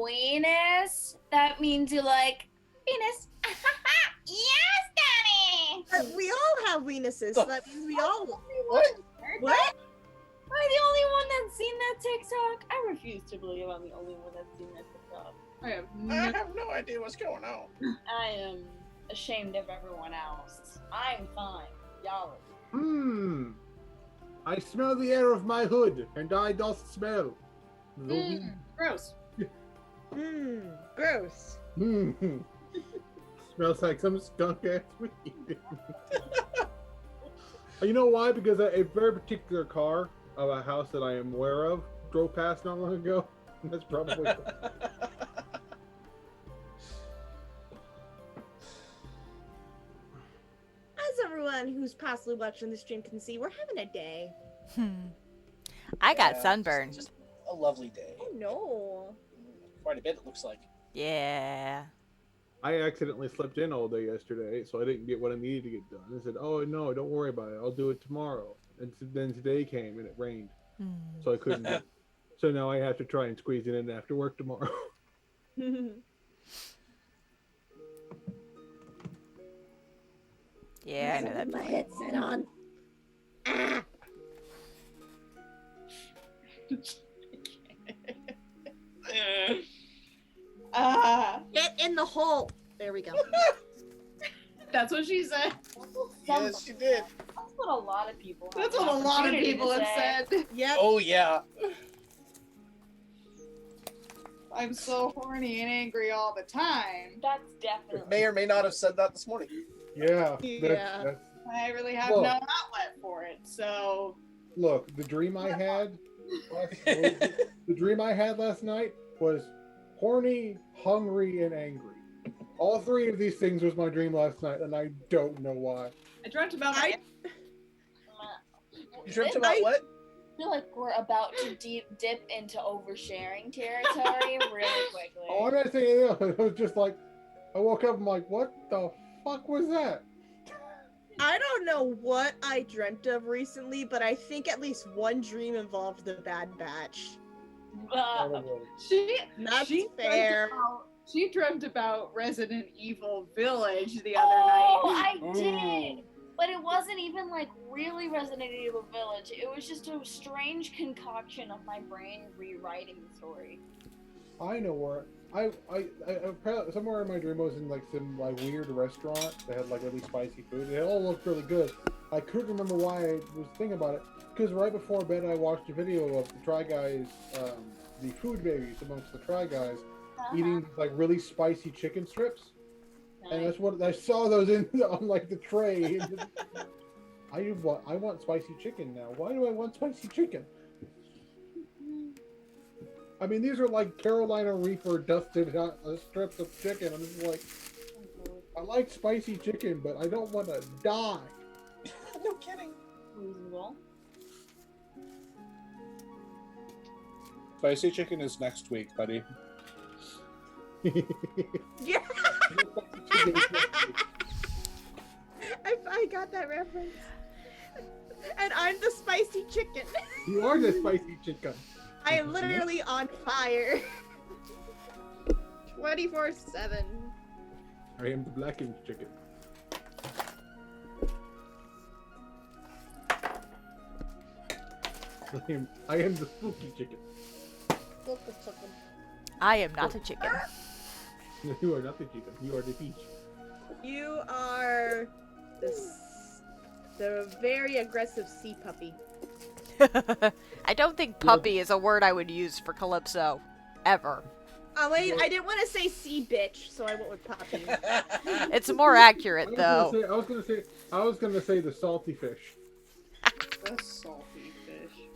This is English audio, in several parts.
weenus, that means you like penis. Yes, Daddy! But we all have weenuses, so that means we all... What? What? Am I the only one that's seen that TikTok? I refuse to believe I'm the only one that's seen that TikTok. I have no idea what's going on. I am ashamed of everyone else. I'm fine. Y'all are. I smell the air of my hood, and I doth smell. The weed. Gross. Gross. Smells like some skunk ass weed. You know why? Because a very particular car of a house that I am aware of drove past not long ago. That's probably. As everyone who's possibly watching the stream can see, we're having a day. I got sunburned. It's just a lovely day. Oh no. Quite a bit, it looks like. Yeah. I accidentally slept in all day yesterday, so I didn't get what I needed to get done. I said, "Oh no, don't worry about it. I'll do it tomorrow." And then today came and it rained, so I couldn't. Do it. So now I have to try and squeeze it in after work tomorrow. Yeah, I know that. My headset on. Get in the hole. There we go. That's what she said. Yes, she did. That's what a lot of people have. That's what a lot of people have said. Yep. Oh, yeah. I'm so horny and angry all the time. That's definitely. May or may not have said that this morning. Yeah. Yeah. That's, I really have Look. no outlet for it, so look, the dream I had. The dream I had last night was horny, hungry, and angry. All three of these things was my dream last night, and I don't know why. I dreamt about I- You dreamt about what? I feel like we're about to dip into oversharing territory really quickly. Oh, I'm not saying that. It was just like, I woke up, I'm like, what the fuck was that? I don't know what I dreamt of recently, but I think at least one dream involved the Bad Batch. she That's she fair. She dreamt about Resident Evil Village the other Oh, night. I did. But it wasn't even like really Resident Evil Village. It was just a strange concoction of my brain rewriting the story. I know where. I somewhere in my dream I was in like some like weird restaurant that had like really spicy food. It all looked really good. I couldn't remember why I was thinking about it because right before bed I watched a video of the Try Guys, the food babies amongst the Try Guys, eating like really spicy chicken strips, and that's what I saw those in on like the tray. I want spicy chicken now. Why do I want spicy chicken? I mean, these are like Carolina Reaper dusted strips of chicken. I'm just like, I like spicy chicken, but I don't want to die. No kidding. Reasonable. Spicy chicken is next week, buddy. Yeah. I got that reference. And I'm the spicy chicken. You are the spicy chicken. I am literally on fire. 24/7. I am the blackened chicken. I am the spooky chicken. I am not a chicken. You are not the chicken. You are the peach. You are the very aggressive sea puppy. I don't think puppy is a word I would use for Calypso. Ever. Oh wait, I didn't want to say sea bitch, so I went with puppy. It's more accurate, though. I was gonna say the salty fish. The salty fish.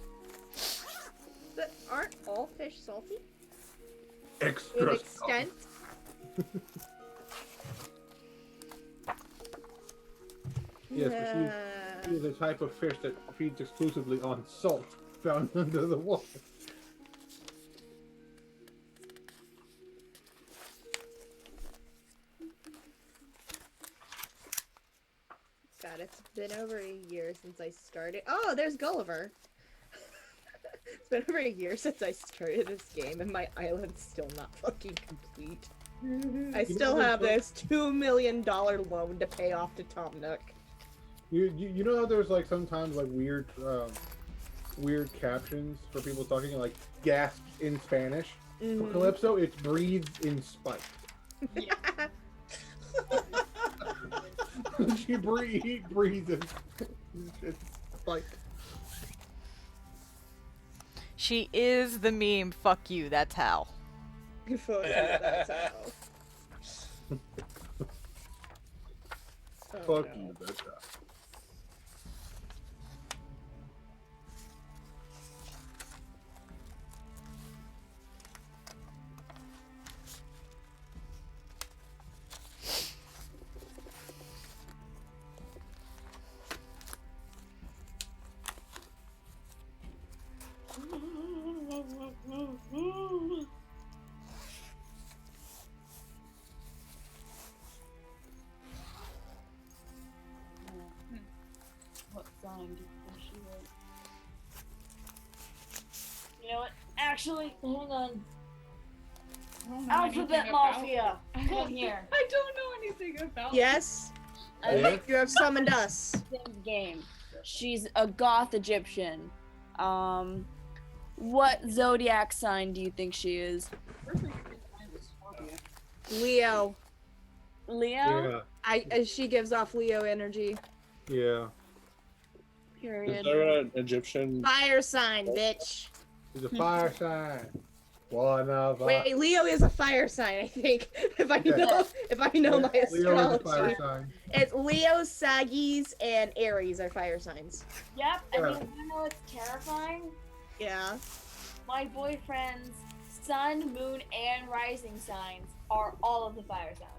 But aren't all fish salty? To Extra an extent. Yes, but she is a type of fish that feeds exclusively on salt found under the water. God, it's been over a year since I started. Oh, there's Gulliver. It's been over a year since I started this game, and my island's still not fucking complete. I still have this $2 million loan to pay off to Tom Nook. You know how there's like sometimes like weird captions for people talking like gasps in Spanish. For Calypso, it's breathes in spite. She breathes in spite. She is the meme. Fuck you. That's how. Fuck yeah, that's how. Oh, Fuck no. you, that's how. What sign do you think she was? You know what? Actually, hang on. I don't know Alphabet anything about Mafia, it. come here. I don't know anything about it. Yes, Yeah. you have summoned us. Same game. She's a goth Egyptian. What zodiac sign do you think she is? Perfect time was Scorpio. Leo. Leo? She gives off Leo energy. Yeah. Is Period. there an Egyptian? Fire sign, bitch. She's a fire sign. One of us. Wait, Leo is a fire sign, I think. If I know my Leo is a fire astrology. sign. It's Leo, Saggies, and Aries are fire signs. Yep, and Yeah. you wanna know what's terrifying? Yeah. My boyfriend's sun, moon, and rising signs are all of the fire signs.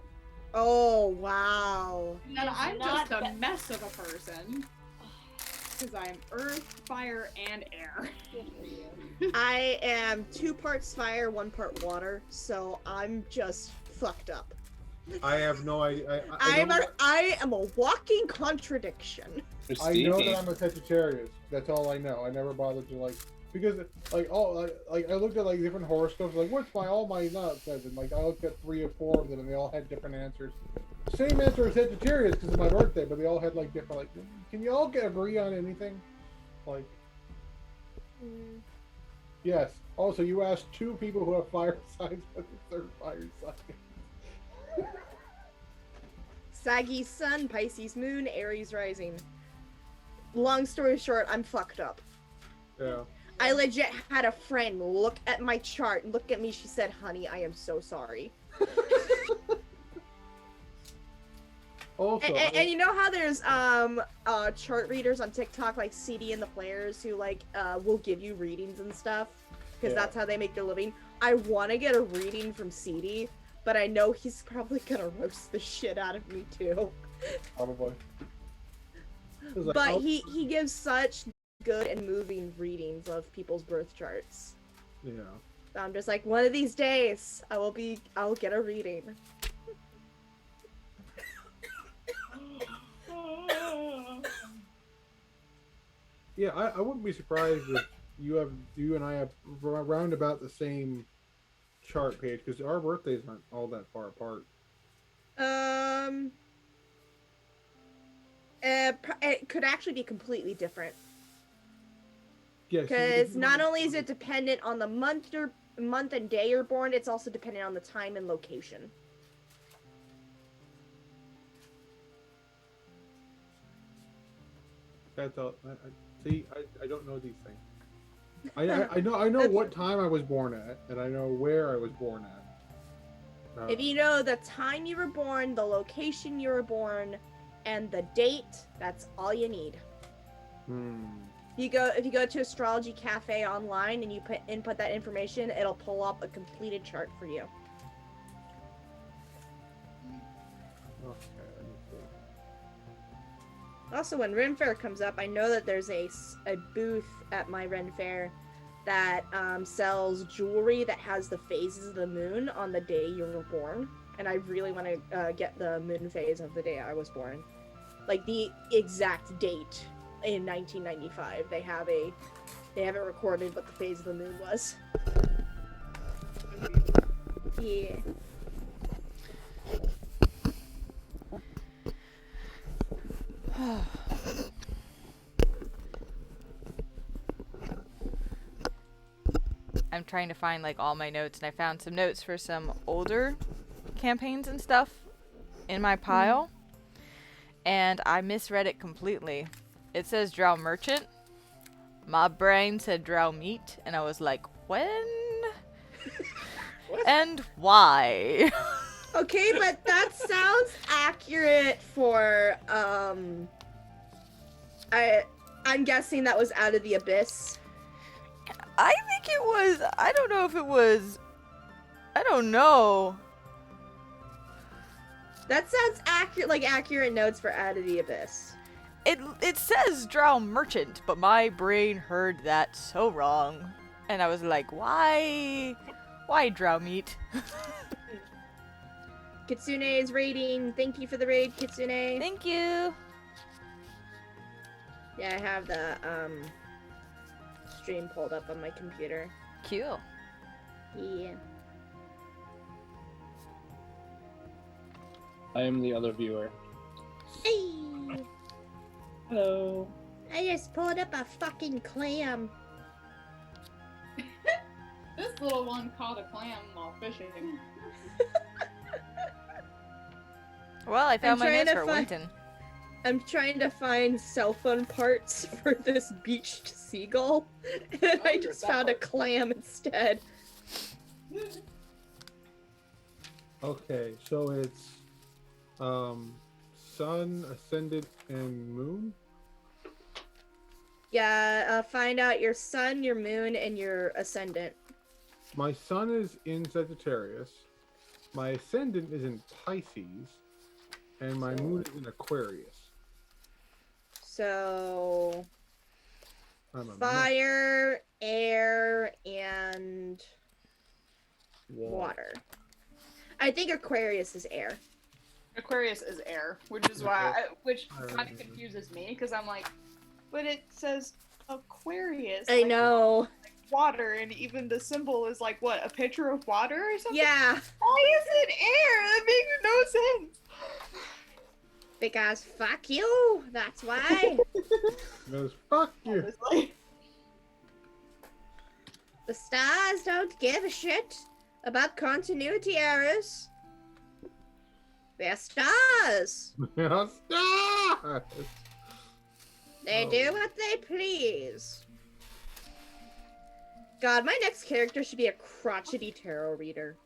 Oh, wow. He And is I'm not just a ba- mess of a person. Because I'm earth, fire, and air. Good for you. I am 2 parts fire, 1 part water, so I'm just fucked up. I have no idea. I don't- am a walking contradiction. It's I know Stevie. that I'm a Sagittarius. That's all I know. I never bothered to because I looked at like different horoscopes. Like, what's all my nuts? And like I looked at 3 or 4 of them, and they all had different answers. Same answer as Sagittarius because of my birthday, but they all had like different. Like, can you all agree on anything? Like, yes. Also, you asked 2 people who have fire signs, but the third fire sign. Saggy's sun, Pisces moon, Aries rising. Long story short, I'm fucked up. Yeah. I legit had a friend look at my chart, look at me, she said, honey, I am so sorry. Also, And you know how there's chart readers on TikTok like CD and the Players who like will give you readings and stuff because Yeah. that's how they make their living. I want to get a reading from CD, but I know he's probably gonna roast the shit out of me too. probably. It was like, But oh, he gives such good and moving readings of people's birth charts. yeah. So I'm just like, one of these days I'll get a reading. Yeah, I wouldn't be surprised if you and I have around about the same chart page because our birthdays aren't all that far apart. It could actually be completely different Yes, because not only is it dependent on the month and day you're born, it's also dependent on the time and location. that's all. I don't know these things. I know what time I was born at, and I know where I was born at. If you know the time you were born, the location you were born, and the date, that's all you need. If you go to Astrology Cafe online and you input that information, it'll pull up a completed chart for you. Okay, let me see. Also, when Ren Fair comes up, I know that there's a booth at my Ren Fair that sells jewelry that has the phases of the moon on the day you were born. And I really want to get the moon phase of the day I was born. Like the exact date in 1995. They have a They haven't recorded what the phase of the moon was. Yeah. I'm trying to find like all my notes, and I found some notes for some older campaigns and stuff in my pile, and I misread it completely. It says Drow Merchant. My brain said Drow Meat, and I was like, when? And why? Okay, but that sounds accurate for I'm guessing that was Out of the Abyss. I think it was. I don't know if it was. I don't know. That sounds accurate, like accurate notes for Out of the Abyss. It says Drow Merchant, but my brain heard that so wrong, and I was like, why Drow Meat? Kitsune is raiding. Thank you for the raid, Kitsune. Thank you. Yeah, I have the stream pulled up on my computer. Cool. Yeah. I am the other viewer. Hey! Hello. I just pulled up a fucking clam. This little one caught a clam while fishing. Well, I found my trying notes to for find- Winton. I'm trying to find cell phone parts for this beached seagull, and I just found a clam instead. Okay, so it's sun, ascendant, and moon. Yeah, find out your sun, your moon, and your ascendant. My sun is in Sagittarius. My ascendant is in Pisces, and my moon is in Aquarius. So, I'm a fire, air, and water. I think Aquarius is air. Aquarius is air, which is which kind of confuses me because I'm like, but it says Aquarius. I know. Water, and even the symbol is like what, a picture of water or something? Yeah, Why is it air? That makes no sense. because fuck you. That's why. Goes, fuck you. Honestly. The stars don't give a shit about continuity errors. They're stars. Yeah, stars. They Oh. do what they please. God, my next character should be a crotchety tarot reader.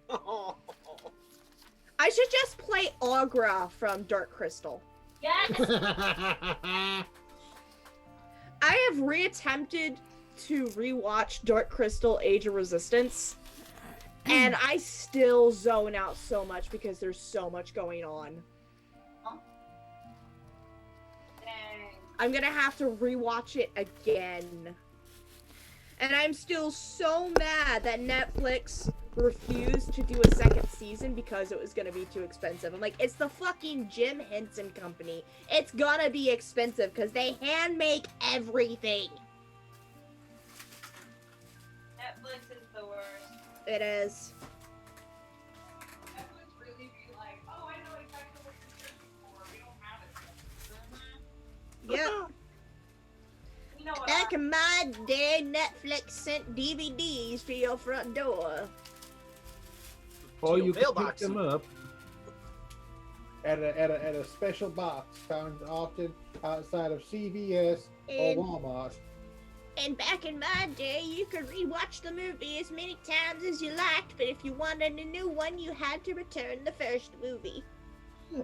I should just play Agra from Dark Crystal. Yes! I have reattempted to rewatch Dark Crystal Age of Resistance, and I still zone out so much because there's so much going on. Dang. I'm gonna have to rewatch it again. And I'm still so mad that Netflix refused to do a second season because it was gonna be too expensive. I'm like, it's the fucking Jim Henson Company. It's gonna be expensive because they hand make everything. Netflix is the worst. It is. Netflix really be like, oh, I know exactly what you're searching for. We don't have it. Yep. You know what? Back in my day, Netflix sent DVDs to your front door. Or your you can mailbox. pick them up at a special box found often outside of CVS or And, Walmart. and back in my day, you could rewatch the movie as many times as you liked, but if you wanted a new one, you had to return the first movie.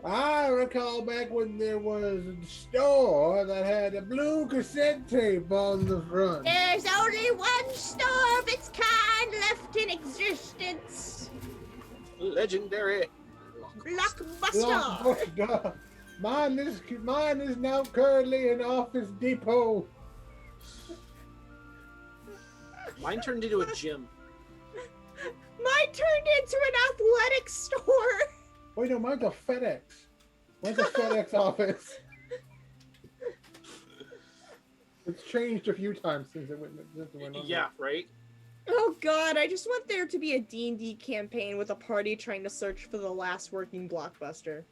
I recall back when there was a store that had a blue cassette tape on the front. There's only one store of its kind left in existence. Legendary. Blockbuster. Blockbuster. Mine is now currently in Office Depot. Mine turned into a gym. Mine turned into an athletic store. Wait, no, mine's a FedEx. Mine's a FedEx office. It's changed a few times since it went under. Yeah, right? Oh god, I just want there to be a D&D campaign with a party trying to search for the last working blockbuster.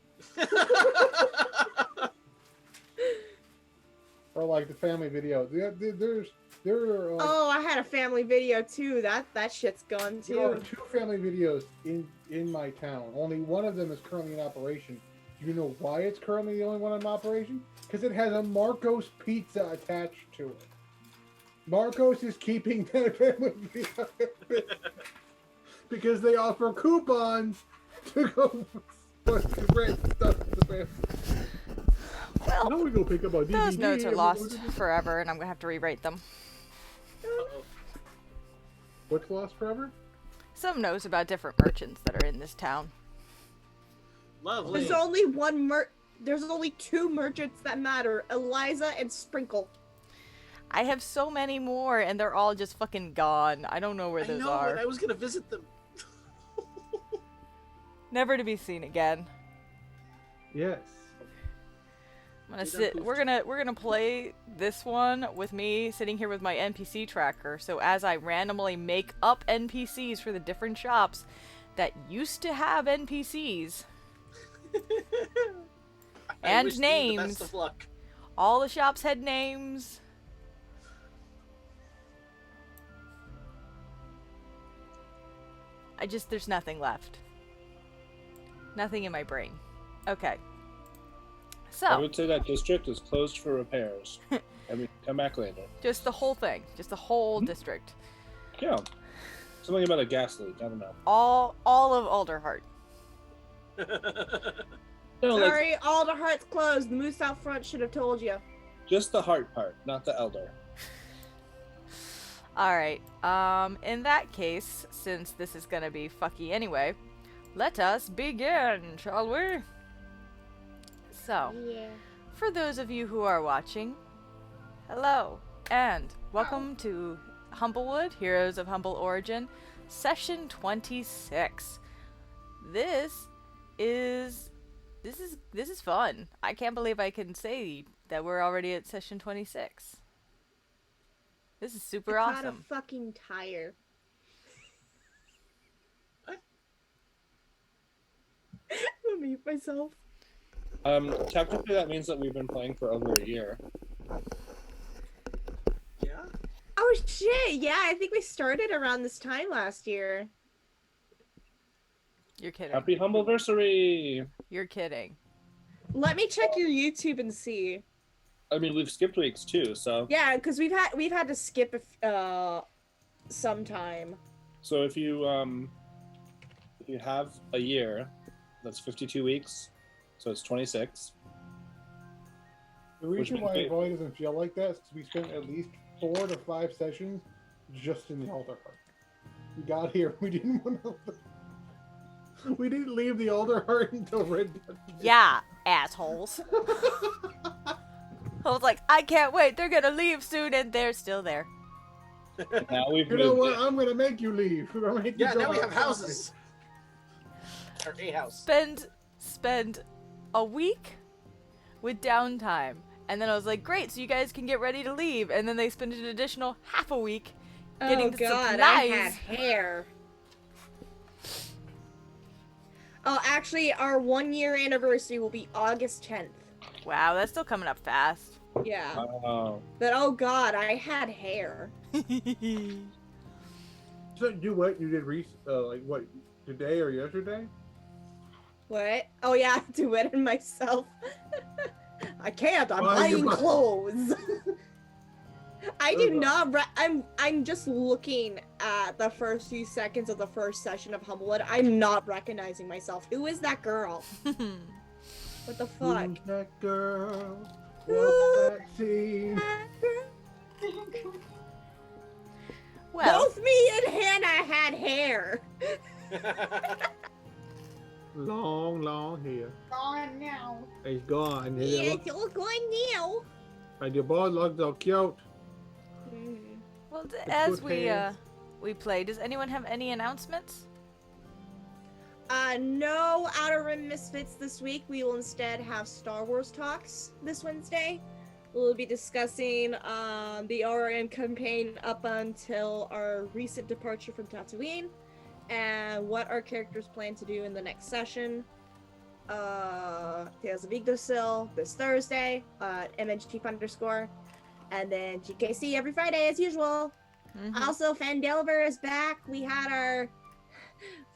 Or like the family video. Oh, I had a family video too. That shit's gone There are too. 2 family videos in my town. Only one of them is currently in operation. Do you know why it's currently the only one in operation? Because it has a Marco's pizza attached to it. Marcos is keeping that family video because they offer coupons to go rent stuff to the family. Well, Now we go pick up a DVD. those notes are and lost forever, and I'm gonna have to rewrite them. Uh-oh. What's lost forever? Some notes about different merchants that are in this town. Lovely. There's only 2 merchants that matter, Eliza and Sprinkle. I have so many more, and they're all just fucking gone. I don't know where I those know, are. and I was gonna visit them. Never to be seen again. Yes. I'm gonna Dude, I'm sit. poofed. We're gonna play this one with me sitting here with my NPC tracker. So as I randomly make up NPCs for the different shops that used to have NPCs I And wish you the names. best of luck. all the shops had names. There's nothing left. Nothing in my brain. Okay. I So, would say that district is closed for repairs. I mean, come back later. just the whole thing. Just the whole district. Yeah. Something about a gas leak. I don't know. All of Alderheart. No, like Sorry, all the hearts closed. The moose out front should have told you. just the heart part, not the elder. Alright, in that case, since this is gonna be fucky anyway, let us begin, shall we? So, Yeah. for those of you who are watching, hello, and welcome to Humblewood, Heroes of Humble Origin, Session 26. This is fun. I can't believe I can say that we're already at Session 26. This is super I caught awesome. a fucking tire. What? I'll mute myself. Technically that means that we've been playing for over a year. Yeah? Oh shit, yeah, I think we started around this time last year. You're kidding. Happy Humbleversary! You're kidding. Let me check your YouTube and see. I mean, we've skipped weeks too, so Yeah, because we've had to skip some time. so if you have a year, that's 52 weeks, so it's 26. The reason Which why means- Void doesn't feel like that is because we spent at least 4 to 5 sessions just in the Elder Heart. We got here, we didn't want to. We didn't leave the Elder Heart until Red Dead. Yeah, assholes. I was like, I can't wait. They're gonna leave soon, and they're still there. Now we've You know moved what? it. I'm gonna make you leave. I'm gonna make you Yeah, go now we have outside. houses. Or a house. Spend a week with downtime, and then I was like, great. So you guys can get ready to leave, and then they spend an additional half a week getting Oh the god, I supplies. had hair. Oh, actually, our 1-year anniversary will be August 10th. Wow, that's still coming up fast. Yeah. Oh. But oh god, I had hair. So you what? You did like what? Today or yesterday? What? Oh yeah, do it in myself. I can't. I'm Why you buying buy- clothes. I do Ugh. not. I'm just looking at the first few seconds of the first session of Humblewood. I'm not recognizing myself. Who is that girl? What the fuck? Who's that girl? What's that scene? Well, Both me and Hannah had hair. Long hair. Gone now. It's gone. Yeah, it's all going now. And your boy looks so cute. well, It's as good hands. we play, does anyone have any announcements? No Outer Rim Misfits this week. We will instead have Star Wars talks this Wednesday. We'll be discussing the ORM campaign up until our recent departure from Tatooine, and what our characters plan to do in the next session. Tales of Yggdrasil this Thursday, MNGchief_, and then GKC every Friday as usual. Mhm. Also, Fandelver is back. We had our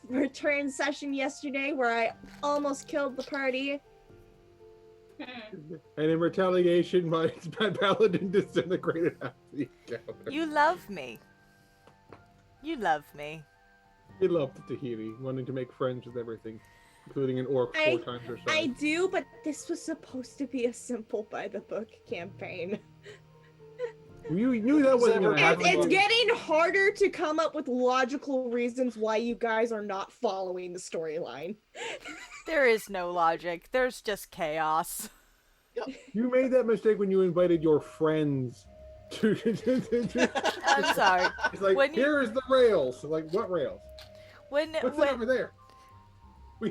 return session yesterday where I almost killed the party. And in retaliation, my paladin disintegrated half the encounter. You love me. You love me. He loved Tahiti, wanting to make friends with everything, including an orc 4 times her I size. do, but this was supposed to be a simple by the book campaign. You knew that wasn't going to happen. It's getting harder to come up with logical reasons why you guys are not following the storyline. There is no logic. There's just chaos. You made that mistake when you invited your friends to. I'm sorry. It's like, When you- here's the rails. Like, what rails? What's that over When there? We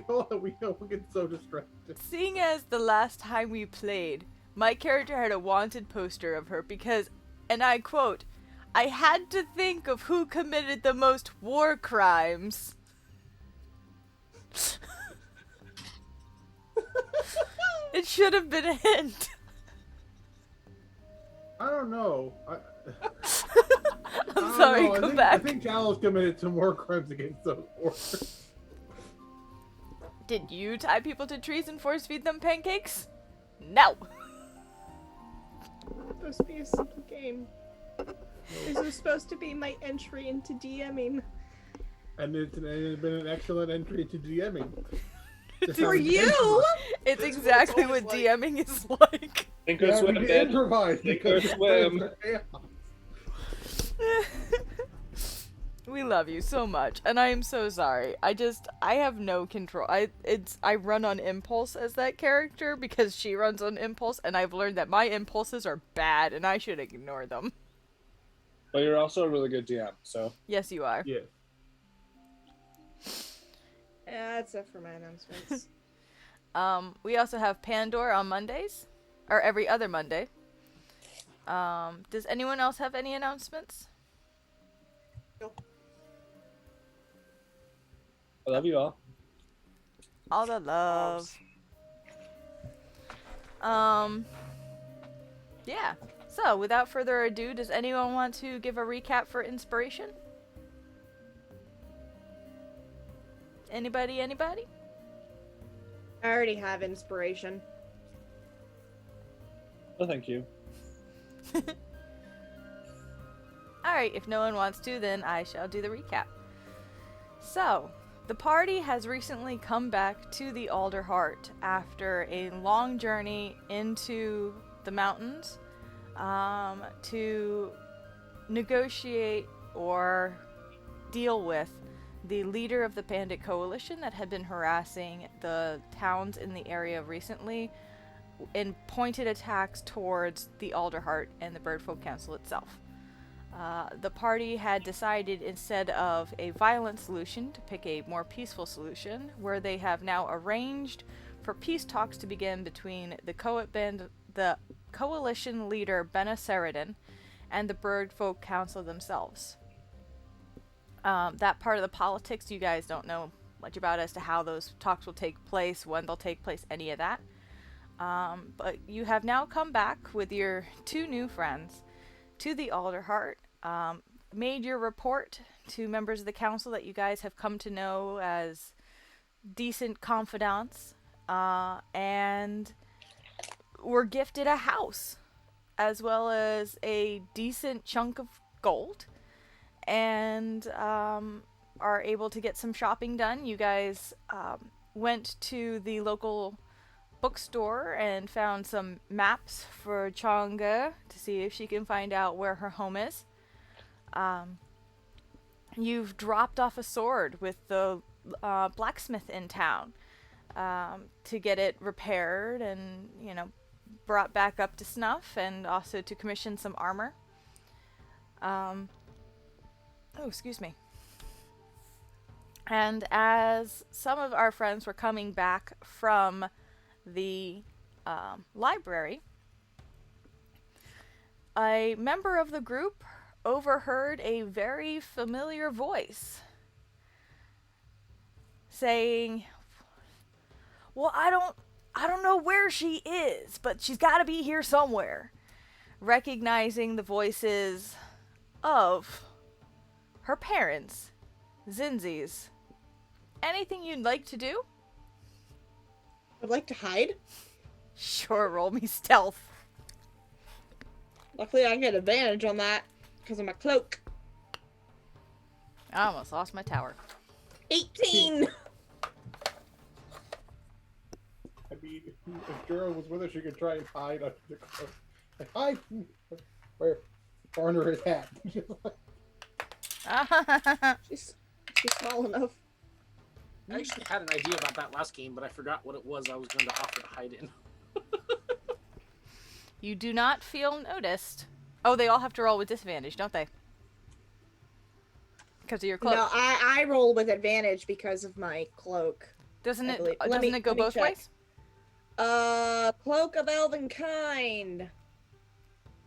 get so distracted. seeing as the last time we played, my character had a wanted poster of her because, and I quote, "I had to think of who committed the most war crimes." It should have been a hint. I don't know. I'm I don't sorry, know. come I back. think Talos committed some more crimes against those orcs. Did you tie people to trees and force feed them pancakes? No. It's supposed to be a simple game. This was supposed to be my entry into DMing. And it's been an excellent entry to DMing. For you! It's That's what exactly it's what always DMing is like. Think or Yeah, swim, we bed. improvise Think or because swim. We love you so much, and I am so sorry. I have no control. I run on impulse as that character because she runs on impulse, and I've learned that my impulses are bad, and I should ignore them. But you're also a really good DM, so. Yes, you are. Yeah. Yeah, that's it for my announcements. We also have Pandora on Mondays, or every other Monday. Does anyone else have any announcements? I love you all. All the love. Yeah. So, without further ado, does anyone want to give a recap for inspiration? Anybody? I already have inspiration. Oh, thank you. Alright, if no one wants to, then I shall do the recap. So, the party has recently come back to the Alderheart after a long journey into the mountains to negotiate or deal with the leader of the Bandit Coalition that had been harassing the towns in the area recently in pointed attacks towards the Alderheart and the Birdfolk Council itself. The party had decided, instead of a violent solution, to pick a more peaceful solution, where they have now arranged for peace talks to begin between the coalition leader Benna Saradin and the Birdfolk Council themselves. That part of the politics you guys don't know much about as to how those talks will take place, when they'll take place, any of that. But you have now come back with your two new friends to the Alderheart, made your report to members of the council that you guys have come to know as decent confidants, and were gifted a house, as well as a decent chunk of gold, and are able to get some shopping done. You guys went to the local bookstore and found some maps for Changa to see if she can find out where her home is. You've dropped off a sword with the blacksmith in town to get it repaired and, brought back up to snuff, and also to commission some armor. Excuse me. And as some of our friends were coming back from the library, a member of the group overheard a very familiar voice saying, "Well, I don't know where she is, but she's got to be here somewhere." Recognizing the voices of her parents, Zinzi's. Anything you'd like to do? I'd like to hide. Sure, roll me stealth. Luckily, I get advantage on that because of my cloak. I almost lost my tower. 18. I mean, if Gerald was with her, she could try and hide under the cloak. Like, hide! Where? Or under his hat. She's small enough. I actually had an idea about that last game, but I forgot what it was I was going to offer to hide in. You do not feel noticed. Oh, they all have to roll with disadvantage, don't they? Because of your cloak. No, I roll with advantage because of my cloak. Doesn't I it? believe. Doesn't it go let me both check. ways? Cloak of Elven Kind.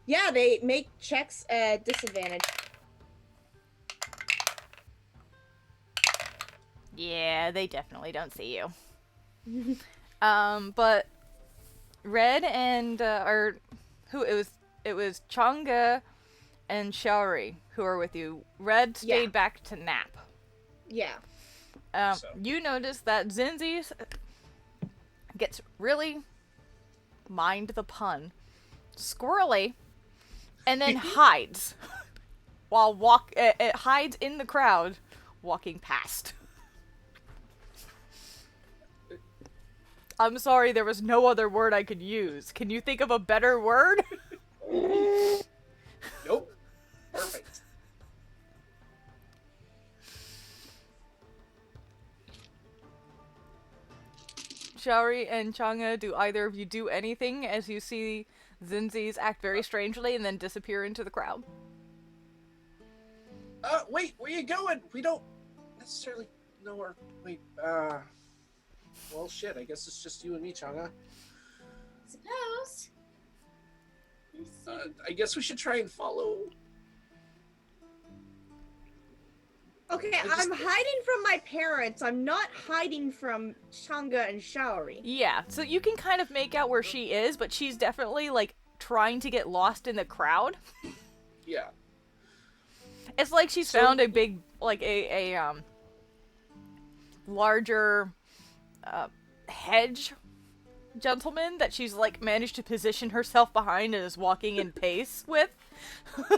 Yeah, they make checks at disadvantage. Yeah, they definitely don't see you. But Red and or who it was Changa and Shaori who are with you. Red stayed Yeah. back to nap. Yeah. So. You notice that Zinzi gets really, mind the pun, squirrely, and then hides while it hides in the crowd, walking past. I'm sorry, there was no other word I could use. Can you think of a better word? Nope. Perfect. Shaori and Changa, do either of you do anything as you see Zinzi's act very strangely and then disappear into the crowd? Wait, where you going? We don't necessarily know where. Wait, well, shit, I guess it's just you and me, Changa. Suppose. Let's see. I guess we should try and follow. Okay, I just- I'm hiding from my parents. I'm not hiding from Changa and Shaori. Yeah, so you can kind of make out where she is, but she's definitely, like, trying to get lost in the crowd. Yeah. It's like she's found a big, like, a larger, hedge gentleman that she's, like, managed to position herself behind and is walking in pace with. I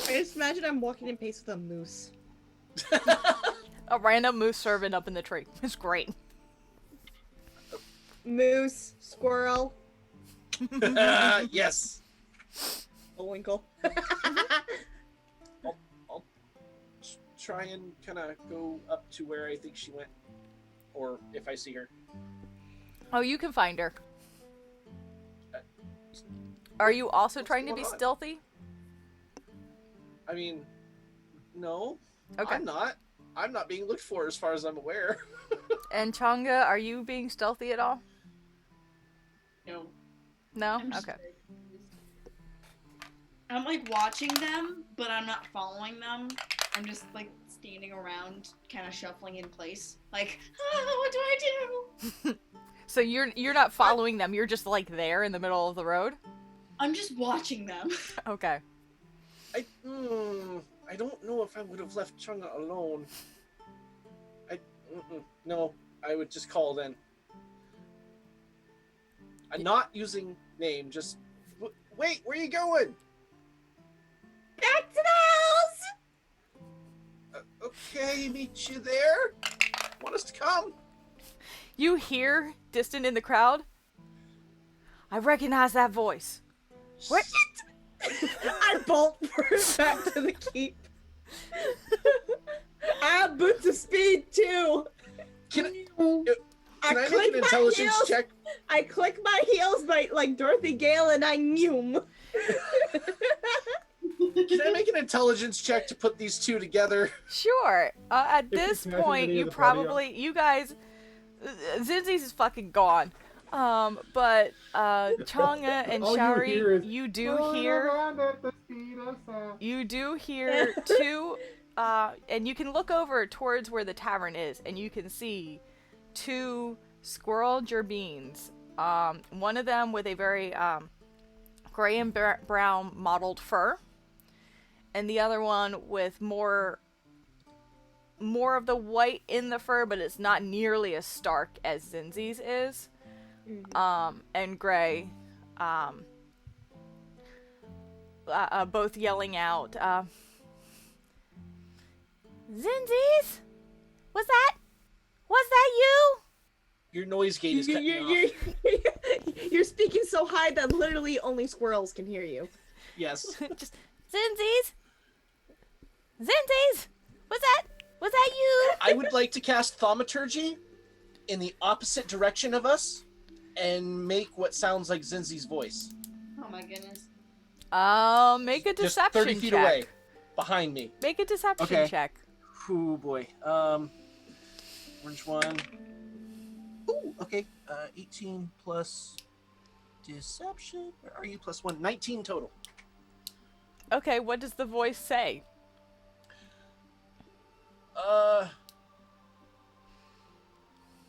just imagine I'm walking in pace with a moose. A random moose servant up in the tree. It's great. Moose, squirrel, Yes. Bullwinkle. I'll try and kind of go up to where I think she went, or if I see her. Oh, you can find her. Are you also What's trying to going be on? stealthy? I mean, no. Okay. I'm not being looked for as far as I'm aware. And Changa, are you being stealthy at all? No. No? I'm just Okay. very confused. I'm like watching them, but I'm not following them. I'm just like standing around, kind of shuffling in place. Like, what do I do? So you're not following them, you're just like there in the middle of the road? I'm just watching them. Okay. I don't know if I would have left Chunga alone. No, I would just call then. I'm not using name, just... Wait, where are you going? Back to the house! Okay, meet you there. Want us to come? You hear, distant in the crowd, I recognize that voice. What? I bolt back to the keep. I have boots of speed too. Can I make click an my intelligence heels. check? I click my heels like Dorothy Gale and I knew. Can I make an intelligence check to put these two together? Sure. At If you this can, I think point, any you of the party probably, you guys, Zinzi's is fucking gone. But Changa and All you Shaori, hear is, you do "Going hear around at the speed of sound." you do hear two and you can look over towards where the tavern is and you can see two squirrel gerbines. One of them with a very gray and brown mottled fur, and the other one with more of the white in the fur, but it's not nearly as stark as Zinzi's is. And gray, both yelling out, Zinzi's? Was that you? Your noise gate is cutting me off. You're speaking so high that literally only squirrels can hear you. Yes. Just, Zinzi's? Was that you? I would like to cast Thaumaturgy in the opposite direction of us and make what sounds like Zinzi's voice. Oh my goodness. Make a Just deception 30 feet check. away, behind me. Make a deception Okay. check. Oh boy. Orange one. Ooh, okay. 18 plus deception. Where are you? Plus 1. 19 total. Okay, what does the voice say?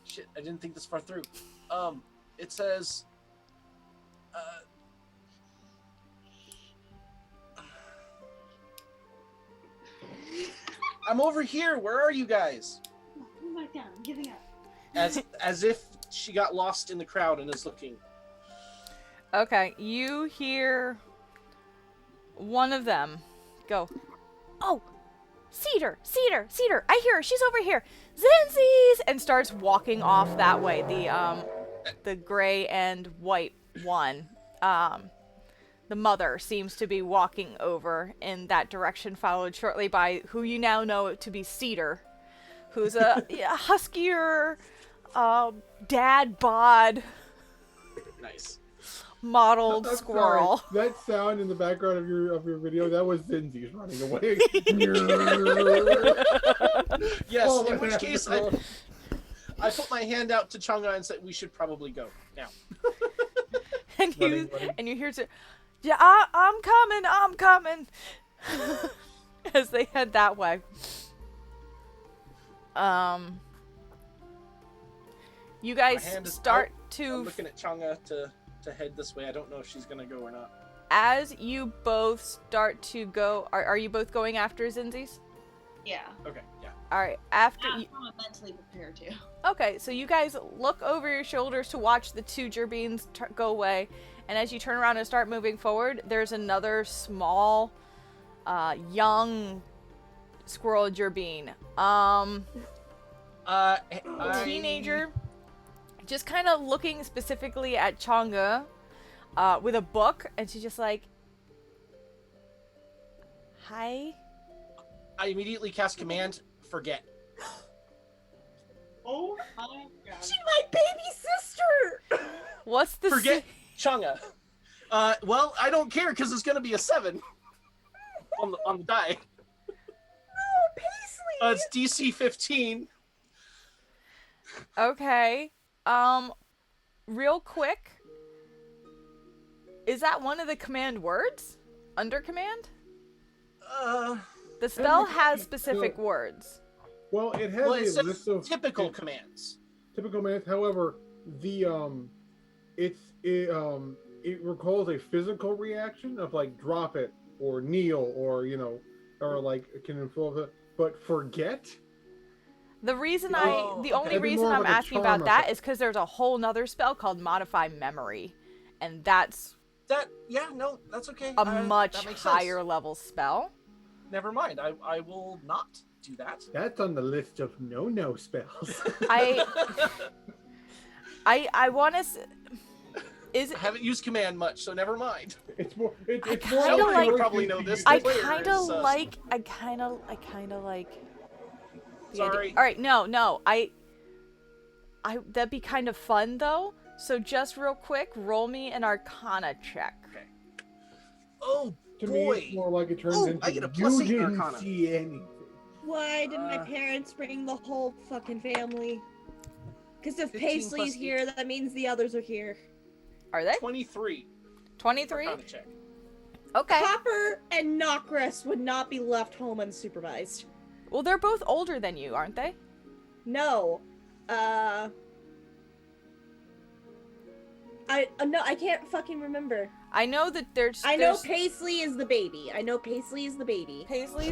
Shit, I didn't think this far through. It says, I'm over here. Where are you guys? Oh my god, I'm giving up. As if she got lost in the crowd and is looking. Okay, you hear one of them go, "Oh, Cedar, I hear her, she's over here, Zinzi's," and starts walking off that way, the gray and white one. The mother seems to be walking over in that direction, followed shortly by who you now know to be Cedar, who's a huskier, dad bod Nice. mottled I'm squirrel. sorry. That sound in the background of your video, that was Zinzi's running away. Yes, Oh, in my which God. case I put my hand out to Chang'e and said we should probably go now. And Running. you hear to, yeah, I'm coming. As they head that way. You My guys hand is start out. I'm to, looking at Chang'e to head this way. I don't know if she's gonna go or not. as you both start to go, are you both going after Zinzi's? Yeah. Okay, yeah. Alright, after I'm you, mentally prepared to. okay, so you guys look over your shoulders to watch the two gerbines go away, and as you turn around and start moving forward, there's another small, young squirrel gerbine. Teenager, just kind of looking specifically at Chang'e, with a book, and she's just like, "Hi." I immediately cast command. Forget. Oh my god. She's my baby sister! What's the Forget Chang'e. Well, I don't care because it's gonna be a 7 on the die. No, Paisley! It's DC 15. Okay. Real quick. Is that one of the command words? Under command? The spell has specific words. Well, it has Well, it a says list of typical commands. typical commands. However, the it recalls a physical reaction of like drop it or kneel or or like it can involve it. But forget. The reason Oh, the okay. only That'd be reason more of I'm like a asking charm about that effect. is because there's a whole nother spell called Modify Memory, and that's That's okay. a That much makes higher sense. level spell. Never mind. I will not do that. That's on the list of no spells. I want to. Is I haven't used command much, so never mind. It's more. It's I more kinda Somebody like- would probably know this. I player kind of is, like. I kind of like. the idea. Sorry. All right. No. I. That'd be kind of fun though. So just real quick, roll me an Arcana check. Okay. Oh To me, boy. it's more like it turns Ooh, into I get a you +8 didn't Arcana. see anything. Why didn't my Uh, parents bring the whole fucking family? Because if 15 Paisley's plus here, that means the others are here. Are they? 23. 23? Arcana check. Okay. Copper and Nocris would not be left home unsupervised. Well, they're both older than you, aren't they? No. No, I can't fucking remember. I know that I know Paisley is the baby. Paisley is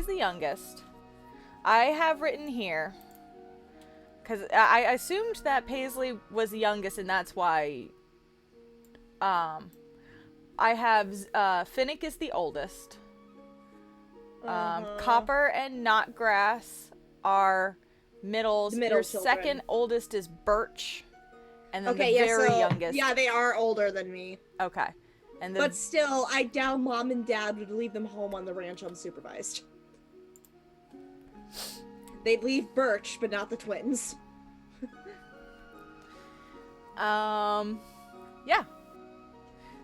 the youngest. I have written here, because I assumed that Paisley was the youngest, and that's why, I have, Finnick is the oldest. Copper and Knotgrass are middles. The middle Your children. second oldest is Birch, and then Okay, the yeah, very so, youngest. yeah, they are older than me. Okay. And But still, I doubt Mom and Dad would leave them home on the ranch unsupervised. They'd leave Birch, but not the twins. Yeah.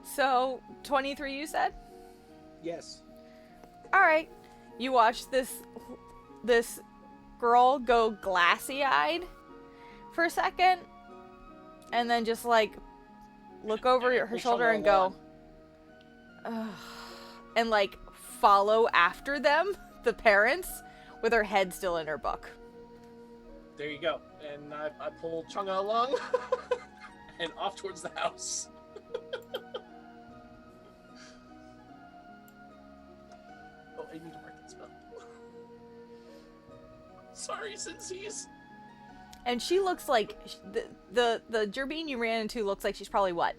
So, 23 you said? Yes. Alright. You watch this girl go glassy-eyed for a second, and then just, like, look over her shoulder and go, ugh, and, like, follow after them, the parents, with her head still in her book. There you go. And I pull Chunga along and off towards the house. Oh, I need to mark that spell. Sorry, Senseis. And she looks like, the Gerbine you ran into looks like she's probably, what,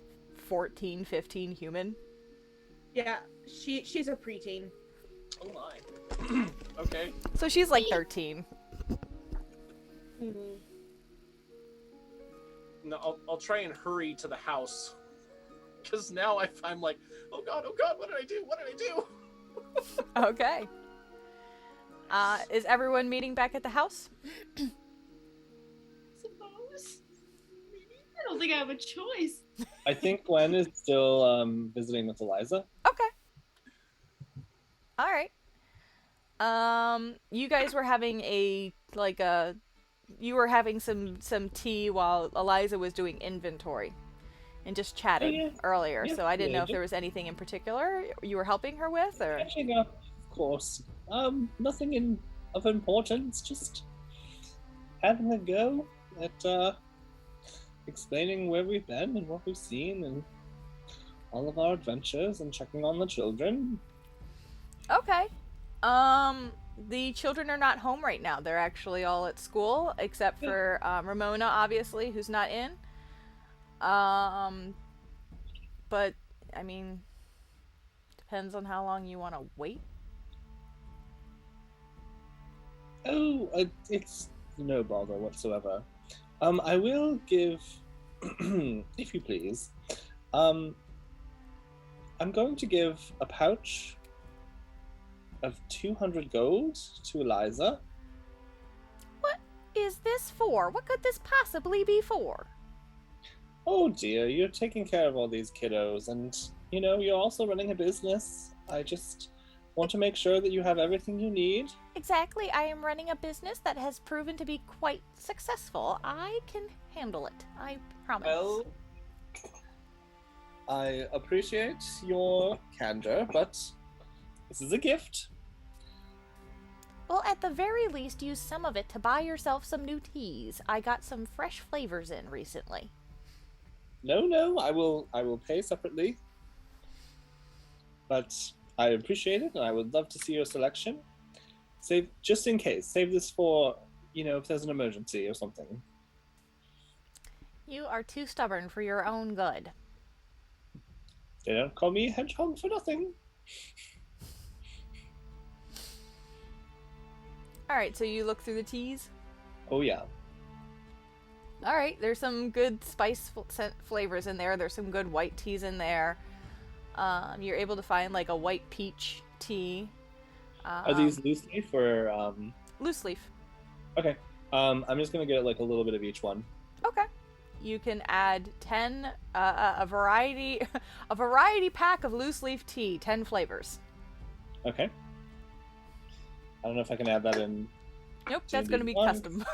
14, 15 human? Yeah, she's a preteen. Oh my. Okay. So she's like 13. Mm-hmm. No, I'll try and hurry to the house. Because now I'm like, oh god, what did I do? What did I do? Okay. Is everyone meeting back at the house? Suppose. I don't think I have a choice. I think Gwen is still visiting with Eliza. Okay. All right. You guys were having you were having some tea while Eliza was doing inventory and just chatting yeah. earlier. Yeah, So I didn't know if yeah. there was anything in particular you were helping her with, or Catching up, of course. Nothing of importance. Just having a go at explaining where we've been and what we've seen and all of our adventures and checking on the children. okay. The children are not home right now. They're actually all at school, except for Ramona, obviously, who's not in. But I mean, depends on how long you want to wait. Oh, it's no bother whatsoever. I will give, if you please, I'm going to give a pouch of 200 gold to Eliza. What is this for? What could this possibly be for? Oh dear, you're taking care of all these kiddos, and, you know, you're also running a business. I just want to make sure that you have everything you need. Exactly. I am running a business that has proven to be quite successful. I can handle it. I promise. Well, I appreciate your candor, but this is a gift. Well, at the very least, use some of it to buy yourself some new teas. I got some fresh flavors in recently. No, I will pay separately. But I appreciate it, and I would love to see your selection. Save, just in case, save this for, you know, if there's an emergency or something. You are too stubborn for your own good. They don't call me a hedgehog for nothing. Alright, so you look through the teas? Oh yeah. Alright, there's some good spice flavors in there. There's some good white teas in there. You're able to find like a white peach tea. Are these loose leaf or Loose leaf. Okay. I'm just gonna get like a little bit of each one. Okay. You can add 10 a variety pack of loose leaf tea, 10 flavors. Okay. I don't know if I can add that in. Nope, that's going to be one. custom.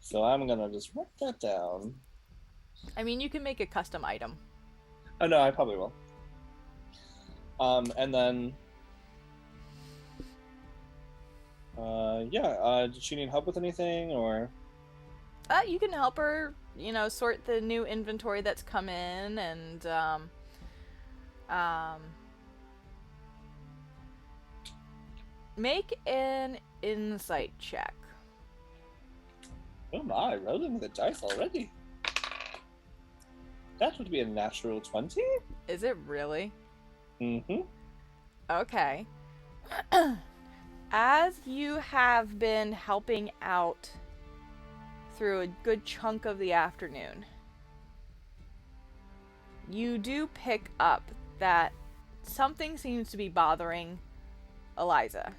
So I'm gonna just write that down. I mean, you can make a custom item. Oh no, I probably will. And then did she need help with anything, or? You can help her, sort the new inventory that's come in, and make an insight check. Oh my, rolling the dice already. That would be a natural 20. Is it really? Mm-hmm. Okay. As you have been helping out through a good chunk of the afternoon, you do pick up that something seems to be bothering Eliza.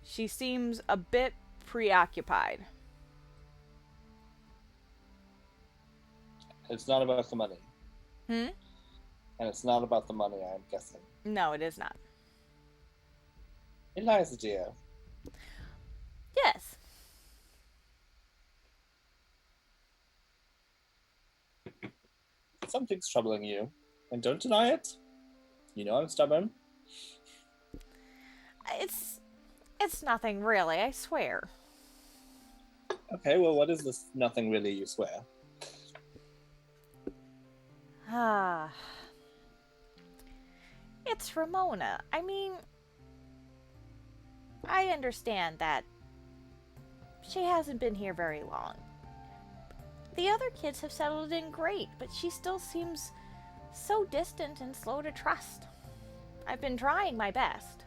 She seems a bit preoccupied. It's not about the money. Hmm? And it's not about the money, I'm guessing. No, it is not. Eliza, dear. Yes. Something's troubling you. And don't deny it. You know I'm stubborn. It's nothing really, I swear. Okay, well, what is this nothing really, you swear? Ah. It's Ramona. I mean, I understand that she hasn't been here very long. The other kids have settled in great, but she still seems so distant and slow to trust. I've been trying my best.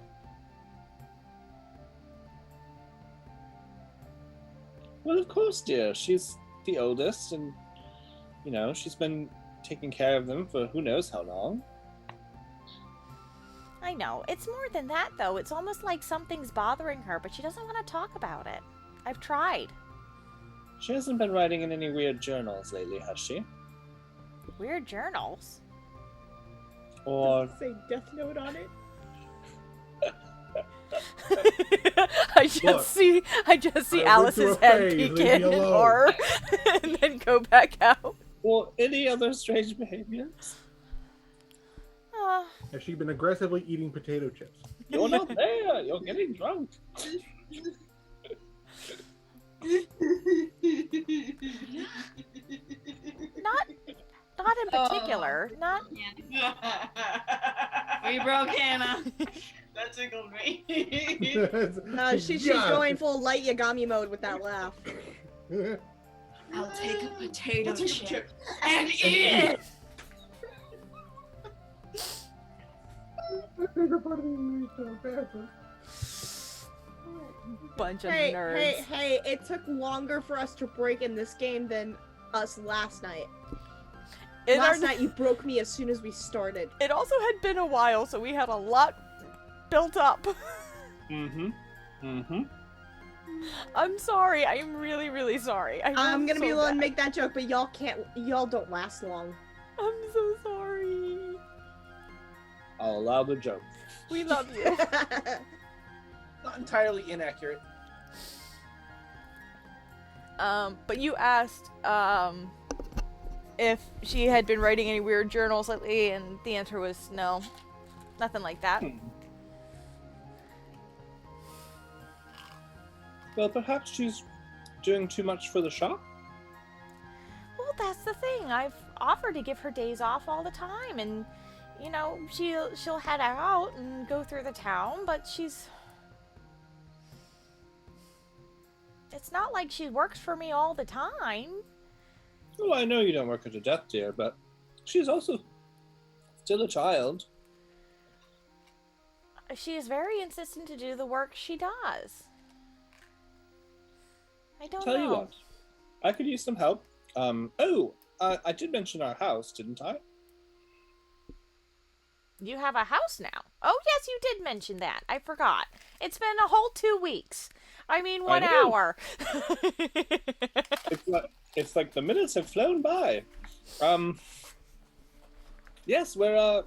Well, of course, dear. She's the oldest, and, she's been taking care of them for who knows how long. I know. It's more than that, though. It's almost like something's bothering her, but she doesn't want to talk about it. I've tried. She hasn't been writing in any weird journals lately, has she? Weird journals? Or... Does it say Death Note on it? I just see Alice's head peek in horror and then go back out. Or any other strange behaviors? Has she been aggressively eating potato chips? You're not there. You're getting drunk. Not in particular. Not. We broke Hannah. That tickled me. She's going full light Yagami mode with that laugh. I'll take a potato chip and eat it. Bunch of Hey, nerds. hey, it took longer for us to break in this game than us last night. Last night you broke me as soon as we started. It also had been a while, so we had a lot built up. I'm sorry. I'm really, really sorry. I'm gonna so be the one to bad. make that joke, but y'all don't last long. I'm so sorry. I'll allow the joke. We love you. Not entirely inaccurate. But you asked, if she had been writing any weird journals lately, and the answer was no. Nothing like that. Well, perhaps she's doing too much for the shop? Well, that's the thing. I've offered to give her days off all the time, and, she'll head out and go through the town, but it's not like she works for me all the time. Oh, I know you don't work her to death, dear, but she's also still a child. She is very insistent to do the work she does. I don't know. Tell you what, I could use some help. I did mention our house, didn't I? You have a house now. Oh, yes, you did mention that. I forgot. It's been a whole 2 weeks. I mean, 1 hour. It's like the minutes have flown by. Yes, we're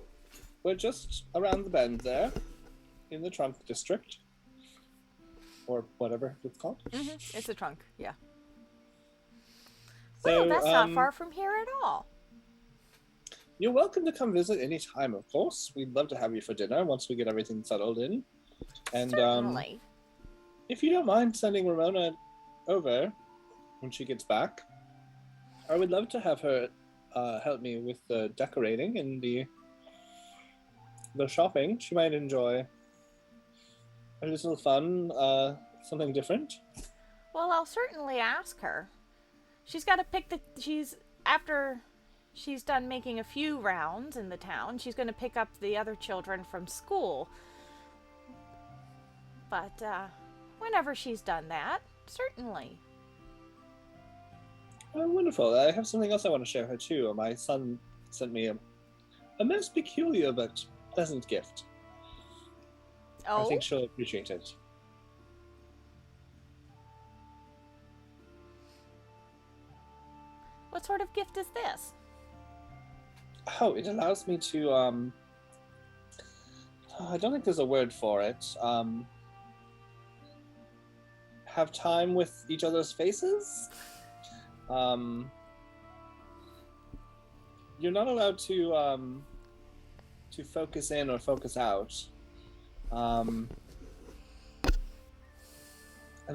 just around the bend there, in the Trump district. or whatever it's called. It's a trunk, yeah. So, Well, that's not far from here at all. You're welcome to come visit any time, of course. We'd love to have you for dinner once we get everything settled in. And Certainly. if you don't mind sending Ramona over when she gets back, I would love to have her help me with the decorating and the shopping. She might enjoy a little fun, something different. Well, I'll certainly ask her. She's got to pick after she's done making a few rounds in the town, she's going to pick up the other children from school. But, whenever she's done that, certainly. Oh, wonderful. I have something else I want to share with her, too. My son sent me a most peculiar but pleasant gift. Oh? I think she'll appreciate it. What sort of gift is this? Oh, it allows me to, I don't think there's a word for it. Have time with each other's faces? You're not allowed to focus in or focus out. And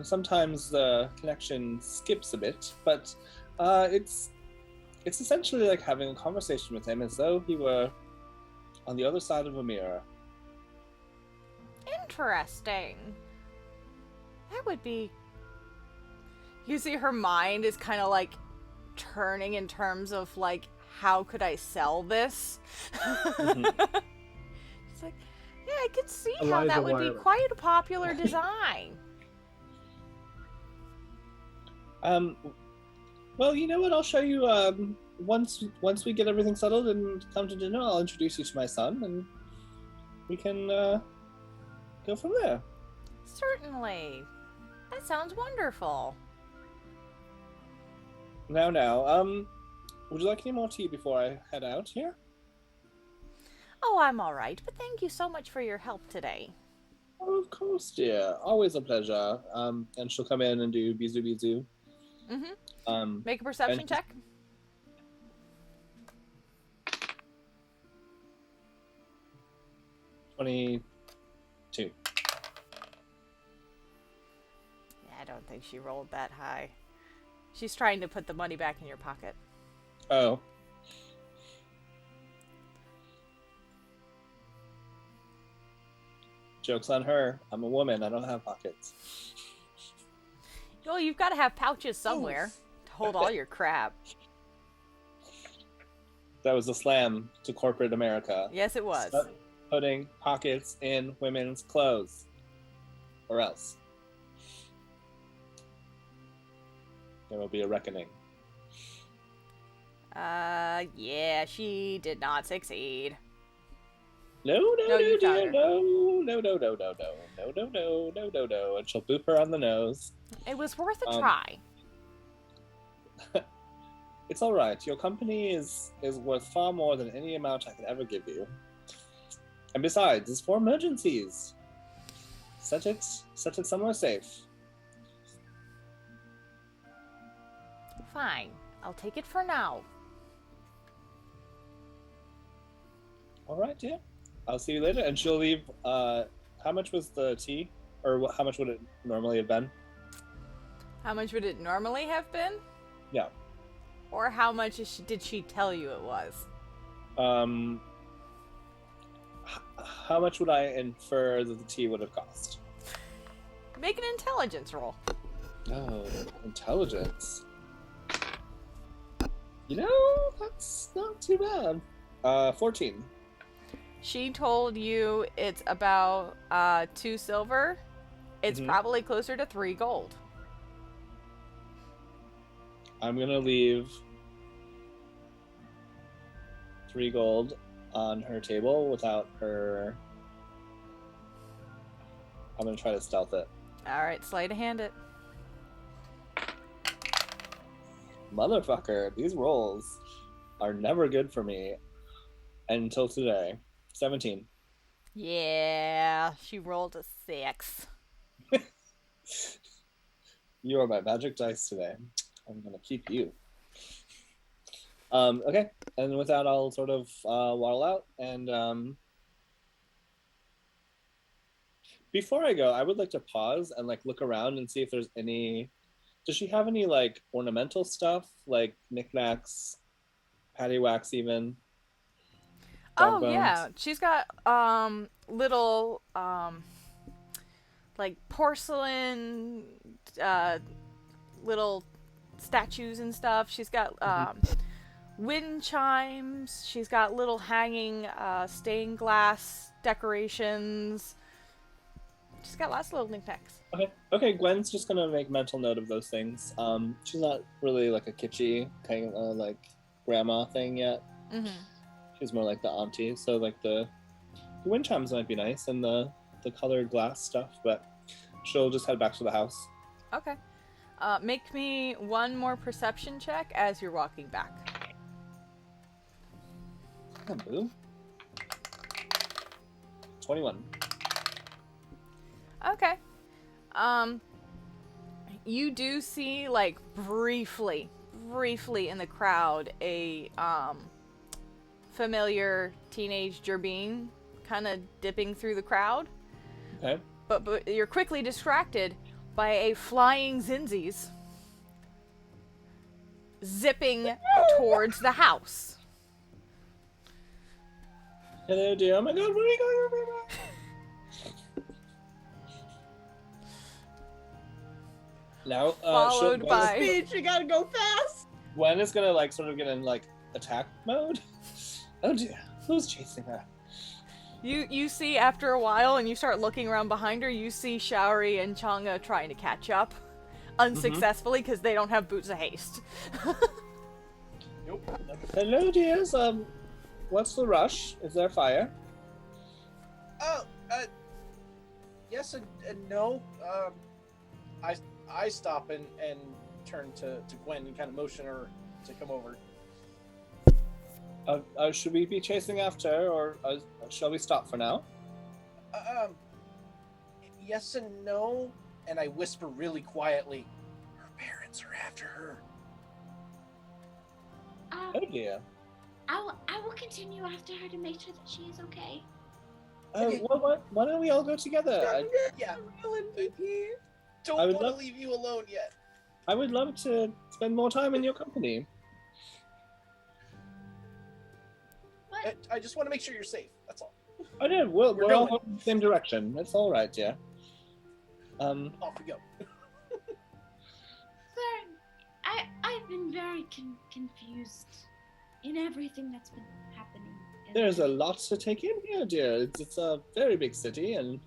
sometimes the connection skips a bit, but it's essentially like having a conversation with him as though he were on the other side of a mirror. Interesting. That would be... You see her mind is kind of like turning in terms of like, how could I sell this? Mm-hmm. She's like, yeah, I could see how Eliza that would Wire. be quite a popular design. Well, you know what? I'll show you once we get everything settled and come to dinner. I'll introduce you to my son, and we can go from there. Certainly. That sounds wonderful. Now, would you like any more tea before I head out here? Oh, I'm all right, but thank you so much for your help today. Oh, of course, dear. Always a pleasure. And she'll come in and do bizu bizu. Mm-hmm. Make a perception check. 22. Yeah, I don't think she rolled that high. She's trying to put the money back in your pocket. Oh. Joke's on her. I'm a woman. I don't have pockets. Well, you've got to have pouches somewhere to hold all your crap. That was a slam to corporate America. Yes, it was. Stop putting pockets in women's clothes. Or else. There will be a reckoning. Yeah, she did not succeed. No, you found her. no. And she'll boop her on the nose. It was worth a try. It's all right. Your company is worth far more than any amount I could ever give you. And besides, it's for emergencies. Set it somewhere safe. Fine. I'll take it for now. All right, dear. I'll see you later. And she'll leave. How much was the tea? Or how much would it normally have been? How much would it normally have been? Yeah. Or how much did she tell you it was? How much would I infer that the tea would have cost? Make an intelligence roll. Oh, intelligence. You know, that's not too bad. 14. She told you it's about 2 silver. It's probably closer to 3 gold. I'm gonna leave 3 gold on her table without her. I'm gonna try to stealth it. Alright, sleight of hand it. Motherfucker, these rolls are never good for me until today. 17. Yeah, she rolled a 6. You are my magic dice today. I'm gonna keep you. Okay, and with that, I'll sort of waddle out. And before I go, I would like to pause and like look around and see if there's any. Does she have any like ornamental stuff, like knickknacks, paddywhacks, even dog Oh bones? yeah, she's got little like porcelain little statues and stuff. She's got wind chimes. She's got little hanging stained glass decorations. She's got lots of little knickknacks. Okay. Gwen's just gonna make mental note of those things. She's not really like a kitschy kind of like grandma thing yet. Mm-hmm. She's more like the auntie. So like the wind chimes might be nice and the colored glass stuff, but she'll just head back to the house. Okay. Make me one more perception check as you're walking back. Yeah, boo. 21. Okay. You do see, like, briefly in the crowd, a, familiar teenage Gerbine kind of dipping through the crowd. Okay. But you're quickly distracted by a flying Zinzies zipping towards the house. Hello, dear. Oh my god, where are you going? Now, Followed by... Speech, you gotta go fast. Gwen is gonna like sort of get in like attack mode. Oh dear, who's chasing her? You see after a while, and you start looking around behind her, you see Shaori and Changa trying to catch up. Unsuccessfully, because they don't have boots of haste. Nope. Hello, dears. What's the rush? Is there fire? Oh, yes and no. I stop and turn to Gwen and kind of motion her to come over. Should we be chasing after, or shall we stop for now? Yes and no. And I whisper really quietly, her parents are after her. Oh dear. I will continue after her to make sure that she is okay. Okay. Why don't we all go together? Yeah. MVP. I Don't would want to love- leave you alone yet. I would love to spend more time in your company. What? I just want to make sure you're safe. That's all. I did. We're all going. going in the same direction. It's all right, dear. Off we go. I've been very confused in everything that's been happening. There's a lot to take in here, dear. It's a very big city, and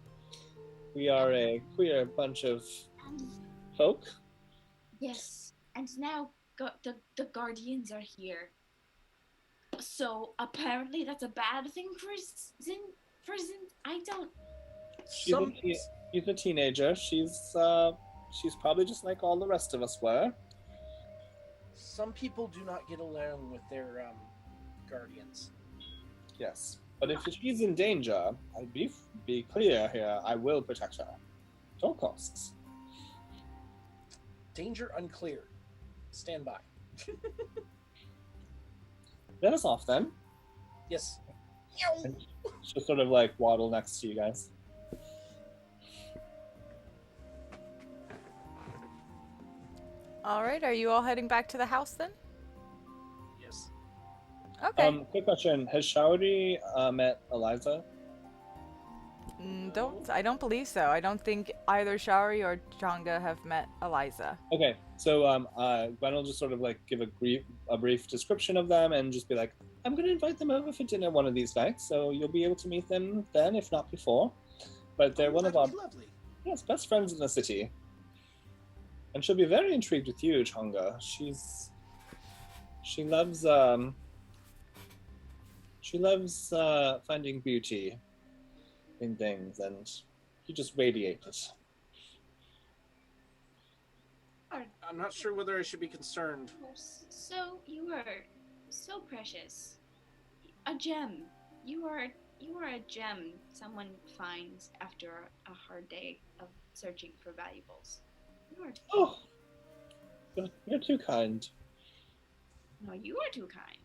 we are a queer bunch of And, folk. yes, and now the guardians are here. So apparently that's a bad thing for Zin. I don't. She's a teenager. She's probably just like all the rest of us were. Some people do not get along with their guardians. Yes, but if she's in danger, I'll be clear here. I will protect her at all costs. Danger unclear. Stand by. Let us off then. Yes. She'll sort of like waddle next to you guys. All right, are you all heading back to the house then? Yes. Okay. Quick question: has Shaori met Eliza? I don't believe so. I don't think either Shaori or Changa have met Eliza. Okay, so Gwen will just sort of like give a brief description of them and just be like, I'm going to invite them over for dinner one of these nights, so you'll be able to meet them then, if not before. But they're one of our lovely. best friends in the city. And she'll be very intrigued with you, Changa. She loves finding beauty in things, and you just radiate it. I'm not sure whether I should be concerned. So you are so precious. A gem. You are a gem someone finds after a hard day of searching for valuables. You are too Oh, you're too kind. No, you are too kind.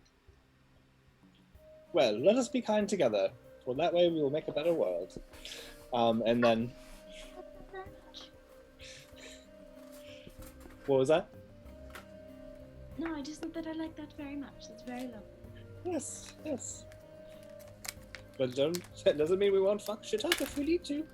Well, let us be kind together, for that way we will make a better world. And then, what was that? No, I just said that I like that very much. That's very lovely. Yes, yes. But that doesn't mean we won't fuck shit up if we need to.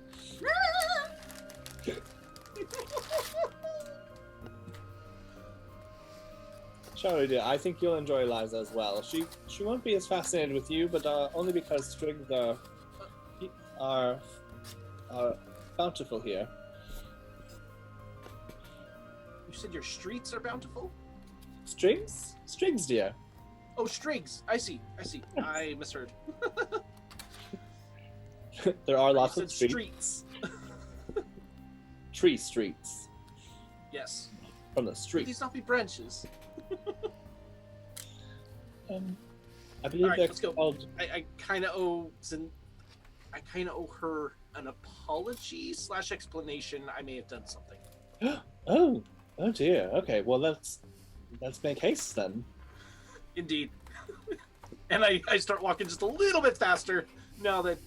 Charlie dear, I think you'll enjoy Liza as well. She won't be as fascinated with you, but only because strings are bountiful here. You said your streets are bountiful? Strings? Strings, dear. Oh, strigs. I see. I misheard. There are You lots said of streets. streets. Tree streets. Yes. From the Would street. these not be branches? I believe Alright, they're let's go. called... I kind of owe her an apology / explanation. I may have done something. Oh dear. Okay, well let's make haste then. Indeed. And I start walking just a little bit faster now that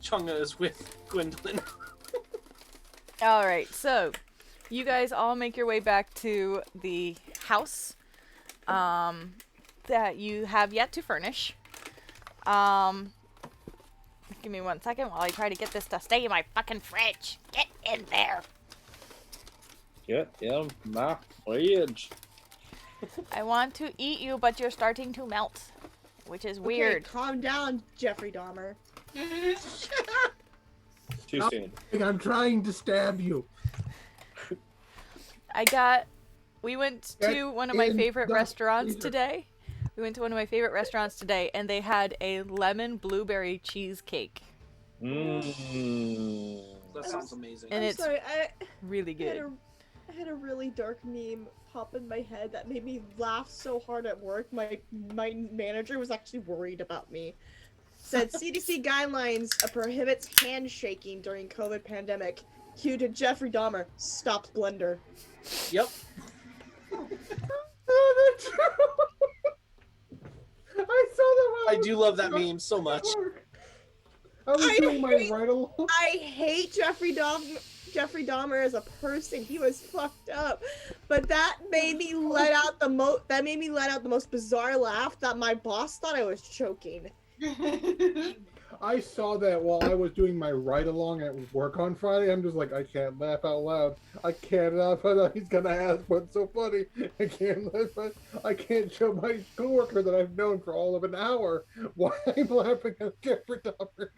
Chunga is with Gwendolyn. Alright, so you guys all make your way back to the house that you have yet to furnish. Give me 1 second while I try to get this to stay in my fucking fridge. Get in there. Get in my fridge. I want to eat you, but you're starting to melt, which is weird. Okay, calm down, Jeffrey Dahmer. Too soon. I'm trying to stab you. We went to one of my in favorite the restaurants freezer. today. And they had a lemon blueberry cheesecake. Mmm. That sounds amazing. And I'm it's sorry, really good. I had a really dark meme pop in my head that made me laugh so hard at work. My manager was actually worried about me. Said CDC guidelines prohibits handshaking during COVID pandemic. Cue to Jeffrey Dahmer. Stopped blender. Yep. Oh, that's true. I saw that. I do love that meme so much. I was doing my ride along. I hate Jeffrey Dahmer as a person. He was fucked up. But that made me let out the most bizarre laugh that my boss thought I was choking. I saw that while I was doing my ride along at work on Friday. I'm just like, I can't laugh out loud. I can't laugh out loud. He's gonna ask what's so funny. I can't laugh out. I can't show my coworker that I've known for all of an hour why I'm laughing at Jeffrey Dahmer.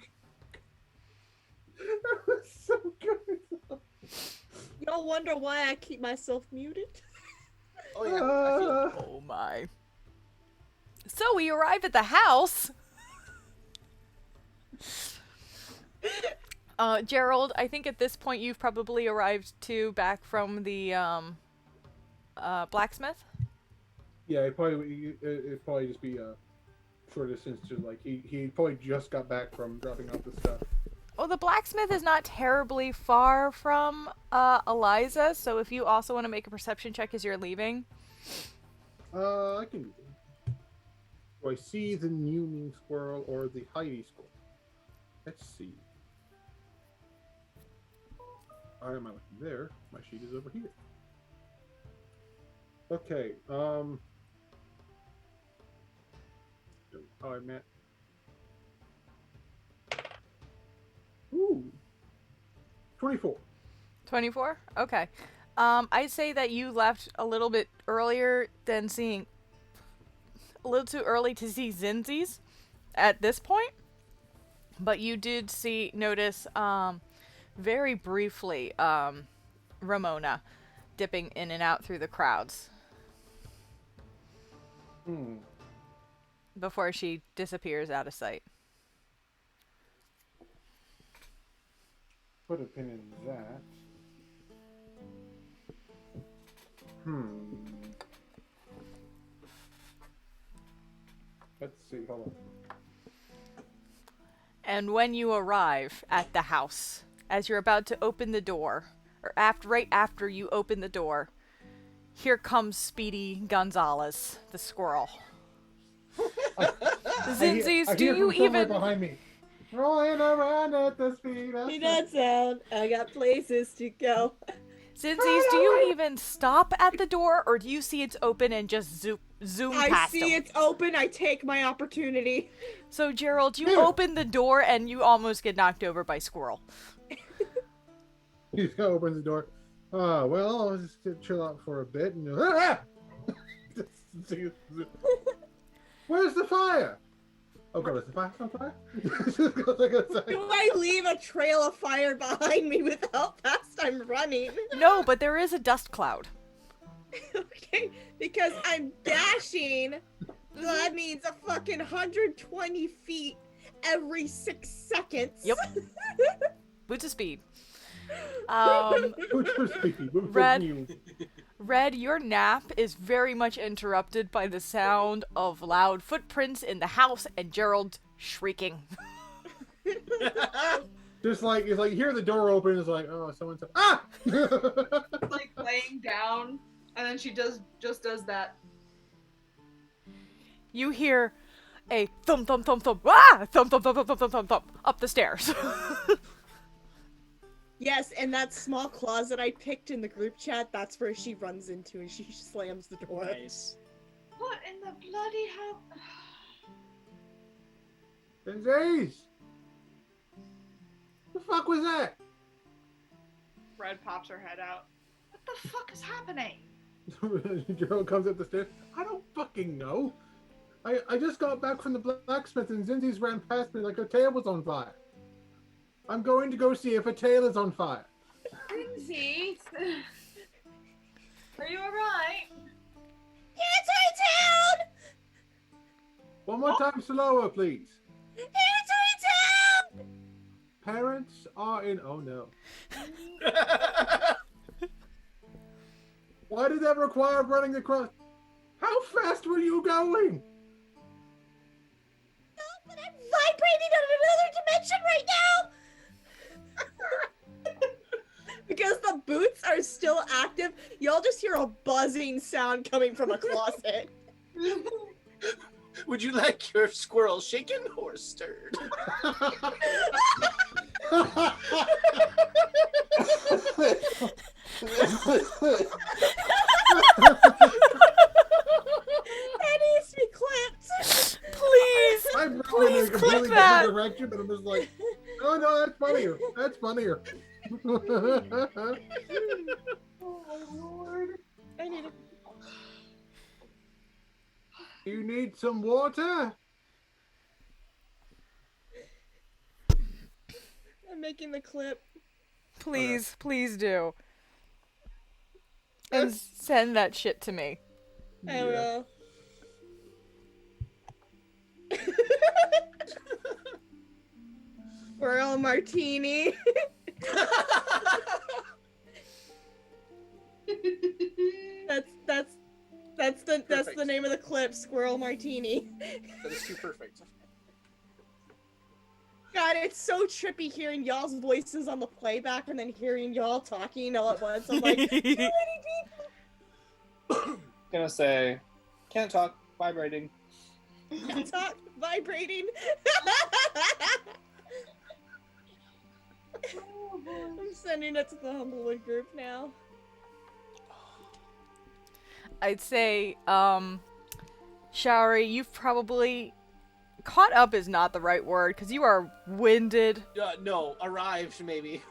That was so good. Y'all wonder why I keep myself muted? Oh yeah. I feel Oh my. So we arrive at the house. Gerald, I think at this point you've probably arrived too, back from the blacksmith. Yeah, it'd probably just be short distance. Just like he probably just got back from dropping off the stuff. Well, the blacksmith is not terribly far from Eliza, so if you also want to make a perception check as you're leaving. I can do that. Do I see the Mewing squirrel or the Heidi squirrel? Let's see. Why am I looking there? My sheet is over here. Okay, how I met. Ooh. 24. 24? Okay. I'd say that you left a little bit earlier than seeing... A little too early to see Zinzi's at this point. But you did notice, very briefly, Ramona dipping in and out through the crowds before she disappears out of sight. Put a pin in that. Let's see, hold on. And when you arrive at the house, as you're about to open the door, right after you open the door, here comes Speedy Gonzalez, the squirrel. Zinzies, I do hear you from somewhere even... behind me. Rolling around at the speed of He does sound. I got places to go. Zinzies, do you even stop at the door, or do you see it's open and just zoom I past see him? it's open. I take my opportunity. So, Gerald, you open the door and you almost get knocked over by Squirrel. He opens the door. Well, I'll just chill out for a bit. And ah! Where's the fire? Oh god, is the fire on fire? Do I leave a trail of fire behind me with how fast I'm running? No, but there is a dust cloud. Okay, because I'm dashing. That means a fucking 120 feet every 6 seconds. Yep. Boots of speed. Red, your nap is very much interrupted by the sound of loud footprints in the house and Gerald shrieking. Just like it's like you hear the door open, it's like, oh, someone's ah! Like laying down, and then she just does that. You hear a thump thump thump thump, ah! Thump thump thump thump thump thump thump up the stairs. Yes, and that small closet I picked in the group chat, that's where she runs into and she slams the door. Nice. What in the bloody hell? Jeez! The fuck was that? Red pops her head out. What the fuck is happening? Gerald comes up the stairs. I don't fucking know. I just got back from the blacksmith and Zinzi's ran past me like her tail was on fire. I'm going to go see if her tail is on fire. Lindsay, are you alright? It's my town! One more time slower, please. It's my town! Parents are in... Oh, no. Why did that require running across... How fast were you going? No, but I'm vibrating on another dimension right now! Because the boots are still active, y'all just hear a buzzing sound coming from a closet. Would you like your squirrel shaken or stirred? That needs to be clipped. Please, I'm please in a clip completely that. different direction, but I'm just like, oh no, that's funnier. That's funnier. Oh my lord. I need to... You need some water? I'm making the clip. please, please do. And send that shit to me. I will. Squirrel martini. That's the Perfect. name of the clip. Squirrel martini. That is too perfect. God, it's so trippy hearing y'all's voices on the playback and then hearing y'all talking all at once. I'm like, too many Gonna say, can't talk, vibrating. people talk, vibrating. I'm sending it to the Humblewood group now. I'd say, Showery, you've probably... Caught up is not the right word, because you are winded. No, arrived maybe.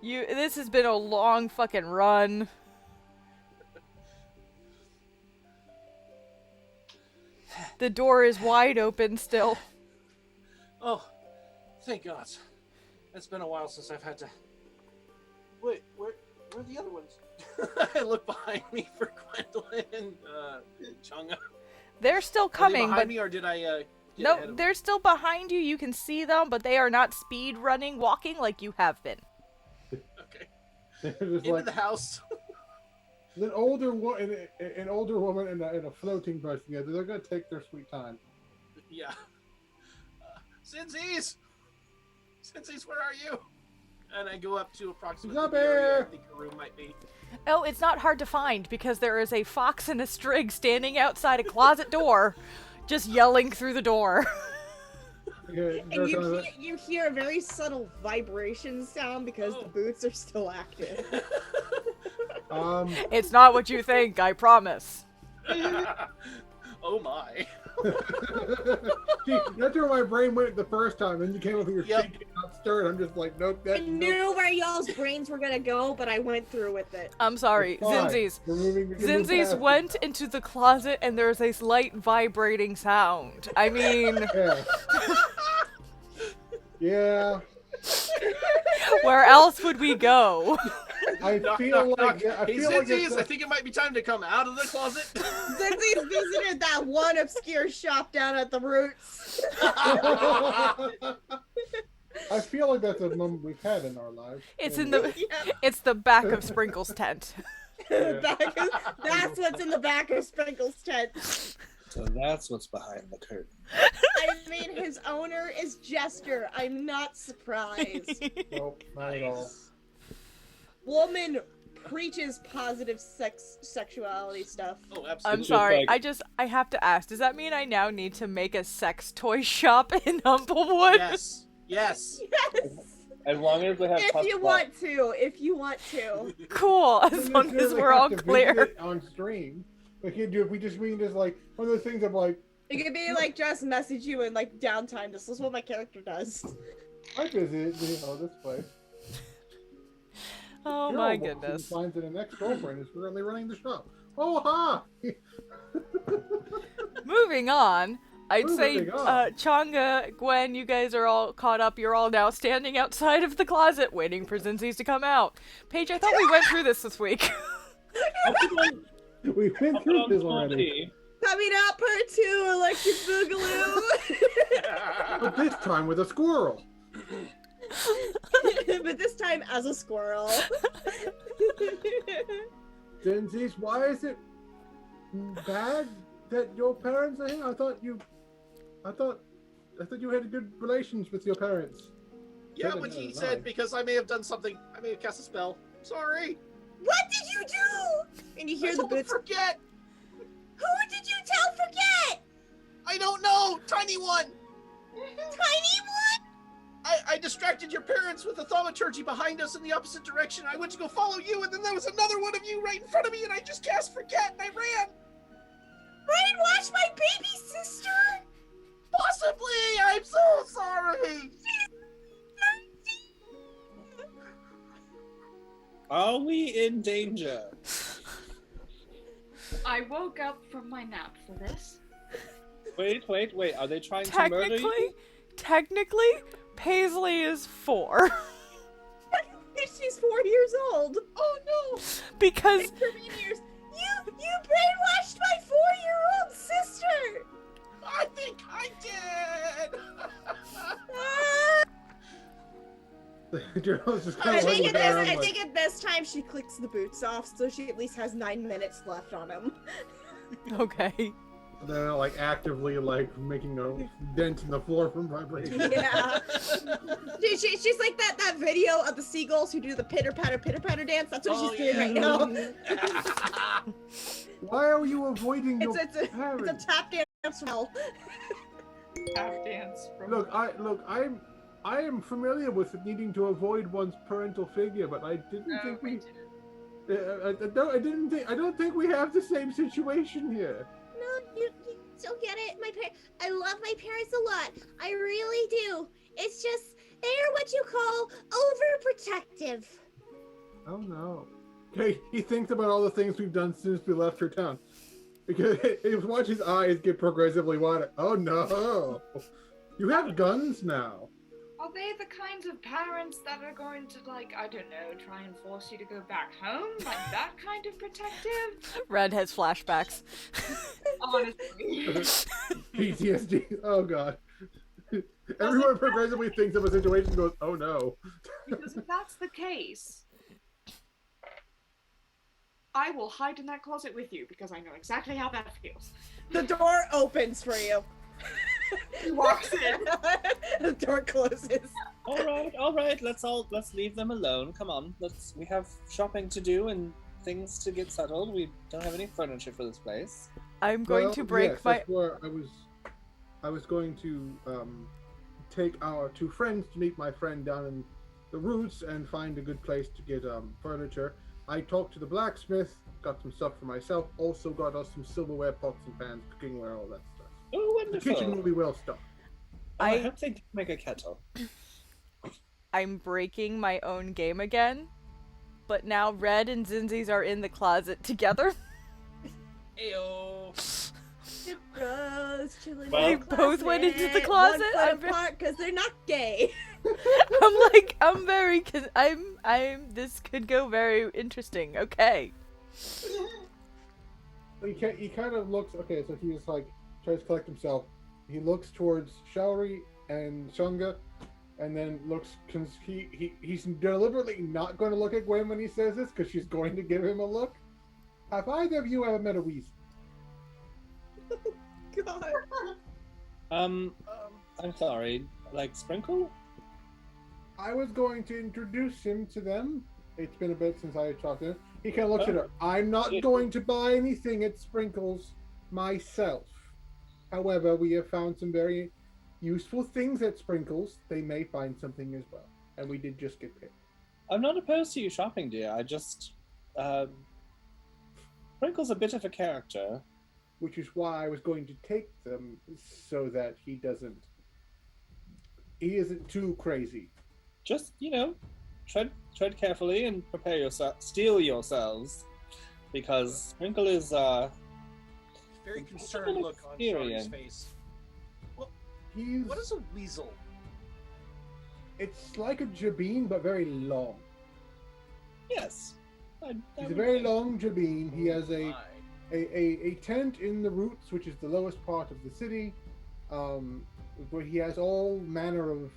This has been a long fucking run. The door is wide open still. Oh, thank God. It's been a while since I've had to. Wait, where are the other ones? I look behind me for Gwendolyn and Chunga. They're still Are they coming, behind but me, or did I? Get ahead no, of them? they're still behind you. You can see them, but they are not speed running, walking like you have been. Okay. They're just Into like the house. an older woman and a floating person. Yeah, they're gonna take their sweet time. Yeah. Cincy's, where are you? And I go up to approximately Up the area I here! think your room might be. Oh, it's not hard to find because there is a fox in a strig standing outside a closet door, just yelling through the door. Okay, And Dirk, you hear a very subtle vibration sound because the boots are still active. It's not what you think, I promise. Oh my. See, that's where my brain went the first time, and you came over here Yep. shaking, not stirred. I'm just like, nope, I that's knew where y'all's brains were gonna go, but I went through with it. I'm sorry, Zinzi's. Zinzi's past went into the closet and there's a slight vibrating sound. I mean, it. Yeah. where else would we go? I Knock, feel knock, like knock. I Hey, feel like Zinzi's, I think it might be time to come out of the closet. Zinzi's visited that one obscure shop down at the Roots. I feel like that's a moment we've had in our lives. It's And- in the it's the back of Sprinkle's tent. That's what's in the back of Sprinkle's tent. So that's what's behind the curtain. I mean, his owner is Jester. I'm not surprised. Nope, not at all. Woman preaches positive sexuality stuff. Oh, absolutely. I'm just sorry. like- I have to ask. Does that mean I now need to make a sex toy shop in Humblewood? Yes. Yes. Yes. As long as they have If you custom- want to, if you want to. Cool. As Doesn't long as necessarily we're have all to visit clear. it on stream. We can do if we just mean just like one of those things of like It could be like just message you in like downtime. This is what my character does. I visit this place. Oh Your my old woman goodness. finds that an ex-girlfriend is currently running the shop. Oh ha! Moving on. I'd say Moving on. Changa, Gwen, you guys are all caught up. You're all now standing outside of the closet waiting for Zinzi's to come out. Paige, I thought we went through this week. We've been through this already. Coming up, part 2, Electric Boogaloo. But this time with a squirrel. But this time as a squirrel. Zinzi's, why is it bad that your parents are here? I thought you had good relations with your parents. Yeah, Said it but the he other said night. because I may have done something. I may have cast a spell. Sorry. What did you do? And you I hear the told him boots. forget. Who did you tell forget? I don't know. Tiny one. Tiny one? I distracted your parents with the thaumaturgy behind us in the opposite direction. I went to go follow you, and then there was another one of you right in front of me, and I just cast forget, and I ran. Brainwash my baby sister? Possibly. I'm so sorry. Are we in danger? I woke up from my nap for this. Wait. Are they trying to murder you? Technically, Paisley is 4. She's 4 years old. Oh no. Because Years. You brainwashed my 4-year-old sister. I think I did. Gerald's just I kind of think, looking at this, around I like, think at this time she clicks the boots off, so she at least has 9 minutes left on him. okay. they're like actively like making a dent in the floor from vibration. Yeah. She's like that video of the seagulls who do the pitter patter dance. That's what she's doing right now. Why are you avoiding your It's a parents? tap dance from hell. Half dance from Look, I am familiar with needing to avoid one's parental figure, but I didn't think we. I don't think we have the same situation here. No, you don't get it. I love my parents a lot. I really do. It's just they're what you call overprotective. Oh no. Okay, he thinks about all the things we've done since we left her town. Because he watch his eyes get progressively wider. Oh no! You have guns now. Are they the kinds of parents that are going to, like, I don't know, try and force you to go back home? Like that kind of protective? Red has flashbacks. Honestly. PTSD. Oh god. Everyone progressively thinks of a situation and goes, oh no. Because if that's the case, I will hide in that closet with you because I know exactly how that feels. The door opens for you. He walks in. The door closes. All right. Let's leave them alone. Come on. We have shopping to do and things to get settled. We don't have any furniture for this place. I'm going to break my. That's where I was going to take our two friends to meet my friend down in the roots and find a good place to get furniture. I talked to the blacksmith, got some stuff for myself, also got us some silverware, pots and pans, cookingware, all that stuff. Oh, wonderful. The kitchen will be well stocked. I hope they make a kettle. I'm breaking my own game again, but now Red and Zinzi's are in the closet together. Ayo. Bros chilling. Well- in the They both went into the closet. closet? One I'm foot apart because they're not gay. I'm very, this could go very interesting. Okay. He kind of looks. Okay, so he's like tries to collect himself. He looks towards Shaori and Shunga, and then looks. He's deliberately not going to look at Gwen when he says this because she's going to give him a look. Have either of you ever met a weasel? God. I'm sorry. Like Sprinkle? I was going to introduce him to them. It's been a bit since I talked to him. He kind of looks at her. I'm not going to buy anything at Sprinkles myself. However, we have found some very useful things at Sprinkles. They may find something as well. And we did just get paid. I'm not opposed to you shopping, dear. I just Sprinkle's a bit of a character. Which is why I was going to take them so that he isn't too crazy. Just, tread carefully and prepare yourself. Steel yourselves, because Sprinkle is Very concerned look on Charlie's face. He's What is a weasel? It's like a jabeen, but very long. yes. He's a very long jabeen. He has My. a tent in the roots, which is the lowest part of the city, where he has all manner of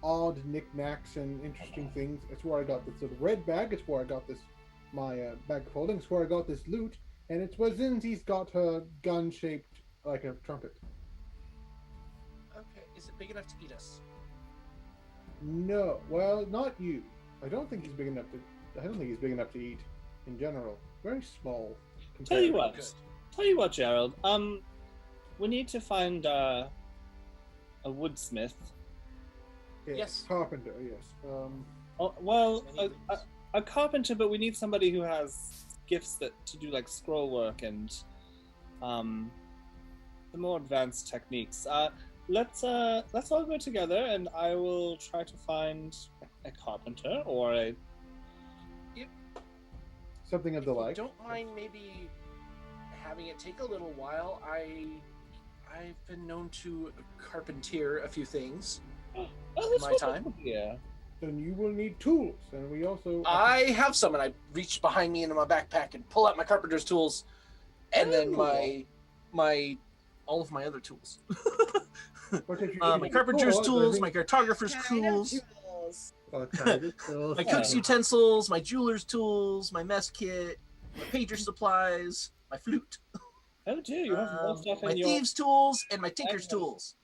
odd knickknacks and interesting things. It's where I got this little red bag. It's where I got this my bag of holding. It's where I got this loot, and it's where Zinzi's got her gun shaped like a trumpet. Okay, is it big enough to eat us? No, well, not you. I don't think he's big enough to. I don't think he's big enough to eat in general. Very small. Tell you compared- what. Tell you what, Gerald. We need to find a woodsmith. Yes. Carpenter. Yes. A carpenter, but we need somebody who has gifts to do like scroll work and the more advanced techniques. Let's all go together, and I will try to find a carpenter or a. Something of the If you like. don't mind maybe having it take a little while. I've been known to carpenter a few things. Oh, that's My wonderful, time. dear. Then you will need tools, and we also. I have some, and I reach behind me into my backpack and pull out my carpenter's tools, and then my all of my other tools. My carpenter's tools, my cartographer's tools, my cook's utensils, my jeweler's tools, my mess kit, my pager supplies, my flute, Oh dear, you have more stuff my in your. thieves' tools, and my tinker's tools.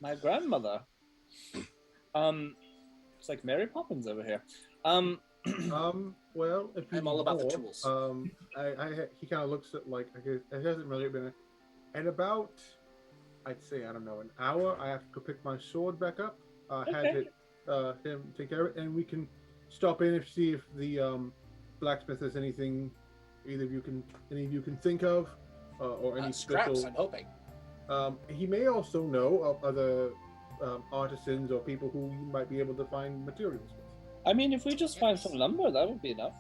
My grandmother. It's like Mary Poppins over here. Well, if you I'm all about the more, tools. he kind of looks at like it hasn't really been. In about, I'd say I don't know, an hour. I have to go pick my sword back up. Have him take care of it, and we can stop in and see if the blacksmith has anything any of you can think of, or any Scraps, special. I'm hoping. He may also know of other artisans or people who you might be able to find materials with. I mean, if we just find some lumber, that would be enough.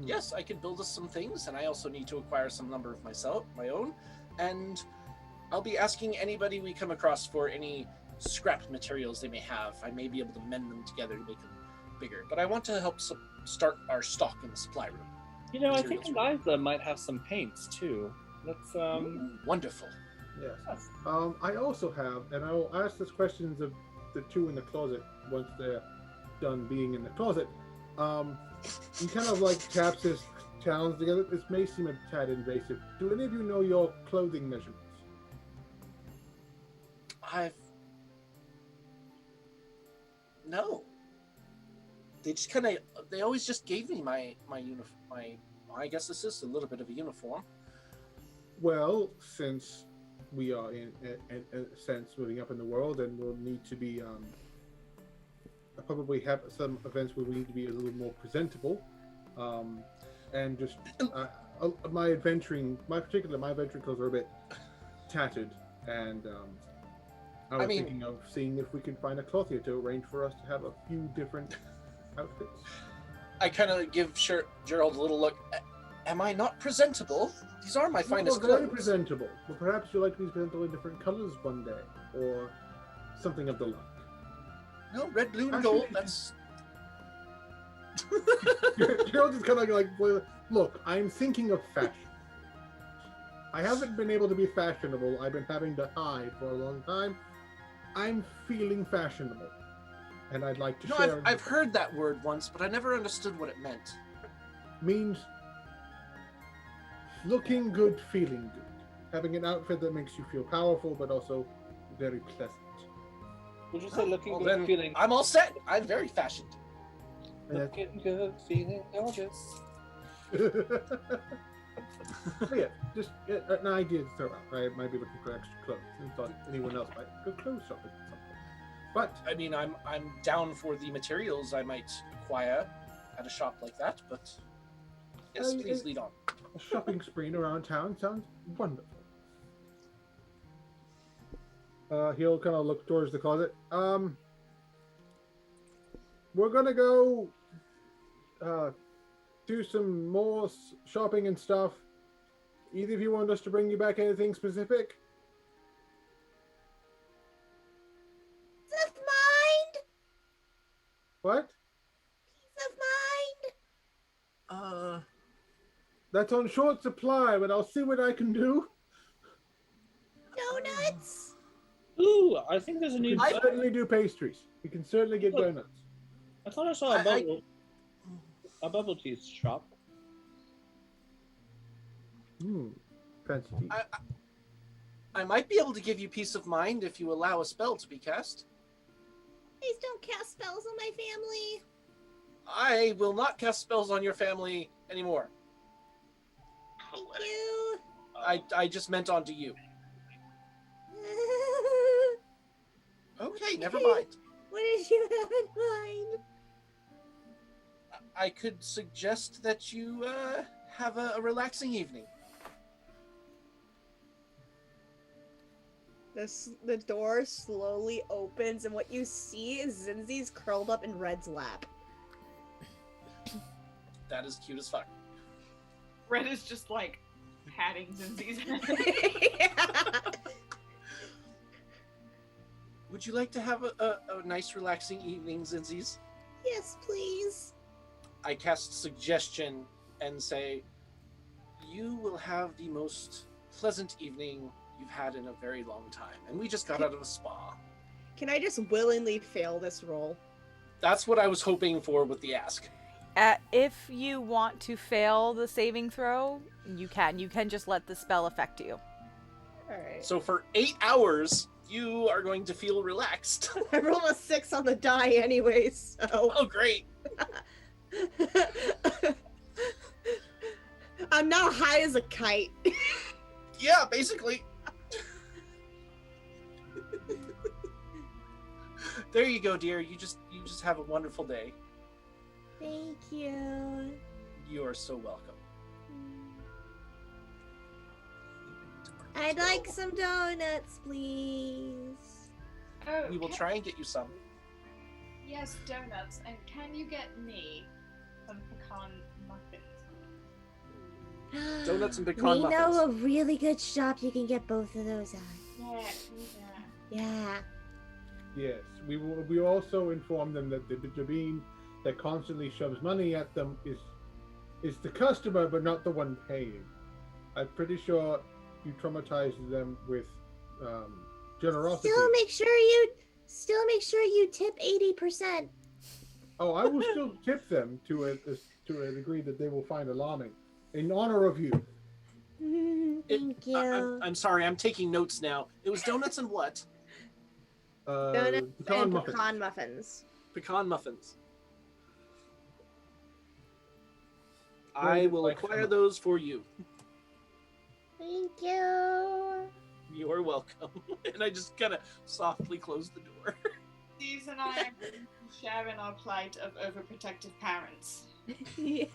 Yes, I can build us some things, and I also need to acquire some lumber of my own. And I'll be asking anybody we come across for any scrap materials they may have. I may be able to mend them together to make them bigger. But I want to help start our stock in the supply room. You know, I think Materials room. Eliza might have some paints too. Let's Ooh, wonderful. Yes. I also have, and I will ask this questions of the two in the closet once they're done being in the closet. He kind of like taps his talons together. This may seem a tad invasive. Do any of you know your clothing measurements? No. They just kind of, they always just gave me my uniform. I guess this is a little bit of a uniform. Well, since we are in a sense moving up in the world, and we'll need to be probably have some events where we need to be a little more presentable, and just my adventuring clothes are a bit tattered, and I was thinking of seeing if we could find a clothier to arrange for us to have a few different outfits. I kind of give Gerald a little look. Am I not presentable? These are my finest Very clothes. presentable, but perhaps you'd like to be presentable in different colors one day, or something of the like. No, red, blue, and gold. That's. Gerald is kind of like, look, I'm thinking of fashion. I haven't been able to be fashionable. I've been having to hide for a long time. I'm feeling fashionable, and I'd like to share. I've heard that word once, but I never understood what it meant. Means looking good, feeling good. Having an outfit that makes you feel powerful, but also very pleasant. Would you say looking Well, good, then feeling? I'm all set. I'm very fashioned. Looking good, feeling gorgeous. Yeah, just an idea to throw out. I might be looking for extra clothes. I thought anyone else might go clothes shopping or something. But I mean, I'm down for the materials I might acquire at a shop like that, but yes, please lead on. a shopping spree around town sounds wonderful. He'll kind of look towards the closet. We're gonna go do some more shopping and stuff. Either of you want us to bring you back anything specific? Peace of mind. What? Peace of mind. That's on short supply, but I'll see what I can do. Donuts. Ooh, I think there's a new. We can certainly do pastries. We can certainly get donuts. I thought I saw a bubble tea shop. Fancy tea. I might be able to give you peace of mind if you allow a spell to be cast. Please don't cast spells on my family. I will not cast spells on your family anymore. Thank you. I just meant onto you. Okay, never mind. What did you have in mind? I could suggest that you have a relaxing evening. The door slowly opens, and what you see is Zinzi's curled up in Red's lap. That is cute as fuck. Red is just like patting Zinzi's head. Yeah. Would you like to have a nice relaxing evening, Zinzi's? Yes, please. I cast suggestion and say, you will have the most pleasant evening you've had in a very long time. And we just got out of a spa. Can I just willingly fail this roll? That's what I was hoping for with the ask. If you want to fail the saving throw, you can. You can just let the spell affect you. Alright. So for 8 hours, you are going to feel relaxed. I rolled a 6 on the die anyways, so... Oh, great. I'm now high as a kite. Yeah, basically. There you go, dear. You just have a wonderful day. Thank you. You are so welcome. I'd like some donuts, please. Oh, We will try and get you some. Yes, donuts. And can you get me some pecan muffins? Donuts and pecan We muffins. know a really good shop you can get both of those at. Yeah. Yes, we also inform them that the bean that constantly shoves money at them is the customer, but not the one paying. I'm pretty sure you traumatized them with generosity. Still make sure you tip 80%. Oh, I will still tip them to a degree that they will find alarming. In honor of you. Thank you. I'm sorry, I'm taking notes now. It was donuts and what? Donuts pecan and muffins. pecan muffins. Pecan muffins. Well, I you'd will like acquire some. those for you. Thank you. You're welcome. And I just kind of softly close the door. These and I are going to share in our plight of overprotective parents. Yeah.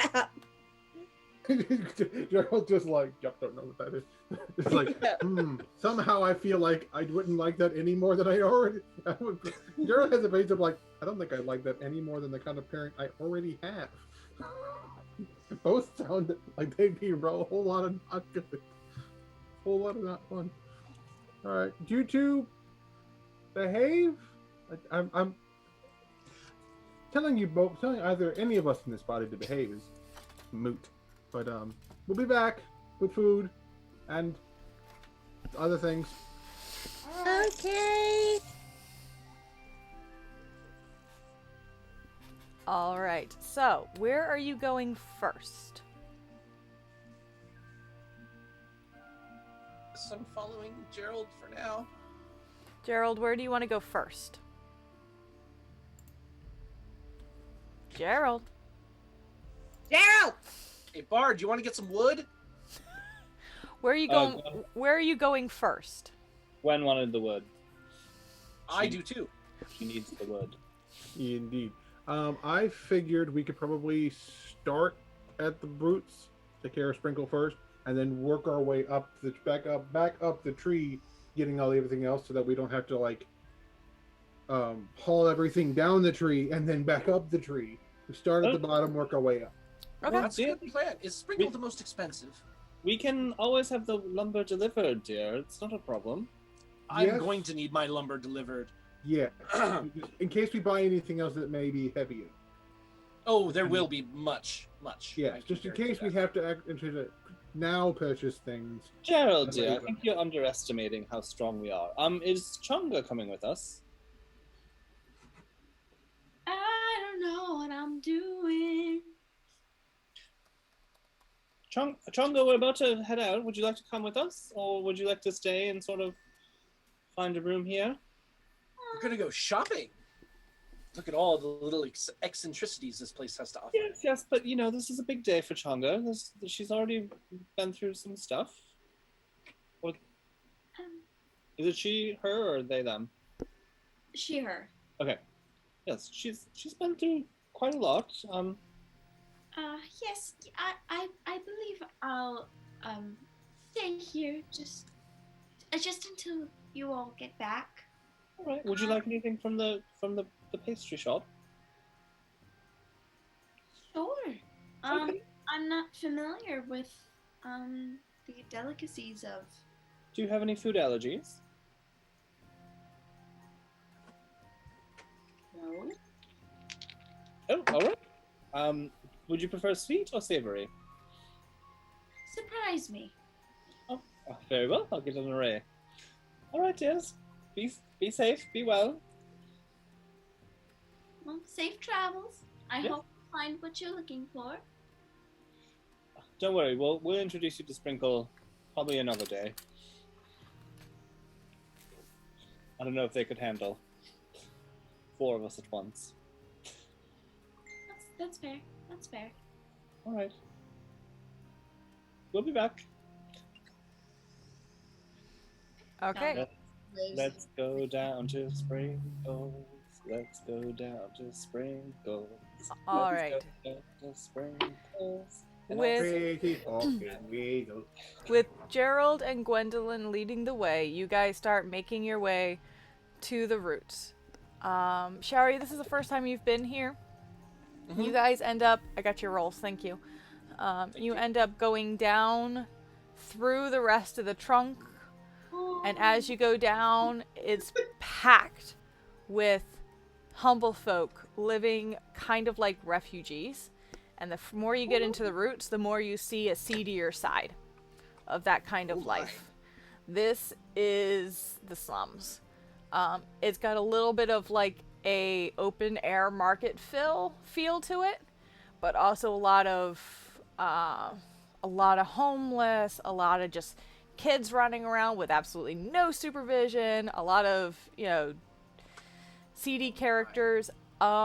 Gerald just like, yep, don't know what that is. It's like, somehow I feel like I wouldn't like that any more than I already. Gerald has a face of like, I don't think I like that any more than the kind of parent I already have. Both sound like they'd be a whole lot of not good, whole lot of not fun. All right, you two behave. I'm telling you both, telling either any of us in this body to behave is moot. But we'll be back with food and other things. Okay. All right. So, where are you going first? So I'm following Gerald for now. Gerald, where do you want to go first? Gerald. Gerald! Hey, Bard, do you want to get some wood? Where are you going? Where are you going first? Gwen wanted the wood. I do too. She needs the wood. Indeed. I figured we could probably start at the roots, take care of Sprinkle first, and then work our way up the back up the tree, getting everything else, so that we don't have to like haul everything down the tree and then back up the tree. We start at the bottom, work our way up. Okay. That's a good plan. Is Sprinkle the most expensive? We can always have the lumber delivered, dear. It's not a problem. I'm Yes. going to need my lumber delivered. Yeah, in case we buy anything else that may be heavier. Oh, there will be much. Yeah, I can just in guarantee case we that. have to now purchase things. Gerald, That's dear, I later. think you're underestimating how strong we are. Is Chunga coming with us? I don't know what I'm doing. Chunga, we're about to head out. Would you like to come with us? Or would you like to stay and sort of find a room here? We're gonna go shopping. Look at all the little eccentricities this place has to offer. Yes, but you know, this is a big day for Chunga. She's already been through some stuff. Or, is it she, her, or they, them? She, her. Okay. Yes, she's been through quite a lot. Yes, I believe I'll stay here just until you all get back. All right. Would you like anything from the pastry shop? Sure. Okay. I'm not familiar with the delicacies of. Do you have any food allergies? No. Oh, all right. Would you prefer sweet or savory? Surprise me. Oh, very well. I'll get an array. All right, dears. Be safe. Be well. Well, safe travels. I Yeah. hope you find what you're looking for. Don't worry. We'll introduce you to Sprinkle probably another day. I don't know if they could handle 4 of us at once. That's fair. That's fair. All right. We'll be back. Okay. Let's go down to Sprinkles. Let's go down to Sprinkles. All Let's right. go down to Sprinkles. And With- Crazy fucking weasel. With Gerald and Gwendolyn leading the way, you guys start making your way to the roots. Shari, this is the first time you've been here. Mhm. You guys end up, I got your rolls, thank you. You end up going down through the rest of the trunk, and as you go down, it's packed with humble folk living kind of like refugees. And the more you get into the roots, the more you see a seedier side of that kind of Oh my. life. This is the slums. It's got a little bit of like a open air market feel to it, but also a lot of homeless, a lot of just kids running around with absolutely no supervision, a lot of seedy characters.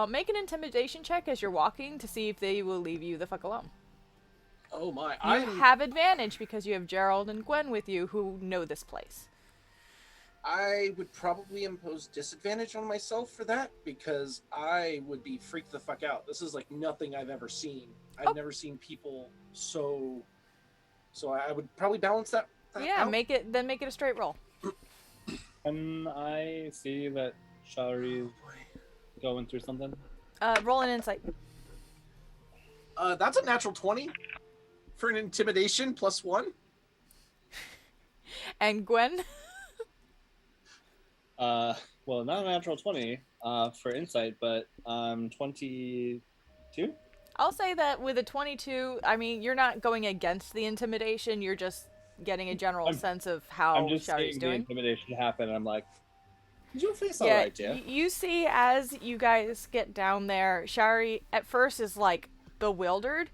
Make an intimidation check as you're walking to see if they will leave you the fuck alone. Oh my! You have advantage because you have Gerald and Gwen with you who know this place. I would probably impose disadvantage on myself for that because I would be freaked the fuck out. This is like nothing I've ever seen. I've never seen people so I would probably balance that Yeah, out. make it a straight roll. And I see that Shari's going through something. Roll an insight. That's a natural 20 for an intimidation +1. And Gwen? Well, not a natural 20 for insight, but 22. I'll say that with a 22, I mean, you're not going against the intimidation, you're just getting a general sense of how I'm just Shari's seeing doing. the intimidation happen, and I'm like, is your face Yeah, alright, dear? you see as you guys get down there, Shari at first is like bewildered,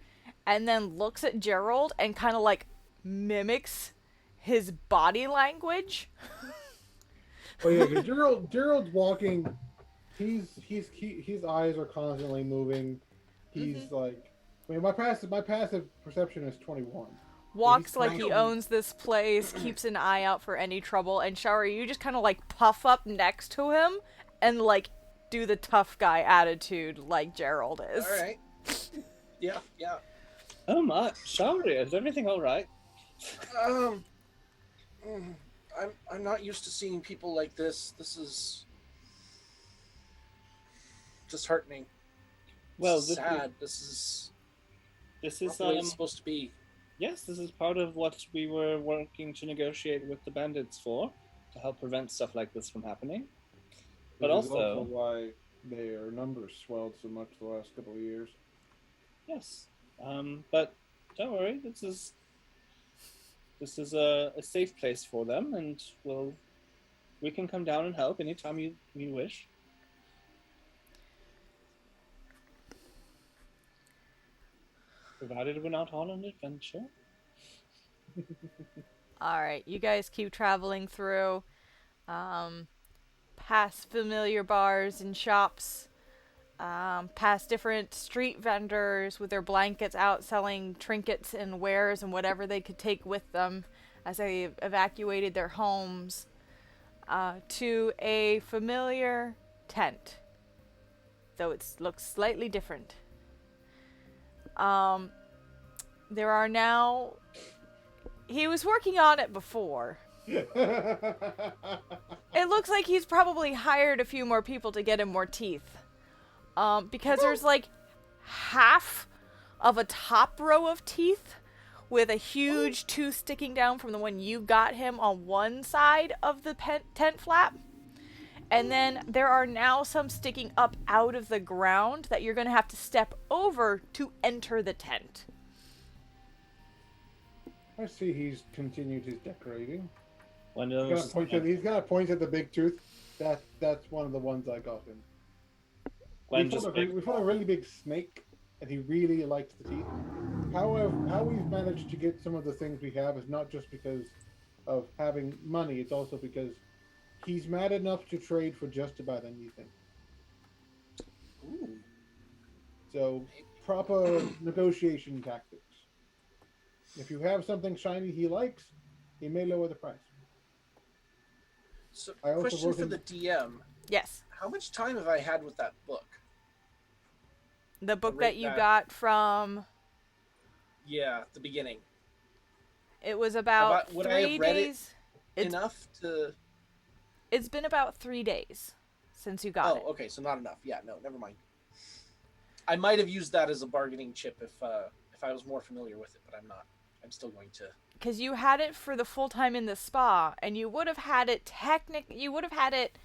and then looks at Gerald and kind of like mimics his body language. Oh yeah, 'cause Gerald's walking. His eyes are constantly moving. He's like, I mean, my passive perception is 21. Walks like he owns this place, keeps an eye out for any trouble, and Shari, you just kind of like puff up next to him and like do the tough guy attitude like Gerald is. All right. Yeah. Oh my, Shari, is everything alright? I'm not used to seeing people like this. This is disheartening. Well, this is sad. This is is not the way it's supposed to be. Yes, this is part of what we were working to negotiate with the bandits for, to help prevent stuff like this from happening. But Which is also why their numbers swelled so much the last couple of years. yes, but don't worry, this is a safe place for them, and we can come down and help anytime you wish. Provided we're not on an adventure. Alright, you guys keep traveling through, past familiar bars and shops, past different street vendors with their blankets out selling trinkets and wares and whatever they could take with them as they evacuated their homes, to a familiar tent, though it looks slightly different. There are now... He was working on it before. It looks like he's probably hired a few more people to get him more teeth. Because there's like half of a top row of teeth with a huge tooth sticking down from the one you got him on one side of the tent flap. And then there are now some sticking up out of the ground that you're going to have to step over to enter the tent. I see he's continued his decorating. Windows. He's got points at the big tooth. That's one of the ones I got him. Gwen We found a really big snake, and he really likes the teeth. However, how we've managed to get some of the things we have is not just because of having money. It's also because he's mad enough to trade for just about anything. Ooh. So, proper negotiation tactics. If you have something shiny he likes, he may lower the price. So, I also question wrote for in- the DM: Yes. how much time have I had with that book? The book Right that you back. got from... Yeah, the beginning. It was about Would I 3 have read it days. It's Enough to. It's been about 3 days since you got it. Oh, okay, so not enough. Yeah, no, never mind. I might have used that as a bargaining chip if I was more familiar with it, but I'm not. I'm still going to. Because you had it for the full time in the spa, and you would have had it you would have had it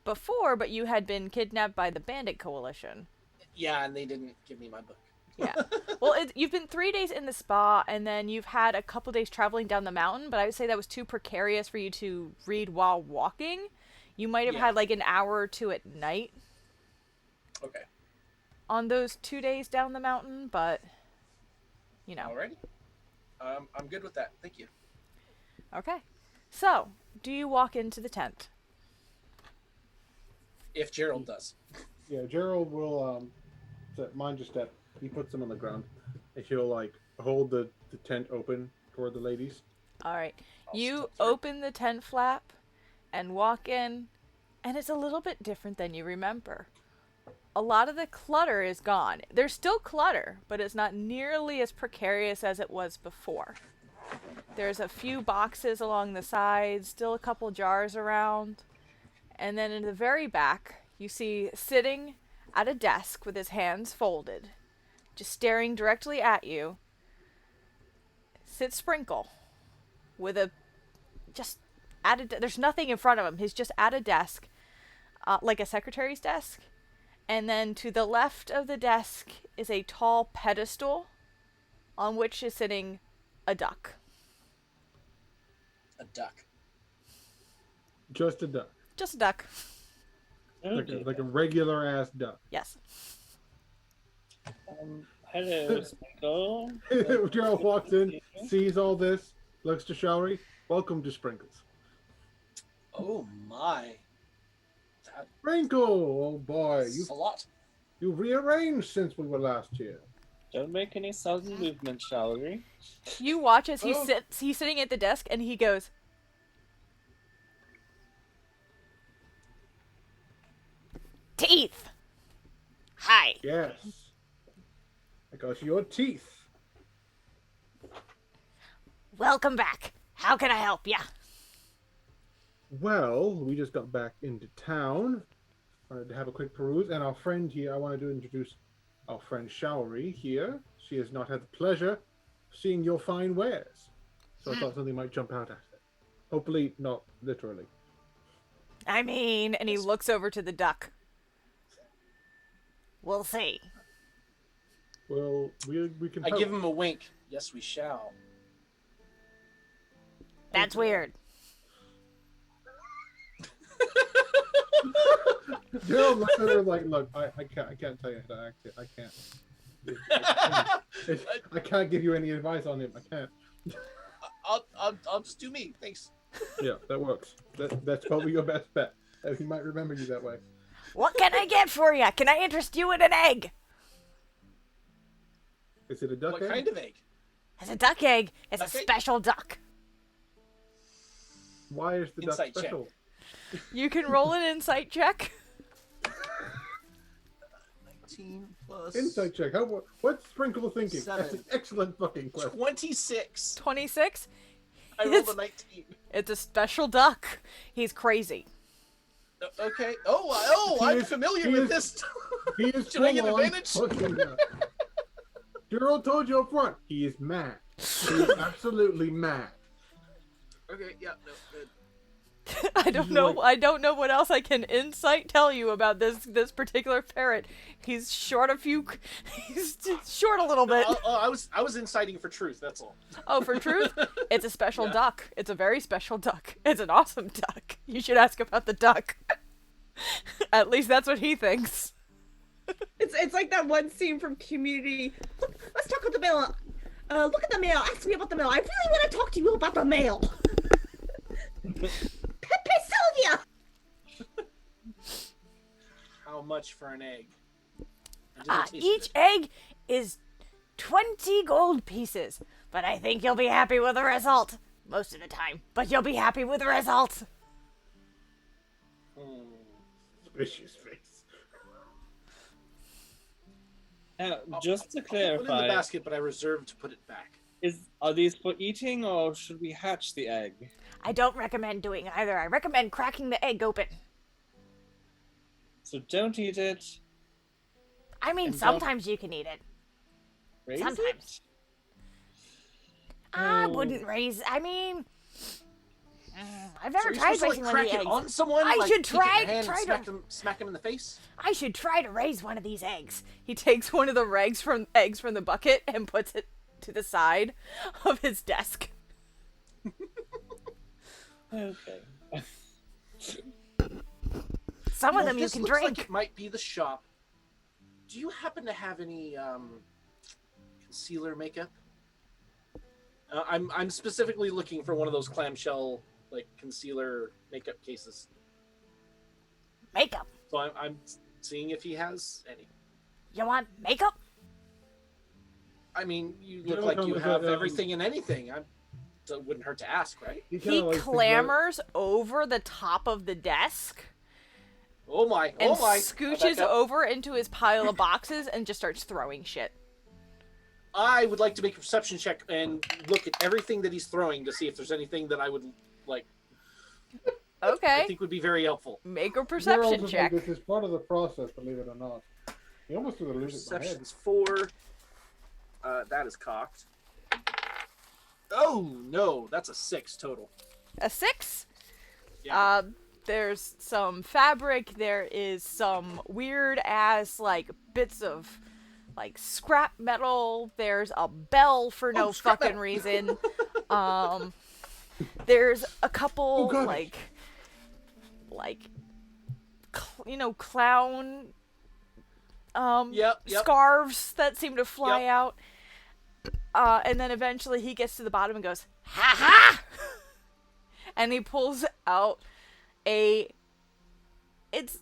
before, but you had been kidnapped by the Bandit Coalition. Yeah, and they didn't give me my book. Yeah. Well, you've been 3 days in the spa, and then you've had a couple days traveling down the mountain, but I would say that was too precarious for you to read while walking. You might have had like an hour or two at night. Okay. On those 2 days down the mountain, but you know. Alrighty. I'm good with that. Thank you. Okay. So, do you walk into the tent? If Gerald does. Yeah, Gerald will mind your step. He puts them on the ground, and he'll like hold the tent open toward the ladies. All right. I'll You step through. open the tent flap and walk in, and it's a little bit different than you remember. A lot of the clutter is gone. There's still clutter, but it's not nearly as precarious as it was before. There's a few boxes along the sides, still a couple jars around. And then in the very back, you see sitting at a desk with his hands folded, just staring directly at you, sits Sprinkle with a just at a there's nothing in front of him. He's just at a desk, like a secretary's desk. And then to the left of the desk is a tall pedestal on which is sitting a duck. A duck. Just a duck. Just a duck. Like a regular ass duck. Yes. Hello, Sprinkle. Gerald walks in, sees all this, looks to Showery. Welcome to Sprinkles. Oh my. Sprinkle, oh boy, That's a lot. you rearranged since we were last here. Don't make any sudden movement, Showery. You watch as Oh. he's sitting at the desk and he goes, teeth. Hi. Yes. I got your teeth. Welcome back. How can I help ya? Well, we just got back into town. Wanted to have a quick peruse, and our friend here, I wanted to introduce our friend Showery here. She has not had the pleasure of seeing your fine wares. So I thought something might jump out at her. Hopefully not literally. I mean, and he looks over to the duck. We'll see. Well, we can I hope. give him a wink. Yes, we shall. That's weird. Gerald looks at her like, look, I can't tell you how to act it. I can't. I can't give you any advice on him. I can't. I'll just do me. Thanks. Yeah, that works. That's probably your best bet. He might remember you that way. What can I get for you? Can I interest you in an egg? Is it a duck What egg? kind of egg? It's a duck egg. It's a Duck egg? special duck. Why is the duck Insight check. special? You can roll an insight check. 19 plus Insight check. What's Sprinkle thinking? Seven. That's an excellent fucking question. 26. 26. I rolled a 19. It's a special duck. He's crazy. Okay. Oh, He I'm is- familiar he with is- this. He is Should I get full-on advantage? fucking, Gerald told you up front. He is mad. He is absolutely mad. Okay, yeah, no, good. I don't know. I don't know what else I can insight tell you about this particular parrot. He's short a few. He's short a little bit. I was inciting for truth. That's all. Oh, for truth, it's a special Yeah. duck. It's a very special duck. It's an awesome duck. You should ask about the duck. At least that's what he thinks. It's like that one scene from Community. Look, let's talk about the mail. Look at the mail. Ask me about the mail. I really want to talk to you about the mail. Pepe Sylvia. How much for an egg? I didn't taste Each it. egg is 20 gold pieces, but I think you'll be happy with the result. Most of the time, but you'll be happy with the result. Vicious face. Now, just to I'll put one in the clarify, basket, but I reserve to put it back. are these for eating or should we hatch the egg? I don't recommend doing either. I recommend cracking the egg open. So don't eat it. I mean, And don't- sometimes you can eat it. Raise Sometimes. it? I Oh. wouldn't raise. I mean, I've So never are you tried supposed to, raising like, one of crack the it eggs. on someone? I like, should take it in your try- hand and try to- smack them in the face. I should try to raise one of these eggs. He takes one of the eggs from the bucket and puts it to the side of his desk. Okay. Some of them you This can looks drink. Like it might be the shop. Do you happen to have any concealer makeup? I'm specifically looking for one of those clamshell like concealer makeup cases. Makeup. So I'm seeing if he has any. You want makeup? I mean, you Yeah, look like you with have that, everything and anything. So it wouldn't hurt to ask, right? He, He kinda likes to clambers over the top of the desk Oh my! and Oh my! scooches Rebecca, over into his pile of boxes and just starts throwing shit. I would like to make a perception check and look at everything that he's throwing to see if there's anything that I would like. I Okay. think would be very helpful. Make a Gerald's perception just check. Like, this is part of the process, believe it or not. He almost threw the loot at my head. Perception's 4. That is cocked. Oh no, that's a 6 total. A 6? Yeah. There's some fabric, there is some weird ass like bits of like scrap metal, there's a bell for no scrap fucking metal. reason. There's a couple God. like clown Yep. scarves that seem to fly out. And then eventually he gets to the bottom and goes, "Ha ha!" And he pulls out it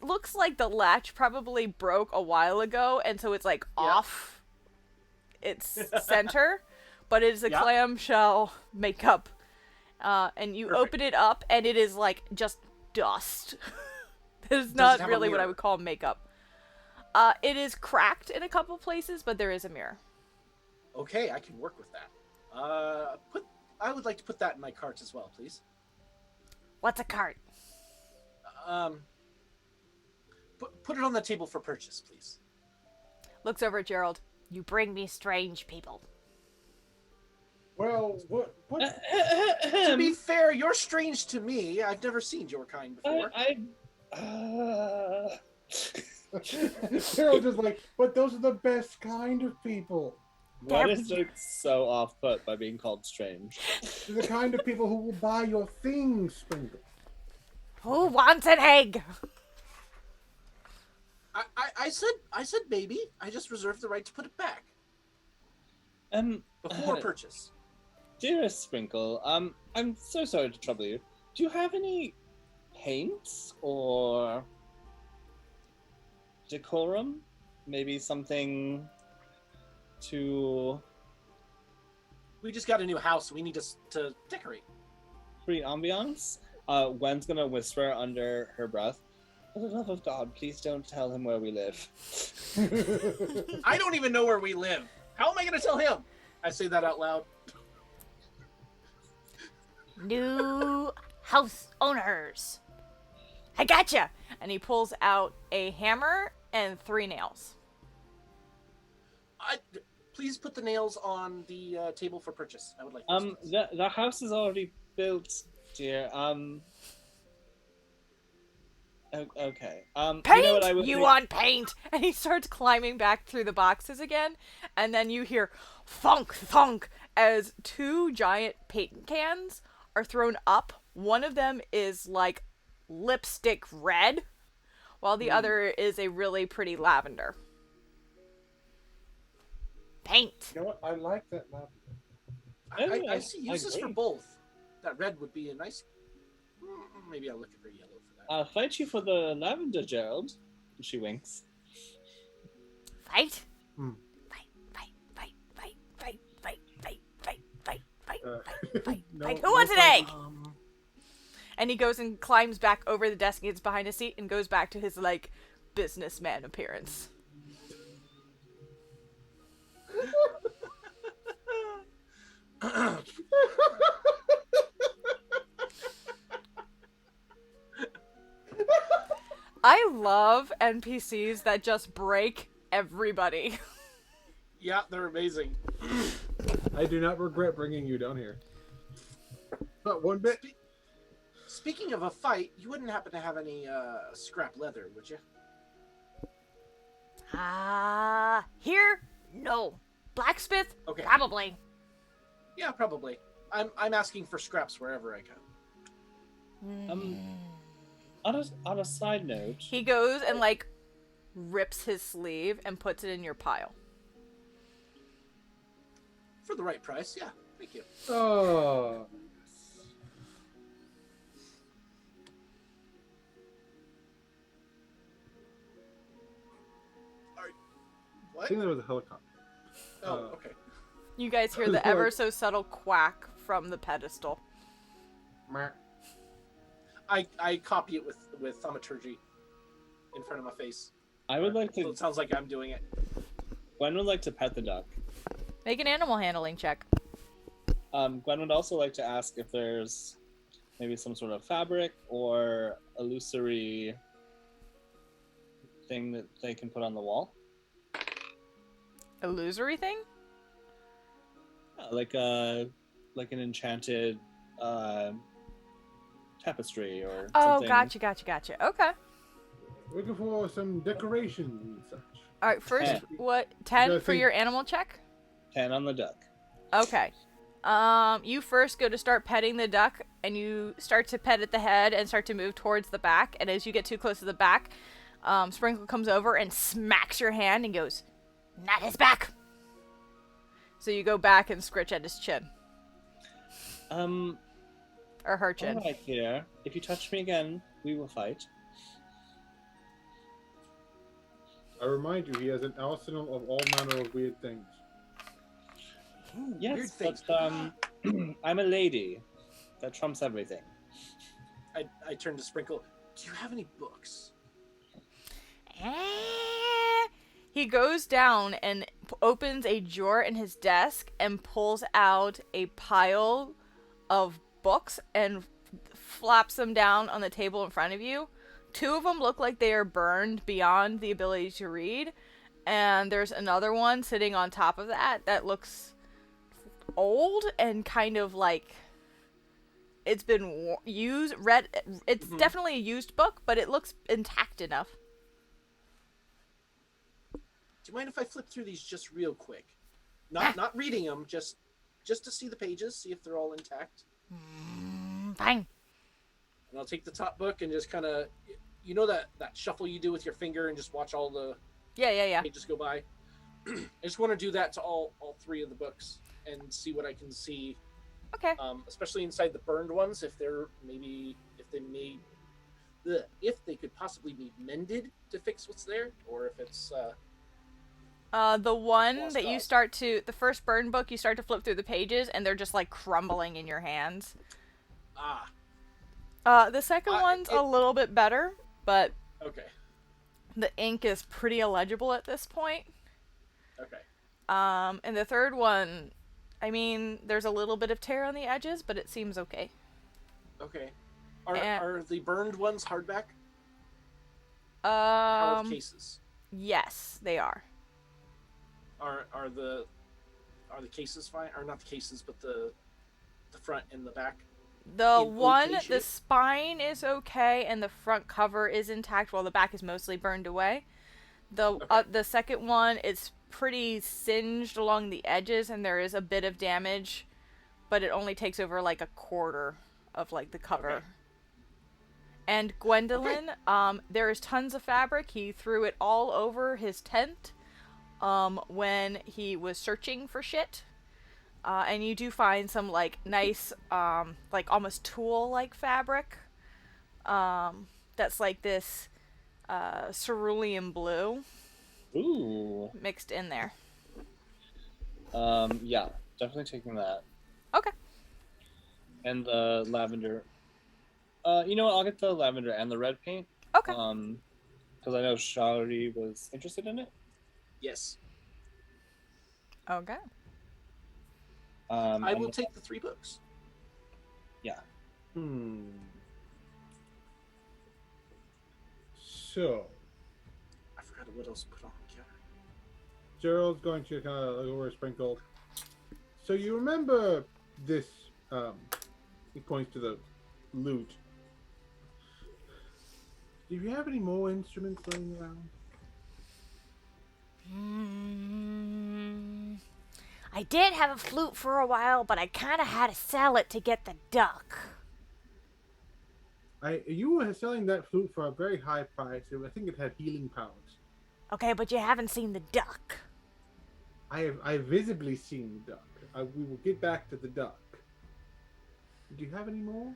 looks like the latch probably broke a while ago, and so it's like off its center, but it is a clamshell makeup. And you open it up, and it is like just dust. It is not really what I would call makeup. It is cracked in a couple places, but there is a mirror. Okay, I can work with that. I would like to put that in my cart as well, please. What's a cart? Put it on the table for purchase, please. Looks over at Gerald. You bring me strange people. Well, what? To be fair, you're strange to me. I've never seen your kind before. Gerald's just like, but those are the best kind of people. What is like so off put by being called strange? They're the kind of people who will buy your things, Sprinkle. Who wants an egg? I said maybe. I just reserved the right to put it back before purchase. Dearest Sprinkle, I'm so sorry to trouble you. Do you have any paints or decorum? Maybe something to We just got a new house. We need to decorate. create ambiance? Gwen's gonna whisper under her breath, "For the love of God, please don't tell him where we live." I don't even know where we live. How am I going to tell him? I say that out loud. New house owners. I gotcha! And he pulls out a hammer and 3 nails. Please put the nails on the table for purchase. I would like those, please. The house is already built, dear. Okay. Paint! You know what I would You think- want paint! And he starts climbing back through the boxes again, and then you hear thunk, thunk, as 2 giant paint cans are thrown up. One of them is like lipstick red, while the other is a really pretty lavender. Paint! You know what? I like that map. I see uses for agree. both. That red would be a nice... Maybe I'll look at her yellow for that. I'll fight you for the lavender, Gerald. She winks. Fight? Hmm. Fight. Who wants an egg? And he goes and climbs back over the desk and gets behind his seat and goes back to his, like, businessman appearance. I love NPCs that just break everybody. Yeah, they're amazing. I do not regret bringing you down here. Not one bit. Speaking of a fight, you wouldn't happen to have any scrap leather, would you? Here? No. Blacksmith? Okay. Probably. Yeah, probably. I'm asking for scraps wherever I go. On a side note, He goes and, like, rips his sleeve and puts it in your pile. For the right price, yeah. Thank you. Oh. I think that was a helicopter. Oh, okay. You guys hear the ever so subtle quack from the pedestal. I copy it with thaumaturgy in front of my face. I would like So to. it sounds like I'm doing it. Gwen would like to pet the duck. Make an animal handling check. Gwen would also like to ask if there's maybe some sort of fabric or illusory thing that they can put on the wall. Illusory thing? Yeah, like an enchanted tapestry or Oh, something. gotcha. Okay. Looking for some decorations and such. All right, first, 10. what, 10 gotta for think- your animal check? 10 on the duck. Okay. You first go to start petting the duck, and you start to pet at the head and start to move towards the back, and as you get too close to the back, Sprinkle comes over and smacks your hand and goes, "Not his back!" So you go back and scritch at his chin. Or her chin. All right, dear. If you touch me again, we will fight. I remind you, he has an arsenal of all manner of weird things. Ooh, weird Yes, things. but I'm a lady. That trumps everything. I turn to Sprinkle. Do you have any books? He goes down and opens a drawer in his desk and pulls out a pile of books and flaps them down on the table in front of you. 2 of them look like they are burned beyond the ability to read, and there's another one sitting on top of that looks old and kind of like it's been read. It's definitely a used book, but it looks intact enough. Do you mind if I flip through these just real quick? Not reading them, just to see the pages, see if they're all intact. Fine. And I'll take the top book and just kind of, you know, that shuffle you do with your finger and just watch all the Yeah. pages go by. I just want to do that to all 3 of the books and see what I can see. Okay. Especially inside the burned ones, if they could possibly be mended to fix what's there, or if it's The one Lost that you cause. start to, the first burn book, you start to flip through the pages and they're just like crumbling in your hands. The second one's a little bit better, but okay. the ink is pretty illegible at this point. Okay. And the third one, I mean, there's a little bit of tear on the edges, but it seems okay. Okay. Are the burned ones hardback? How are the cases? Yes, they are. Are the cases fine? Or not the cases, but the front and the back? The In one, okay the shape? spine is okay, and the front cover is intact, while the back is mostly burned away. The second one is pretty singed along the edges, and there is a bit of damage, but it only takes over like a quarter of like the cover. Okay. And Gwendolyn, there is tons of fabric. He threw it all over his tent when he was searching for shit. And you do find some like nice, like almost tulle-like fabric. That's like this cerulean blue Ooh. mixed in there. Yeah, definitely taking that. Okay. And the lavender. You know what? I'll get the lavender and the red paint. Okay. Because I know Shari was interested in it. Yes. Okay. I will and- take the 3 books. Yeah. So, I forgot what else to put on the counter. Gerald's going to kind of look over Sprinkle. So you remember this, he points to the lute. Do you have any more instruments laying around? I did have a flute for a while, but I kind of had to sell it to get the duck. You were selling that flute for a very high price. I think it had healing powers. Okay, but you haven't seen the duck. I have visibly seen the duck. We will get back to the duck. Do you have any more?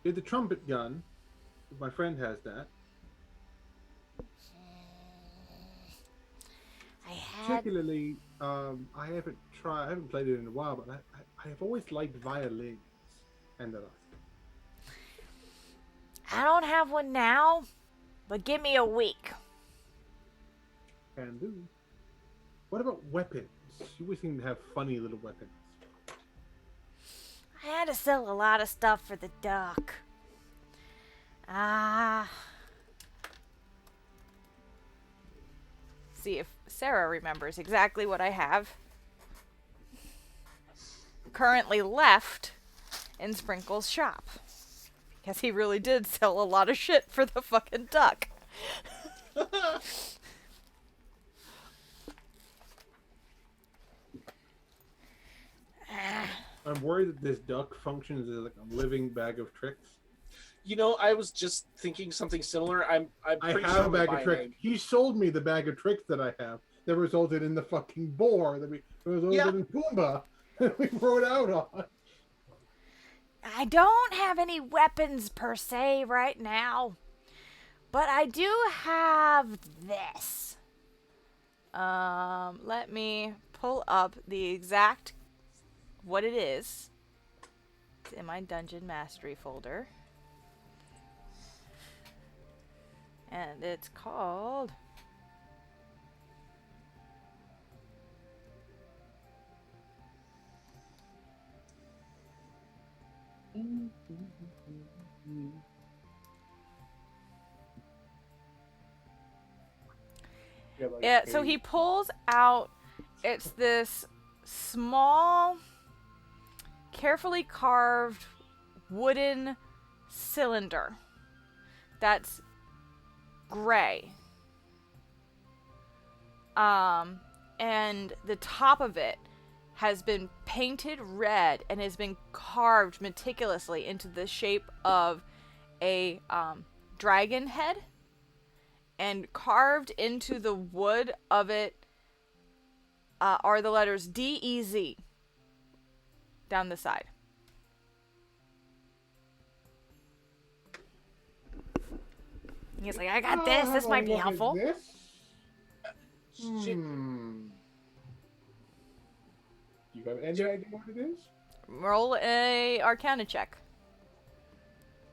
You have the trumpet gun. My friend has that. particularly, I haven't played it in a while, but I have always liked violins and the like. I don't have one now, but give me a week. Can do. What about weapons? You always seem to have funny little weapons. I had to sell a lot of stuff for the duck. See if Sarah remembers exactly what I have currently left in Sprinkle's shop. Because he really did sell a lot of shit for the fucking duck. I'm worried that this duck functions as like a living bag of tricks. You know, I was just thinking something similar. I'm I pretty have sure a bag by of tricks. name. He sold me the bag of tricks that I have that resulted in the fucking boar that resulted Yeah. in Pumbaa that we rode out on. I don't have any weapons per se right now, but I do have this. Let me pull up the exact what it is. It's in my Dungeon Mastery folder. And it's called yeah, so he pulls out, it's this small, carefully carved wooden cylinder that's gray. And the top of it has been painted red and has been carved meticulously into the shape of a dragon head. And carved into the wood of it are the letters D-E-Z down the side. He's like, I got this. This might be helpful. This? Shit. You got any idea what it is? Roll a Arcana check.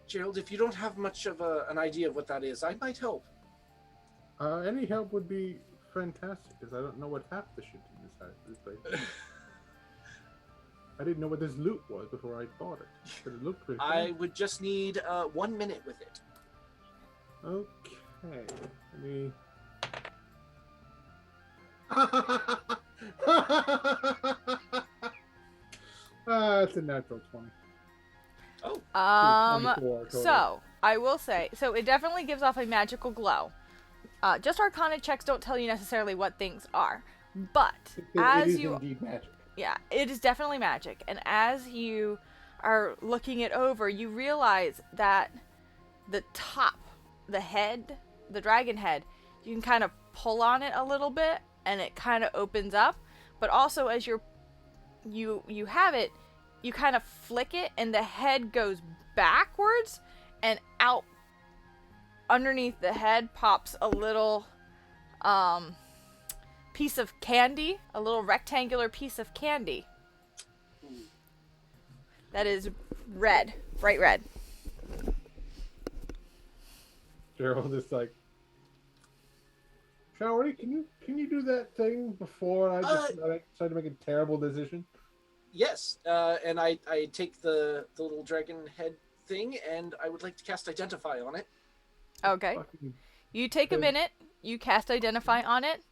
Gerald, if you don't have much of an idea of what that is, I might help. Any help would be fantastic, because I don't know what half the shit in this place. I didn't know what this loot was before I bought it. But it looked pretty I would just need 1 minute with it. Okay. Let me... it's a natural 20. Oh, 24 total. So I will say, so it definitely gives off a magical glow. Just Arcana checks don't tell you necessarily what things are, but it is indeed magic. Yeah, it is definitely magic. And as you are looking it over, you realize that the top, the head, the dragon head, you can kind of pull on it a little bit and it kind of opens up. But also as you have it, you kind of flick it and the head goes backwards and out underneath the head pops a little piece of candy, a little rectangular piece of candy. That is red, bright red. Gerald is like, Showery, can you do that thing before I decide to make a terrible decision? Yes, and I take the little dragon head thing, and I would like to cast Identify on it. Okay. Fucking... You take a minute, you cast Identify on it.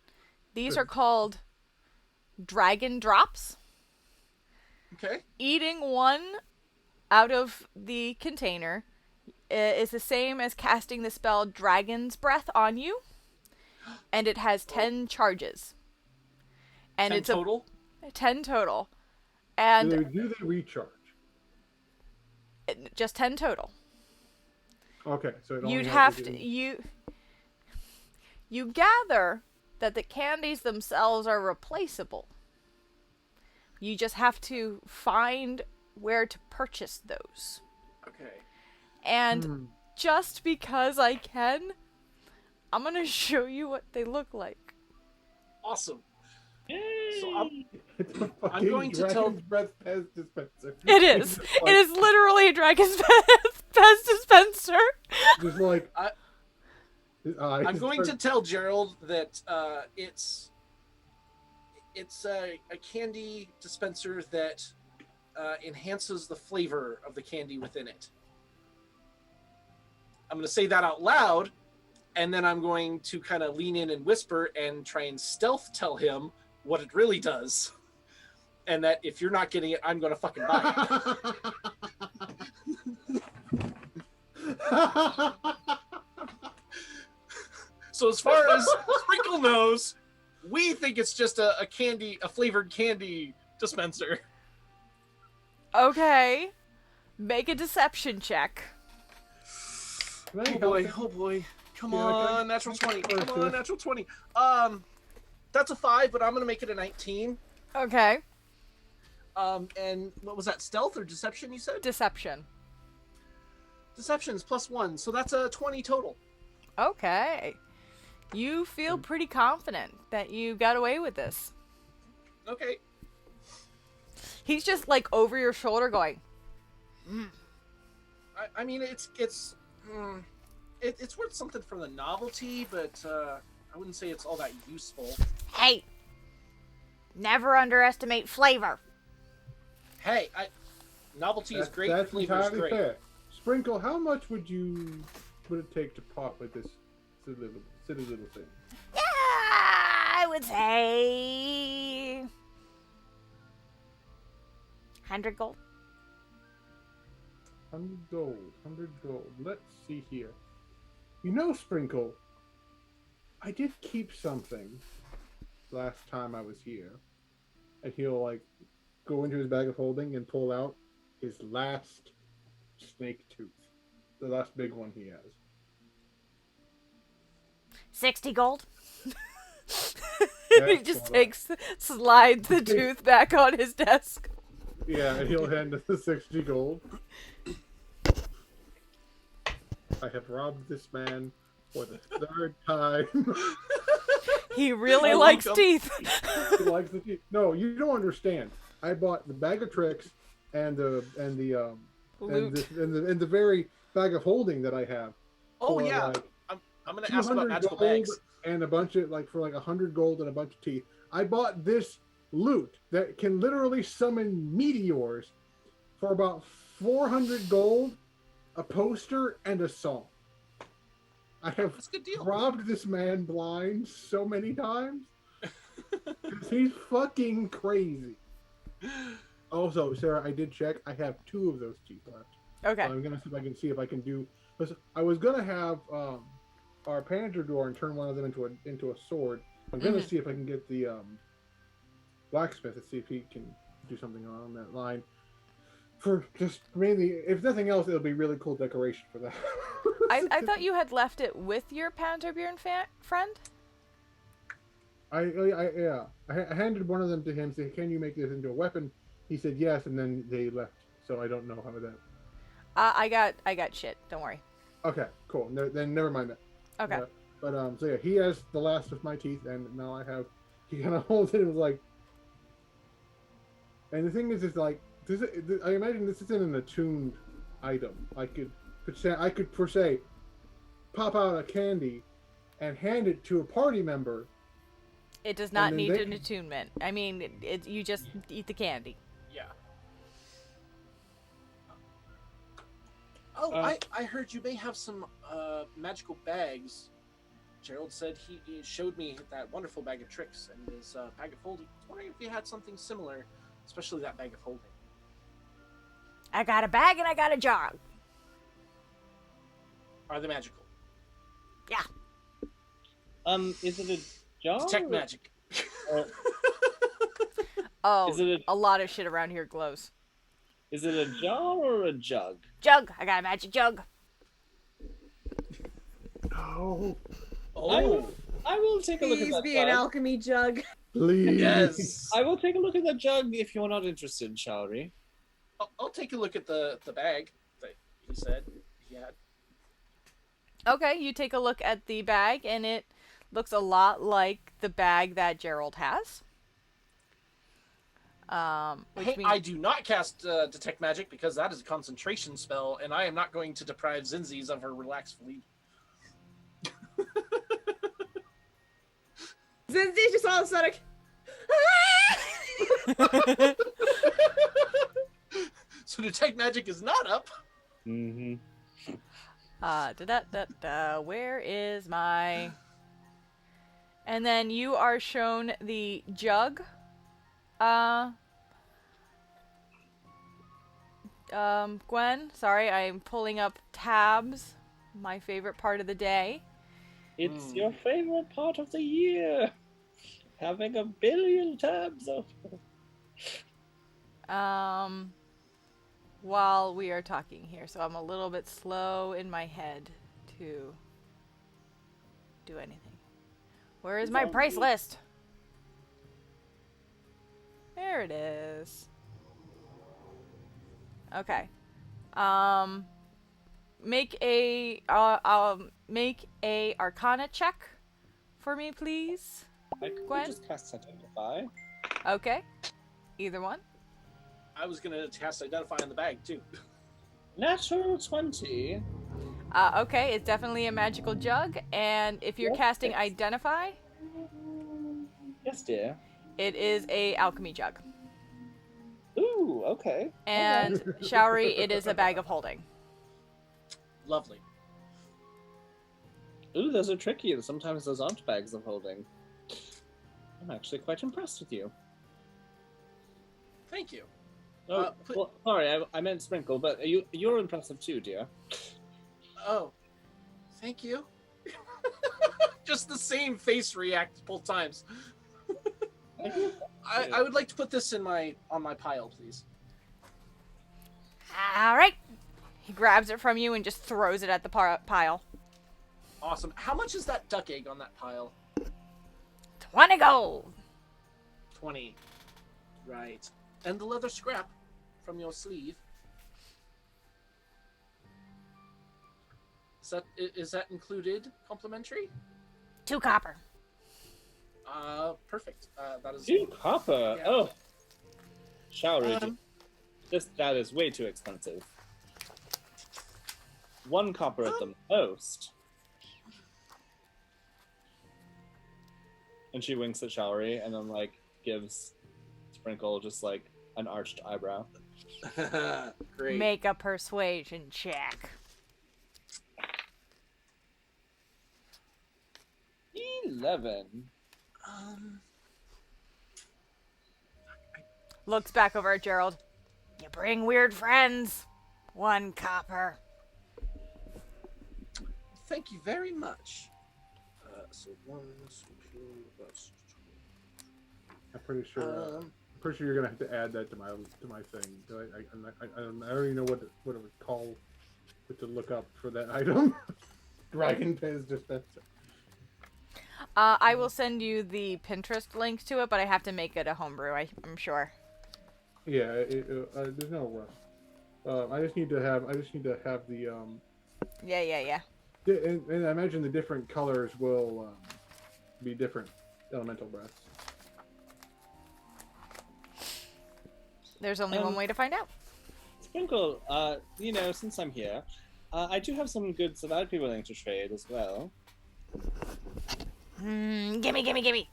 These are called dragon drops. Okay. Eating one out of the container is the same as casting the spell Dragon's Breath on you. And it has 10 charges. And 10 it's total? 10 total. And do they recharge? Just 10 total. Okay, so it only You'd has have to to do- you gather that the candies themselves are replaceable. You just have to find where to purchase those. Okay. And just because I can, I'm gonna show you what they look like. Awesome. So It's a fucking going to tell- Dragon's Breath Pez dispenser. It is. It is literally a Dragon's Pez dispenser. Just like I- his eyes I'm going to start- tell Gerald that it's a candy dispenser that enhances the flavor of the candy within it. I'm going to say that out loud, and then I'm going to kind of lean in and whisper and try and stealth tell him what it really does. And that if you're not getting it, I'm going to fucking buy it. So as far as Sprinkle knows, we think it's just a flavored candy dispenser. Okay. Make a deception check. Can I Oh help boy, him? oh boy. Come Yeah, on, natural 20. first, Come on, sir. natural 20. That's a 5, but I'm going to make it a 19. Okay. And what was that, stealth or deception you said? Deception. Deception's +1, so that's a 20 total. Okay. You feel pretty confident that you got away with this. Okay. He's just like over your shoulder going, I mean, it's worth something for the novelty, but I wouldn't say it's all that useful. Hey, never underestimate flavor. Hey, novelty is great. That's Flavor is entirely great. fair. Sprinkle, how much would it take to part with this silly little thing? Yeah, I would say 100 gold. 100 gold. 100 gold. Let's see here. You know, Sprinkle, I did keep something last time I was here. And he'll, like, go into his bag of holding and pull out his last snake tooth. The last big one he has. 60 gold. he That's just what slides the tooth back on his desk. Yeah, and he'll hand us the 60 gold. I have robbed this man for the third time. He really I likes love him. teeth. He likes the teeth. No, you don't understand. I bought the bag of tricks and the Loot. and the very bag of holding that I have. Oh for, yeah, like, I'm gonna ask about 200 magical gold bags. and a bunch of for 100 gold and a bunch of teeth. I bought this loot that can literally summon meteors for about 400 gold, a poster, and a song. I have That's a good deal. robbed this man blind so many times. 'Cause he's fucking crazy. Also, Sarah, I did check. I have 2 of those teeth left. Okay. So I'm gonna see if I can do. Because I was gonna have our panther door and turn one of them into a sword. I'm gonna see if I can get the blacksmith and see if he can do something along that line. For just mainly, if nothing else, it'll be really cool decoration for that. I thought you had left it with your Panterbeeren friend? I handed one of them to him. Said, "Can you make this into a weapon?" He said yes, and then they left. So I don't know how that. I got shit. Don't worry. Okay, cool. No, then never mind that. Okay. But so yeah, he has the last of my teeth, and now I have. He kind of holds it and was like. And the thing is like this. I imagine this isn't an attuned item. I could per se pop out a candy and hand it to a party member. It does not then need they an can- attunement. I mean, you just eat the candy. Yeah. Oh, I heard you may have some magical bags. Gerald said he showed me that wonderful bag of tricks and his bag of holding. I was wondering if you had something similar, especially that bag of holding. I got a bag and I got a jar. Are they magical? Yeah. Is it a jar? Detect magic. Oh, Is it a lot of shit around here glows. Is it a jar or a jug? Jug. I got a magic jug. No, Oh, I will take a look at Please that be an jug. alchemy jug. please. yes. I will take a look at that jug if you're not interested, Shari. I'll take a look at the bag that he said he had. Okay, you take a look at the bag, and it looks a lot like the bag that Gerald has. Which Hey, means I do not cast Detect Magic because that is a concentration spell, and I am not going to deprive Zinzi's of her relaxed fleet. Zinzi's just all of a sudden. So Detect Magic is not up. Mm-hmm. Where is my... And then you are shown the jug. Gwen, sorry, I'm pulling up tabs. My favorite part of the day. It's your favorite part of the year. Having 1 billion tabs open. While we are talking here, so I'm a little bit slow in my head to do anything. Where is my price list? There it is. Okay. Make a Arcana check for me, please. I could Gwen? just cast Identify. Okay. Either one. I was gonna cast Identify on the bag too. Natural 20. Okay, it's definitely a magical jug, and if you're Yep, casting it's- Identify, Yes, dear. it is a alchemy jug. Ooh, okay. And Showery, it is a bag of holding. Lovely. Ooh, those are tricky. Sometimes those aren't bags of holding. I'm actually quite impressed with you. Thank you. Oh, well, sorry, I meant Sprinkle, but you're impressive too, dear. Oh, thank you. Just the same face react both times. I would like to put this on my pile, please. All right. He grabs it from you and just throws it at the pile. Awesome. How much is that duck egg on that pile? 20 gold. 20. Right. And the leather scrap from your sleeve. Is that included? Complimentary? 2 copper. Perfect. That is 2 copper. Yeah. Oh, Showery, that is way too expensive. 1 copper at the most. And she winks at Showery and then gives Sprinkle just an arched eyebrow. great. Make a persuasion check. 11. Looks back over at Gerald. You bring weird friends. 1 copper. Thank you very much. So 1, 2, that's I'm pretty sure. I'm pretty sure you're gonna have to add that to my thing. I don't even know what it would call to look up for that item. Dragon Piz dispenser. I will send you the Pinterest link to it, but I have to make it a homebrew, I'm sure. Yeah, there's no rush. I just need to have the Yeah. and I imagine the different colors will be different elemental breaths. There's only one way to find out. Sprinkle, since I'm here, I do have some goods that I'd be willing to trade as well. Gimme.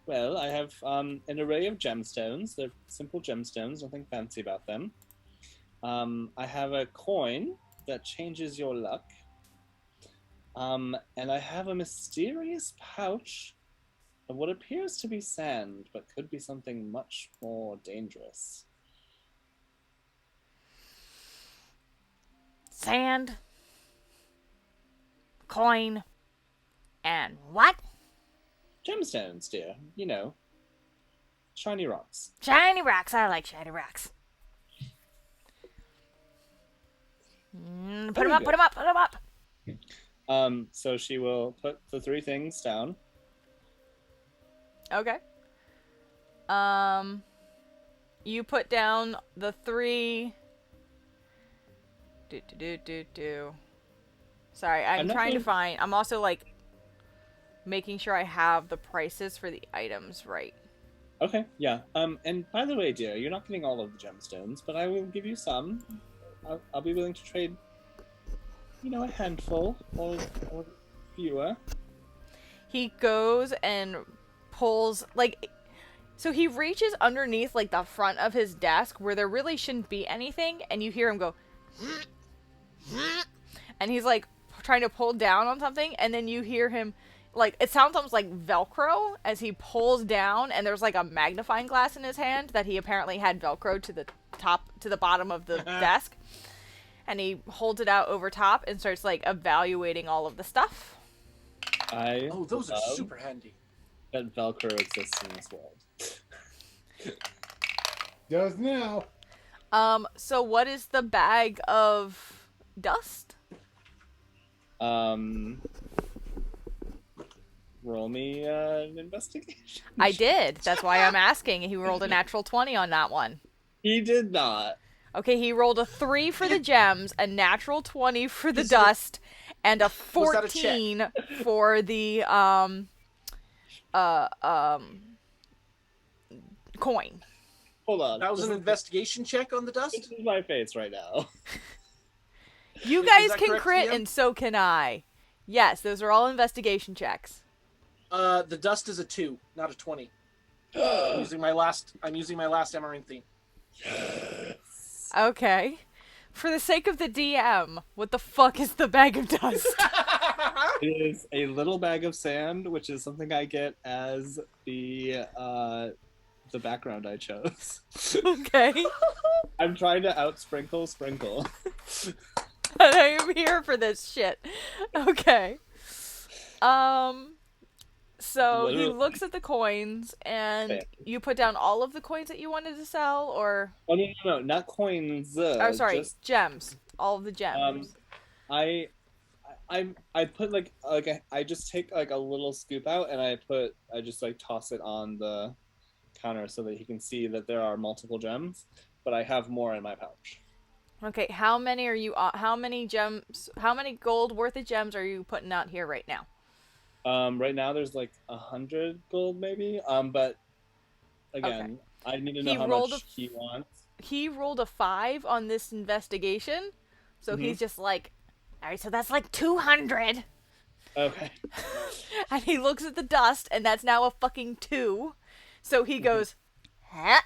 Well, I have an array of gemstones. They're simple gemstones, nothing fancy about them. I have a coin that changes your luck. And I have a mysterious pouch of what appears to be sand, but could be something much more dangerous. Sand. Coin. And what? Gemstones, dear. Shiny rocks. Shiny rocks. I like shiny rocks. Put 'em up, good. put 'em up, put 'em up. So she will put the 3 things down. Okay. You put down the 3... Sorry, I'm trying to find... I'm also, making sure I have the prices for the items right. Okay, yeah. And by the way, dear, you're not getting all of the gemstones, but I will give you some. I'll be willing to trade, a handful or fewer. He goes and pulls, like, so he reaches underneath, like, the front of his desk where there really shouldn't be anything, and you hear him go, and he's, like, trying to pull down on something, and then you hear him, like, it sounds almost like Velcro as he pulls down, and there's, like, a magnifying glass in his hand that he apparently had Velcro to the bottom of the desk, and he holds it out over top and starts, like, evaluating all of the stuff. Those are super handy. That Velcro exists in this world. Does now. So what is the bag of dust? Roll me an investigation. I did. That's why I'm asking. He rolled a natural 20 on that one. He did not. Okay, he rolled a 3 for the gems, a natural 20 for the dust, and a 14 for the coin. Hold on. That was an investigation check on the dust? This is my face right now. You guys can correct, crit, DM? and so can I. Yes, those are all investigation checks. The dust is a 2, not a 20. I'm using my last amaranthine. Okay. For the sake of the DM, what the fuck is the bag of dust? It is a little bag of sand, which is something I get as the background I chose. Okay. I'm trying to outsprinkle Sprinkle. I am here for this shit. Okay. So he looks at the coins, and you put down all of the coins that you wanted to sell, or? Oh no, not coins. Oh, sorry, just, gems. All of the gems. I put I just take like a little scoop out, and I just like toss it on the counter so that he can see that there are multiple gems, but I have more in my pouch. Okay, how many gems? How many gold worth of gems are you putting out here right now? Right now there's like 100 gold maybe. But again, okay. I need to know how much he wants. He rolled a 5 on this investigation, so he's just like, all right, so that's like 200. Okay. And he looks at the dust, and that's now a fucking 2. So he goes, huh?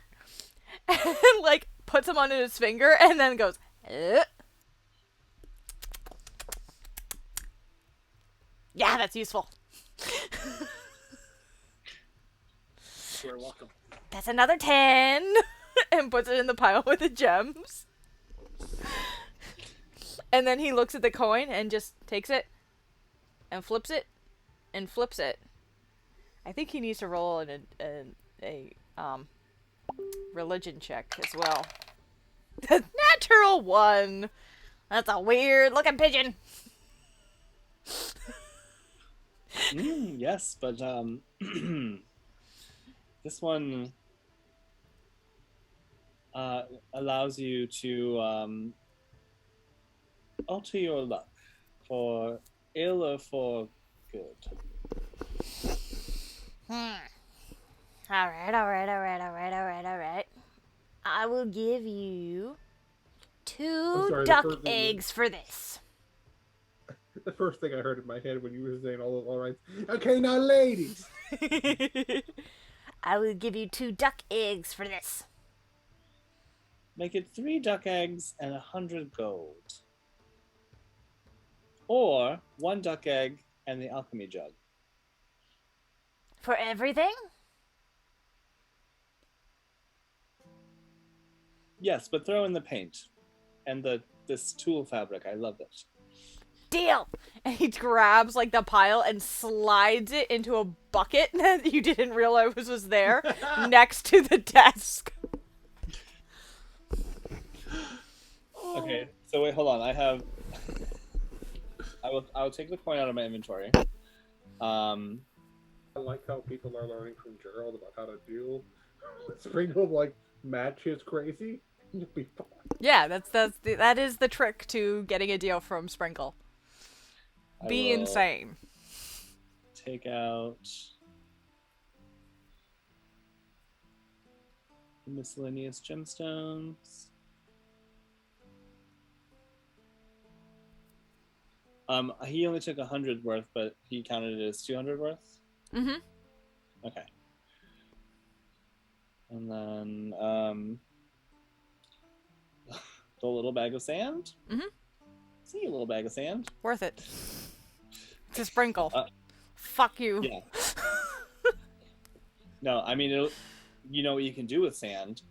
And like puts them on his finger, and then goes, eh. Yeah, that's useful. You're welcome. That's another 10. And puts it in the pile with the gems. And then he looks at the coin and just takes it and flips it and flips it. I think he needs to roll a religion check as well. The natural 1. That's a weird looking pigeon. Yes, but this one allows you to alter your luck for ill or for good. Alright. I will give you 2 duck eggs for this. The first thing I heard in my head when you were saying all right. Okay, now ladies. I will give you 2 duck eggs for this. Make it 3 duck eggs and 100 gold. Or 1 duck egg and the alchemy jug. For everything? Yes, but throw in the paint and this tool fabric. I love it. Deal! And he grabs like the pile and slides it into a bucket that you didn't realize was there next to the desk. Okay, so wait, hold on. I will take the coin out of my inventory. I like how people are learning from Gerald about how to do Sprinkle like match his crazy. You'll be fine. Yeah, that is the trick to getting a deal from Sprinkle. Be insane. Take out Miscellaneous gemstones. He only took 100 worth, but he counted it as 200 worth. Mm-hmm. Okay. And then the little bag of sand. Mm-hmm. See, a little bag of sand. Worth it. It's a sprinkle. Uh, Fuck you. Yeah. No, I mean, you know what you can do with sand?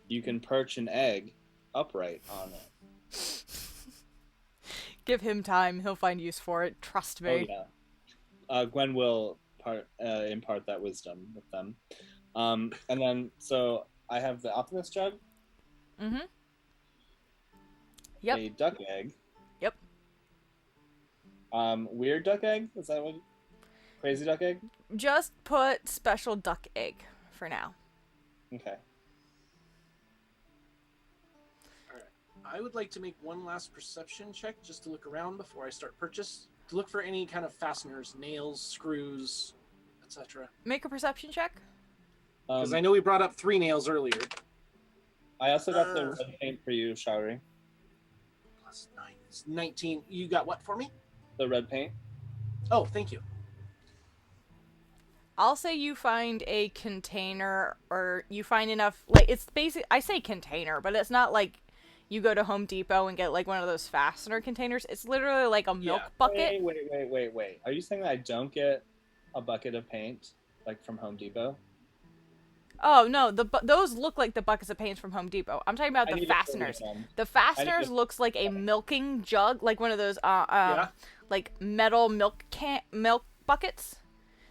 You can perch an egg upright on it. Give him time. He'll find use for it. Trust me. Oh, yeah. Gwen will impart that wisdom with them. And then, so I have the optimist jug. Mm-hmm. Yep. A duck egg. Yep. Weird duck egg? Is that what? Crazy duck egg? Just put special duck egg for now. Okay. I would like to make one last perception check just to look around before I start purchase. To look for any kind of fasteners, nails, screws, etc. Make a perception check. Because I know we brought up 3 nails earlier. I also got the red paint for you, Showering. Plus 9. It's 19. You got what for me? The red paint. Oh, thank you. I'll say you find a container, or you find enough, like, it's basic. I say container, but it's not like you go to Home Depot and get like one of those fastener containers. It's literally like a milk bucket. Wait. Are you saying that I don't get a bucket of paint, like from Home Depot? Oh no, those look like the buckets of paint from Home Depot. I'm talking about the fasteners. The fasteners looks like a milking jug, like one of those like metal milk buckets.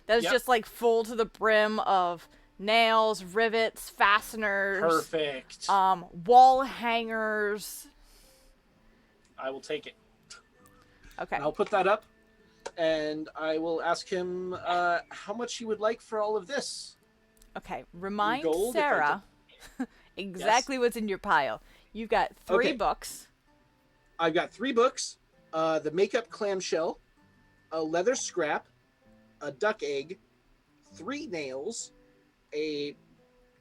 That's just like full to the brim of nails, rivets, fasteners. Perfect. Wall hangers. I will take it. Okay. And I'll put that up, and I will ask him how much he would like for all of this. Okay. Remind gold, Sarah exactly what's in your pile. You've got 3 books. I've got 3 books, the makeup clamshell, a leather scrap, a duck egg, 3 nails, a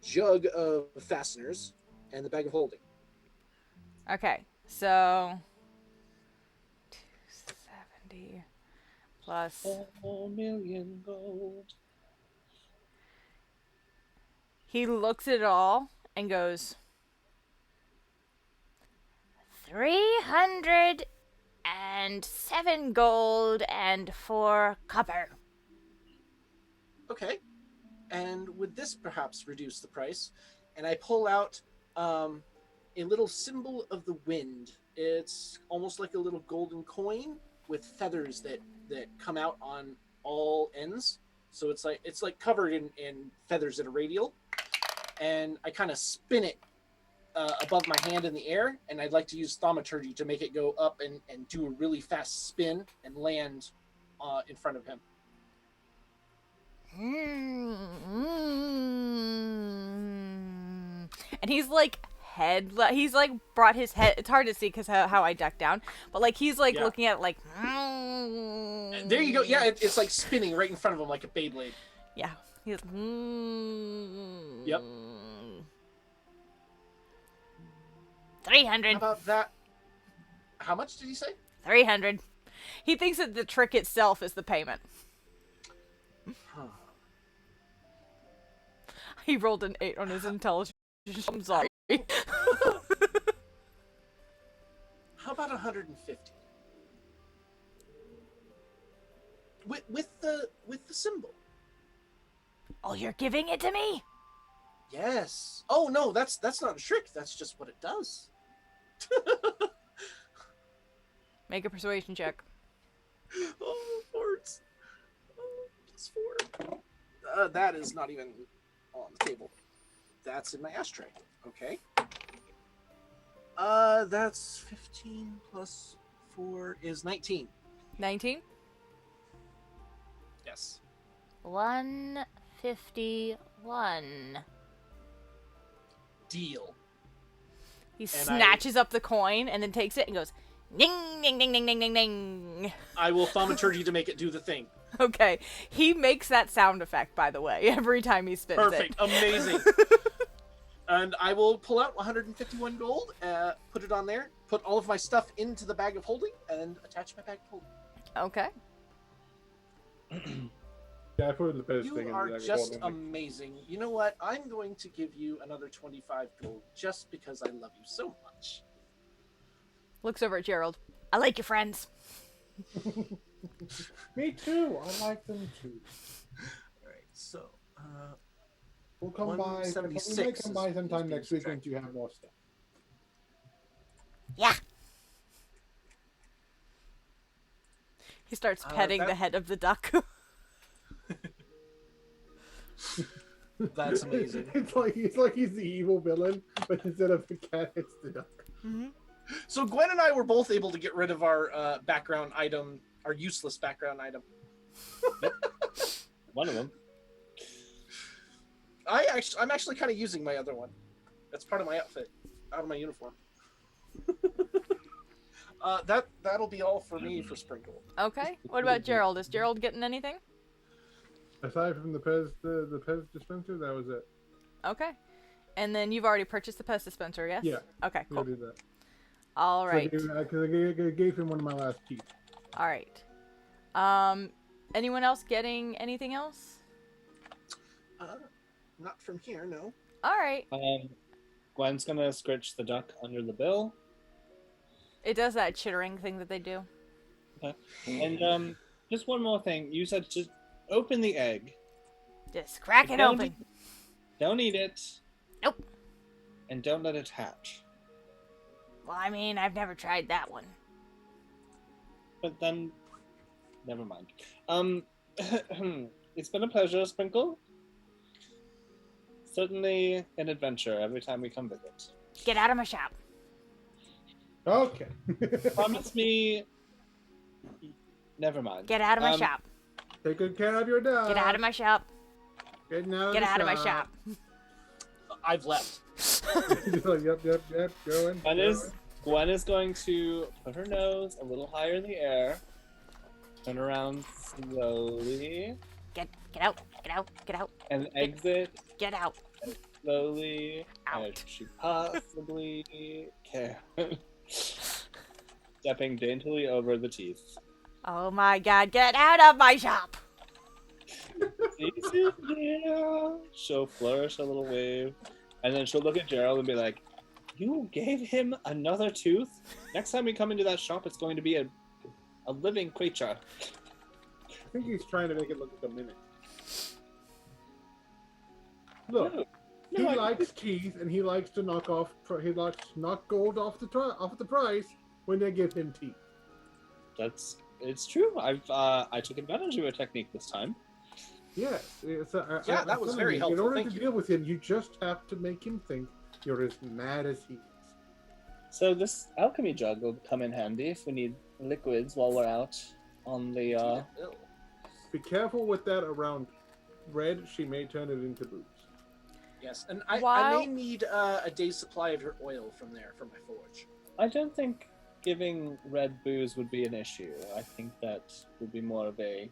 jug of fasteners, and the bag of holding. Okay, so 270 plus 4 million gold. He looks at it all and goes, 307 gold and 4 copper. Okay. And would this perhaps reduce the price? And I pull out a little symbol of the wind. It's almost like a little golden coin with feathers that come out on all ends. So it's like covered in feathers that are radial. And I kind of spin it above my hand in the air, and I'd like to use thaumaturgy to make it go up and do a really fast spin and land in front of him. And he's like he's like brought his head. It's hard to see because how I duck down, but like he's like looking at it like. There you go. Yeah, it's like spinning right in front of him like a Beyblade. Yeah. He's. Yep. 300. How about that? How much did he say? 300. He thinks that the trick itself is the payment. Huh. He rolled an 8 on his intelligence. I'm sorry. How about 150? With the symbol. Oh, you're giving it to me? Yes. Oh no, that's not a trick. That's just what it does. Make a persuasion check. Oh, forts. Oh, +4. That is not even on the table. That's in my ashtray. Okay. That's 15 plus 4 is 19. 19? Yes. 151. Deal. He snatches up the coin and then takes it and goes, ding, ding, ding, ding, ding, ding, ding. I will thaumaturgy to make it do the thing. Okay. He makes that sound effect, by the way, every time he spins Perfect. it. Amazing. And I will pull out 151 gold, put it on there, put all of my stuff into the bag of holding, and attach my bag of holding. Okay. Yeah, I put the best You thing in are the just holding. amazing. You know what? I'm going to give you another 25 gold just because I love you so much. Looks over at Gerald. I like your friends. Me too. I like them too. All right, so We'll come by. We might 176 come by is sometime being next week once subtracted. you have more stuff. Yeah. He starts petting the head of the duck. That's amazing. It's like he's the evil villain, but instead of the cat, it's the duck. Mm-hmm. So Gwen and I were both able to get rid of our background item, our useless background item. One of them. I'm actually kind of using my other one. That's part of my outfit, out of my uniform. That'll be all for me for Sprinkle. Okay. What about Gerald? Is Gerald getting anything? Aside from the Pez dispenser, that was it. Okay. And then you've already purchased the pest dispenser, yes? Yeah. Okay, We'll cool. do that. All right. Because I gave him one of my last keys. All right. Anyone else getting anything else? Not from here, no. All right. Gwen's gonna scritch the duck under the bill. It does that chittering thing that they do. Okay. And just one more thing. You said just open the egg. Just crack it Don't open. Don't eat it. Nope. And don't let it hatch. Well, I mean, I've never tried that one. But then, never mind. It's been a pleasure, Sprinkle. Certainly an adventure every time we come visit. Get out of my shop. Okay. Promise me. Never mind. Get out of my shop. Take good care of your dog. Get out of my shop. Get Out of my shop. I've left. Yep. Going. Gwen is going to put her nose a little higher in the air, turn around slowly, Get out. Get out. Get out. and exit Get out. slowly Out. as she possibly can. Stepping daintily over the teeth. Oh my god, get out of my shop! Yeah. She'll flourish a little wave, and then she'll look at Gerald and be like, "You gave him another tooth? Next time we come into that shop, it's going to be a living creature." I think he's trying to make it look like a mimic. Look, he likes teeth, and he likes to knock gold off the price when they give him teeth. It's true. I took advantage of a technique this time. Yes. That was very helpful. In order Thank to you. deal with him, you just have to make him think you're as mad as he is. So this alchemy jug will come in handy if we need liquids while we're out on the. Be careful with that around Red. She may turn it into booze. Yes, and I While- may need a day's supply of your oil from there for my forge. I don't think giving Red booze would be an issue. I think that would be more of a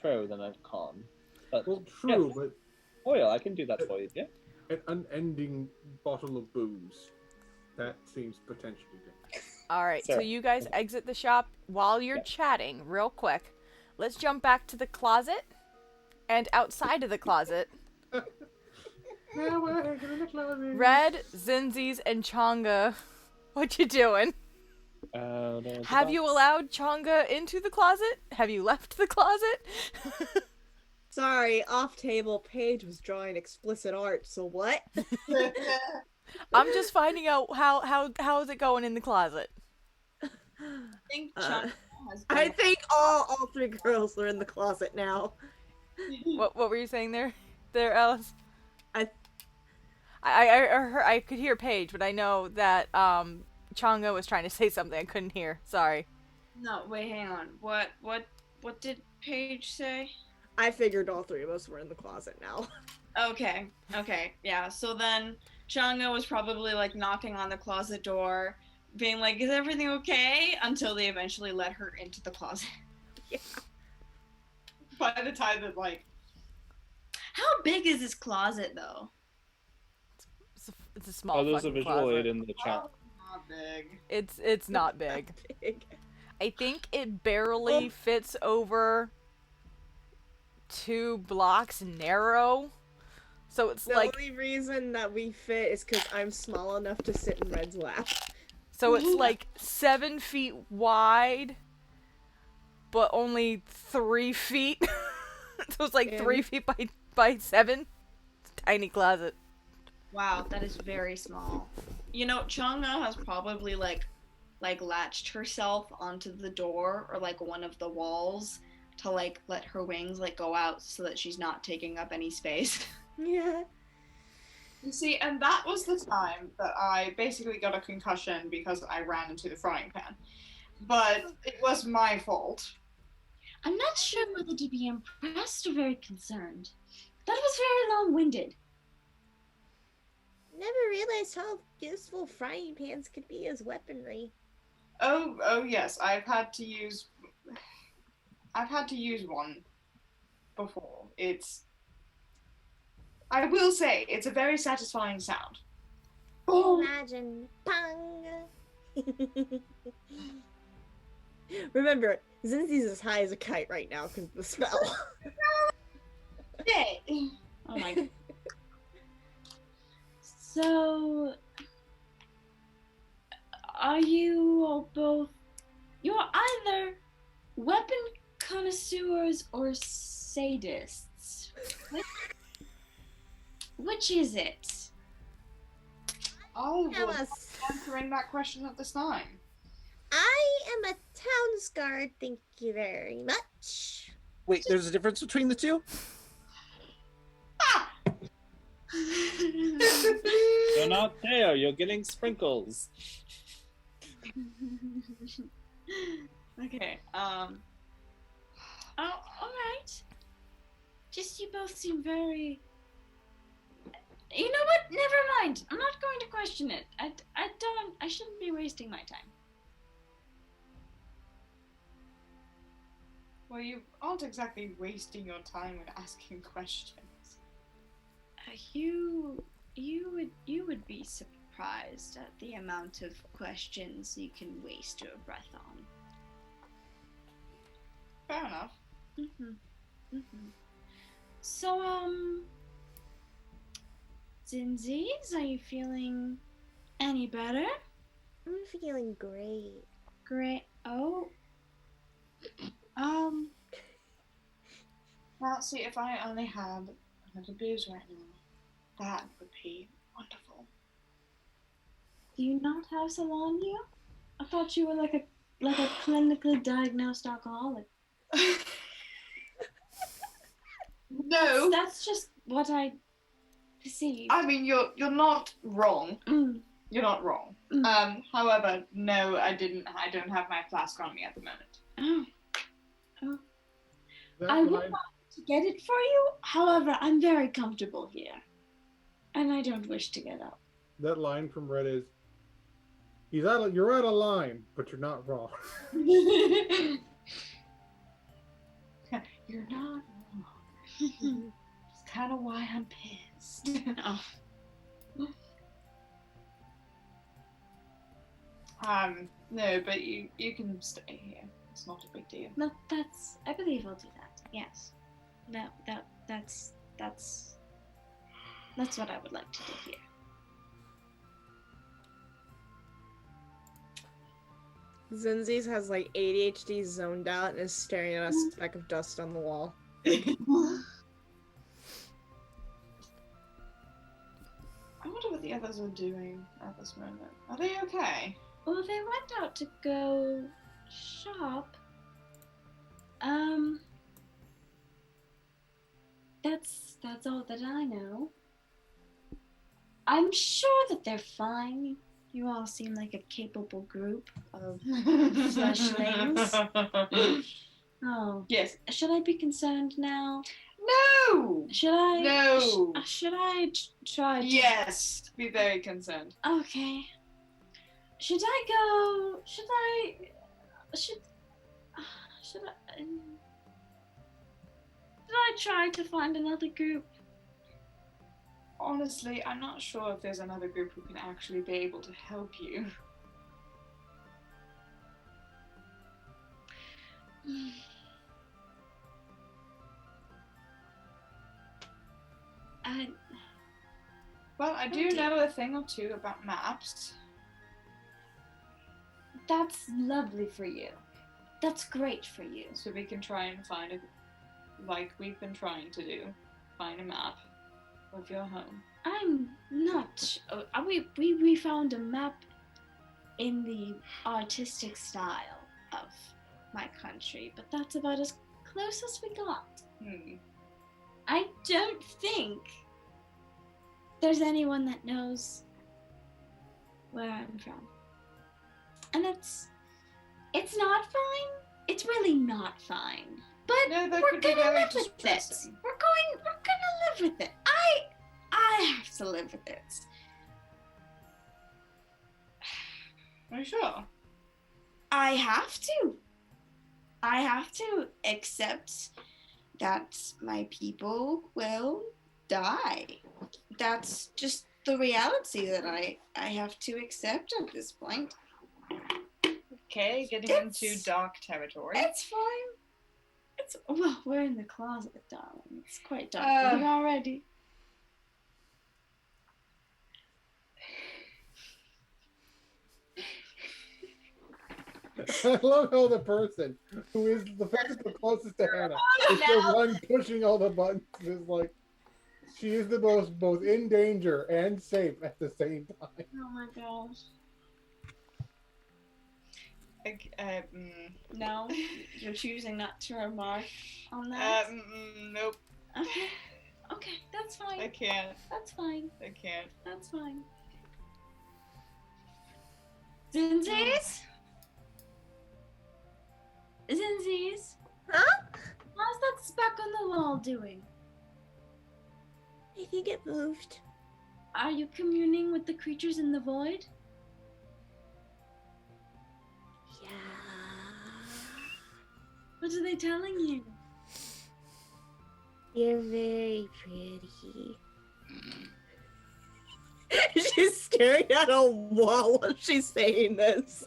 pro than a con. But Well, true, yeah, oil, I can do that for you. Yeah. but an unending bottle of booze. That seems potentially dangerous. All right. So Sorry. you guys exit the shop while you're chatting real quick. Let's jump back to the closet. And outside of the closet, Now we're hanging in the closet. Red, Zinzi's, and Chonga. What you doing? There's Have the you box. allowed Chonga into the closet? Have you left the closet? Sorry, off table. Paige was drawing explicit art. So what? I'm just finding out how is it going in the closet. I think Chuck has I been- think all three girls are in the closet now. What were you saying there, Alice? I- I could hear Paige, but I know that Chonga was trying to say something I couldn't hear. Sorry. No, wait, hang on. What did Paige say? I figured all three of us were in the closet now. Okay, yeah. So then Changa was probably like knocking on the closet door, being like, "Is everything okay?" Until they eventually let her into the closet. Yeah. By the time that like, how big is this closet though? It's a It's a small Oh, there's a fucking visual closet. aid in the chat. Not big. It's not big. Big. I think it barely fits over 2 blocks narrow. So it's The like only reason that we fit is because I'm small enough to sit in Red's lap. so it's like 7 feet wide, but only 3 feet. So it's like 3 And- feet by 7. Tiny closet. Wow, that is very small. You know, Chang'e has probably like latched herself onto the door or like one of the walls to like let her wings like go out so that she's not taking up any space. Yeah. You see, and that was the time that I basically got a concussion because I ran into the frying pan. But it was my fault. I'm not sure whether to be impressed or very concerned. That was very long-winded. Never realized how useful frying pans could be as weaponry. Oh yes, I've had to use one before. I will say, it's a very satisfying sound. Oh, Imagine. Pang! Remember, Zinzi's as high as a kite right now because of the spell. Yay! oh my god. So, are you all both... You're either weapon connoisseurs or sadists. Which is it? I Tell was us. answering that question at this time. I am a town's guard, thank you very much. Wait, there's a difference between the two? You're not there. You're getting sprinkles. Okay, Oh, alright. Just you both seem very... You know what? Never mind. I'm not going to question it. I shouldn't be wasting my time. well, you aren't exactly wasting your time with asking questions. You would be surprised at the amount of questions you can waste your breath on. Fair enough. So, Zinzies, are you feeling any better? I'm feeling great. Great. Oh. Well, see, if I only had a little booze right now, that would be wonderful. Do you not have some on you? I thought you were like a clinically diagnosed alcoholic. No! That's just what I perceive. I mean, you're not wrong. Mm. You're not wrong. Mm. However, no, I don't have my flask on me at the moment. Oh. That I would line, like to get it for you. However, I'm very comfortable here, and I don't wish to get up. that line from Red is, you're out of line, but you're not wrong. You're not wrong. That's kind of why I'm pissed. Oh. No, but you can stay here. It's not a big deal. No, I believe I'll do that. Yes. That's what I would like to do here. Zinzi's has like ADHD zoned out and is staring at a speck of dust on the wall. I wonder what the others are doing at this moment. Are they okay? Well, they went out to go shop. That's all that I know. I'm sure that they're fine. You all seem like a capable group of fleshlings. Oh. Yes. Should I be concerned now? No! Should I? No! Should I try to... Yes! Be very concerned. Okay. Should I go? Should I try to find another group? Honestly, I'm not sure if there's another group who can actually be able to help you. I Well, I do know a thing or two about maps. That's lovely for you. That's great for you. So we can try and find a, like we've been trying to do, find a map of your home. I'm not. We found a map in the artistic style of my country, but that's about as close as we got. I don't think there's anyone that knows where I'm from. And it's not fine. It's really not fine. But No, that we're could be gonna very live with it. distressing. We're gonna live with it. I have to live with it. Are you sure? I have to. I have to accept that my people will die. That's just the reality that I have to accept at this point. Okay, getting It's- into dark territory. It's fine. Well, we're in the closet, darling. It's quite dark already. I love how the person who is the closest to Hannah is the one pushing all the buttons. Is like she is the most both in danger and safe at the same time. Oh my gosh. No, you're choosing not to remark on that. Nope. Okay, that's fine. I can't. That's fine. I can't. That's fine. Zinzies? Zinzies? Huh? How's that speck on the wall doing? I think it moved. Are you communing with the creatures in the void? Yeah. What are they telling you? You're very pretty. She's staring at a wall while she's saying this.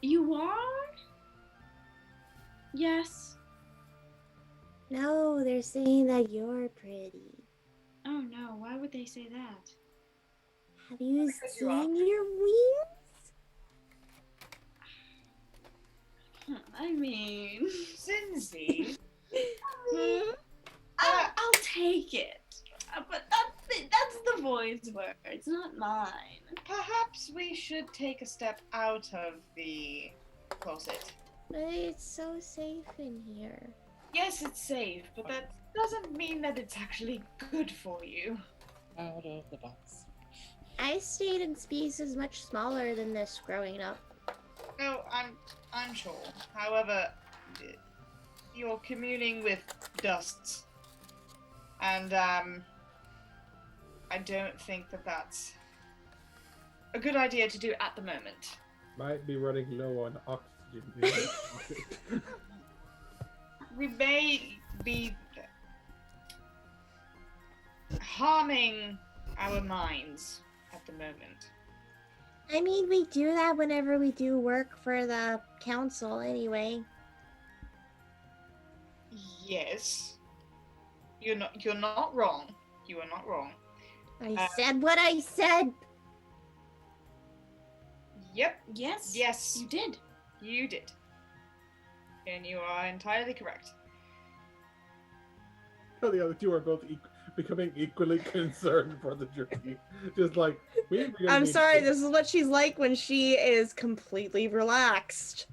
You are? Yes. No, they're saying that you're pretty. Oh no, why would they say that? Have you Because you are. seen your wings? I mean, Zinzi. I'll take it. But that's the void's words, not mine. Perhaps we should take a step out of the closet. But it's so safe in here. Yes, it's safe, but that doesn't mean that it's actually good for you. Out of the box. I stayed in spaces much smaller than this growing up. No, I'm sure. However, you're communing with dusts, and I don't think that that's a good idea to do at the moment. Might be running low on oxygen. We may be harming our minds at the moment. I mean, we do that whenever we do work for the council anyway. Yes. You're not wrong. You are not wrong. I said what I said. Yep. Yes. Yes. You did. You did. And you are entirely correct. The other two are both becoming equally concerned for the journey. Just like I'm sorry, this is what she's like when she is completely relaxed.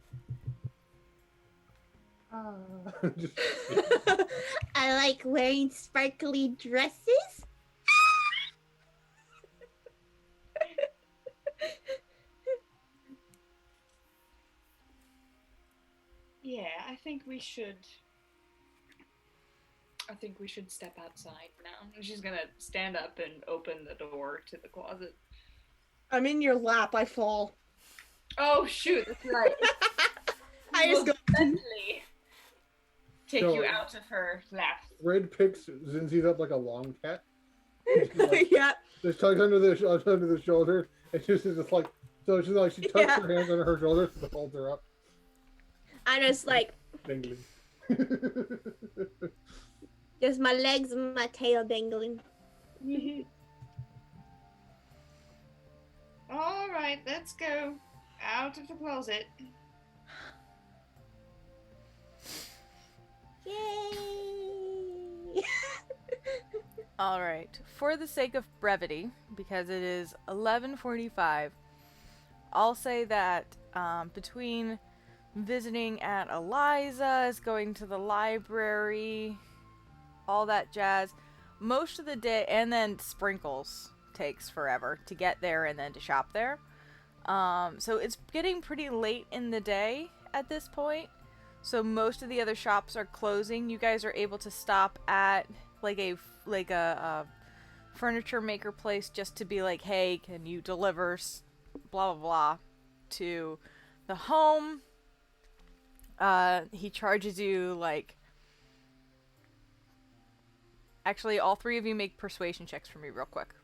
Just, I like wearing sparkly dresses. Yeah, I think we should step outside now. And she's gonna stand up and open the door to the closet. I'm in your lap, I fall. Oh shoot, that's right. I just go. Definitely take So- you out of her lap. Red picks Zinzi's up like a long cat. Just Yeah. tugs under the shoulder, and just like so. She's like she tucks Yeah. her hands under her shoulders and holds her up. I just like, Dingling. just my legs and my tail dangling. All right, let's go out of the closet. Yay! All right. For the sake of brevity, because it is 11:45, I'll say that between visiting at Eliza's, going to the library, all that jazz, most of the day, and then Sprinkles takes forever to get there and then to shop there. So it's getting pretty late in the day at this point. So most of the other shops are closing. You guys are able to stop at like a furniture maker place just to be like, hey, can you deliver blah blah blah to the home? He charges you like. Actually, all three of you make persuasion checks for me real quick.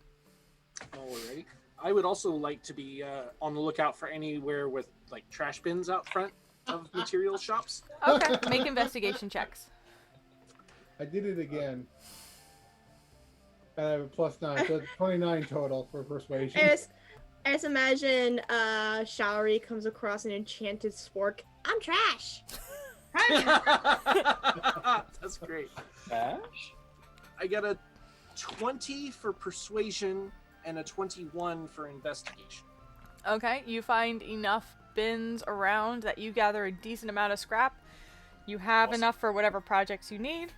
Alrighty. I would also like to be on the lookout for anywhere with like trash bins out front of material shops. Okay, make investigation checks. I did it again. And I have a +9, so it's 29 total for persuasion. I just imagine Showery comes across an enchanted spork. I'm trash. That's great. Ash? I got a 20 for persuasion and a 21 for investigation. Okay, you find enough bins around that you gather a decent amount of scrap. You have Awesome. enough for whatever projects you need.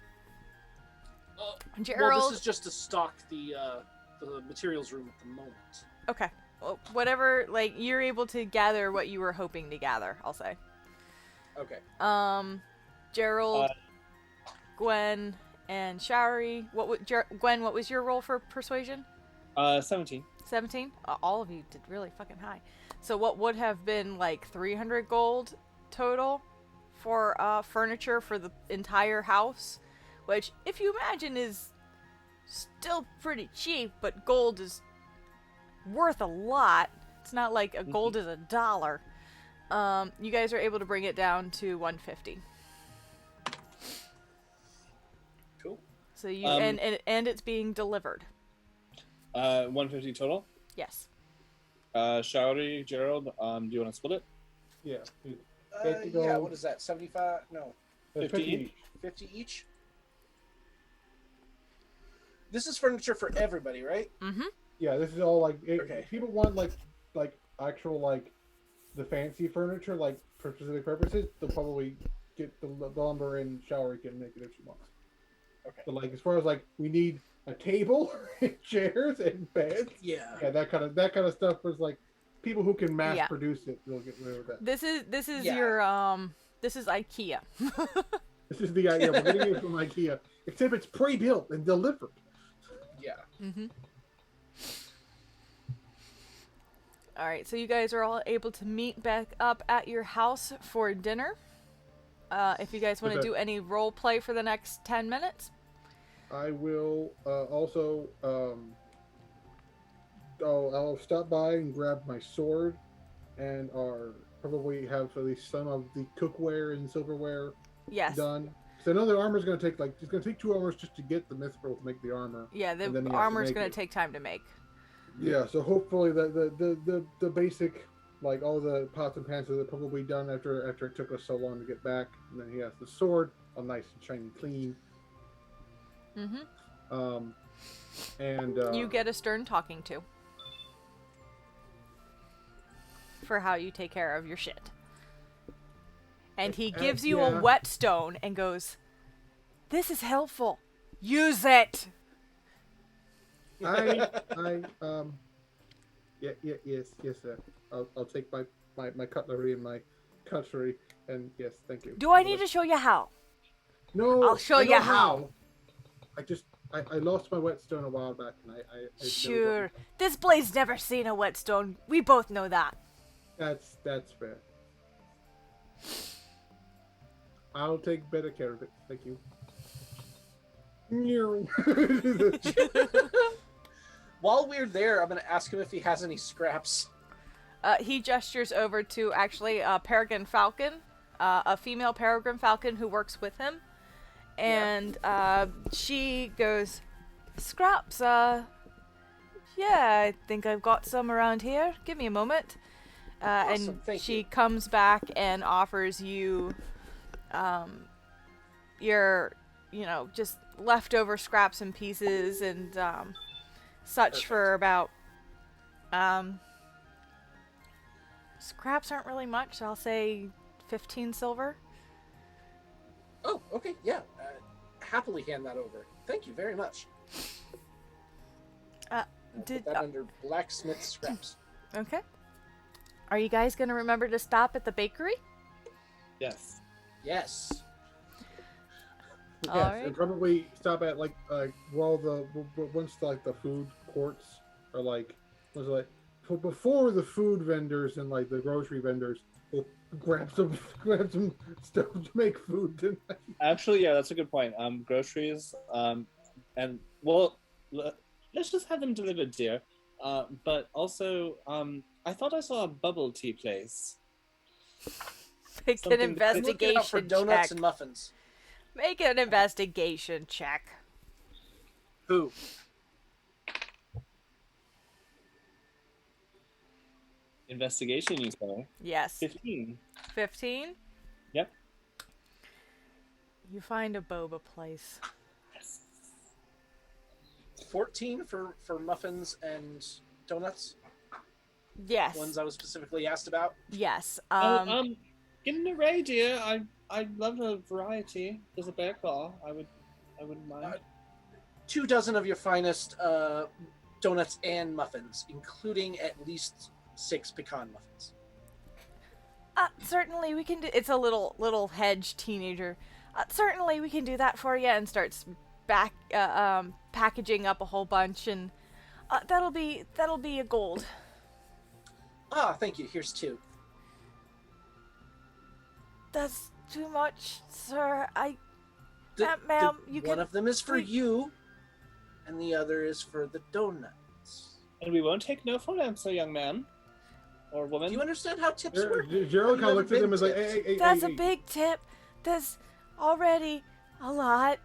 Gerald. Well, this is just to stock the materials room at the moment. Okay. Well, whatever, like, you're able to gather what you were hoping to gather, I'll say. Okay. Gerald, Gwen, and Showery. Gwen, what was your roll for persuasion? 17. 17? All of you did really fucking high. So what would have been like 300 gold total for furniture for the entire house, which, if you imagine, is still pretty cheap, but gold is worth a lot. It's not like a gold is $1. You guys are able to bring it down to 150. Cool. So you and it's being delivered. 150 total. Yes. Showery, Gerald, do you want to split it? Yeah. Yeah, what is that? 75? No, 50 each? 50 each? This is furniture for everybody, right? Mm-hmm. Yeah, this is all like Okay. people want like actual like the fancy furniture like for specific purposes. They'll probably get the lumber and Showery can make it if she wants. Okay. But like as far as like we need a table, and chairs, and beds. Yeah. Yeah, that kind of stuff was like people who can mass Yeah. produce it will get rid of that. This is Yeah. your this is IKEA. This is the idea. We're getting it from IKEA, except it's pre-built and delivered. Yeah. Mm-hmm. All right, so you guys are all able to meet back up at your house for dinner. If you guys want to Okay. do any role play for the next 10 minutes. I will also I'll stop by and grab my sword, and probably have at least some of the cookware and silverware Yes. done. So I know the armor's going to take it's going to take 2 hours just to get the mithril to make the armor. Yeah, And then you the have to armor's make going it. to take time to make. Yeah, so hopefully the basic, like all the pots and pans are probably done after it took us so long to get back. And then he has the sword, all nice and shiny clean. Mm-hmm. And You get a stern talking to. For how you take care of your shit. And he gives you a yeah. whetstone and goes, "This is helpful. Use it." yes, sir. I'll take my cutlery and my cutlery, and yes, thank you. Do I need to show you how? No, I'll show I you know how. I lost my whetstone a while back, and I Sure. This blade's never seen a whetstone. We both know that. That's fair. I'll take better care of it. Thank you. While we're there, I'm gonna ask him if he has any scraps. He gestures over to actually Peregrine Falcon, a female Peregrine Falcon who works with him. And she goes, "Scraps, yeah, I think I've got some around here. Give me a moment." Awesome, And thank she you. comes back and offers you your, just leftover scraps and pieces and such Perfect. for about scraps aren't really much. I'll say 15 silver. Oh, okay, yeah. Happily hand that over. Thank you very much. I'll Did put that under blacksmith scraps. okay. Are you guys gonna remember to stop at the bakery? Yes. Yes. Yes, Alright. and probably stop at once the food courts are before the food vendors and like the grocery vendors. We'll grab some stuff to make food tonight. Actually, yeah, that's a good point. Groceries, and well, let's just have them delivered, dear. But also, I thought I saw a bubble tea place. Make an Something that- I'm looking out for investigation donuts check. and muffins. Make an investigation check. Who? Investigation, you say? Yes. 15. 15? Yep. You find a boba place. 14 for muffins and donuts. Yes. Ones I was specifically asked about. Yes. Get an array, dear. I love a variety. There's a bear claw. I wouldn't mind. 24 of your finest donuts and muffins, including at least 6 pecan muffins. Certainly we can do. It's a little hedge teenager. Certainly we can do that for you, and starts packaging up a whole bunch, and that'll be a gold. Ah, thank you. Here's 2. That's too much, sir. The- ma'am, the- you one can. of them is for you, and the other is for the donuts. And we won't take no for an answer, young man. Or woman. Do you understand how tips work? Gerald kind of looks at him and is like, hey, That's hey, a big tip. That's already a lot.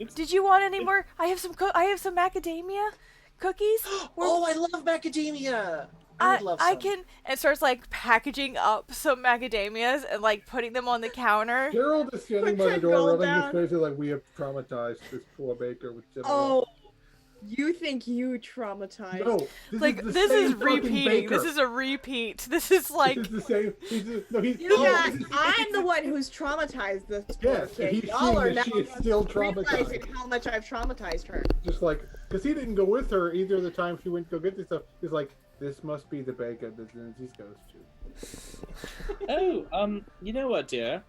Oops. Did you want any more? I have some macadamia cookies. Oh, I love macadamia! I would love some. I can, and starts like packaging up some macadamias and like putting them on the counter. Gerald is standing by the Put door, gold rubbing his down. face, like we have traumatized this poor baker with cinnamon. Oh, you think you traumatized? No, This is repeating. This is a repeat. This is like This is the same. You guys, I'm the one who's traumatized this poor Yes, and kid. he's Y'all seeing are that now she is still realizing traumatized. how much I've traumatized her. Just like, because he didn't go with her either the time she went to go get this stuff. He's like, this must be the baker that Lindsay goes to. Oh, you know what, dear?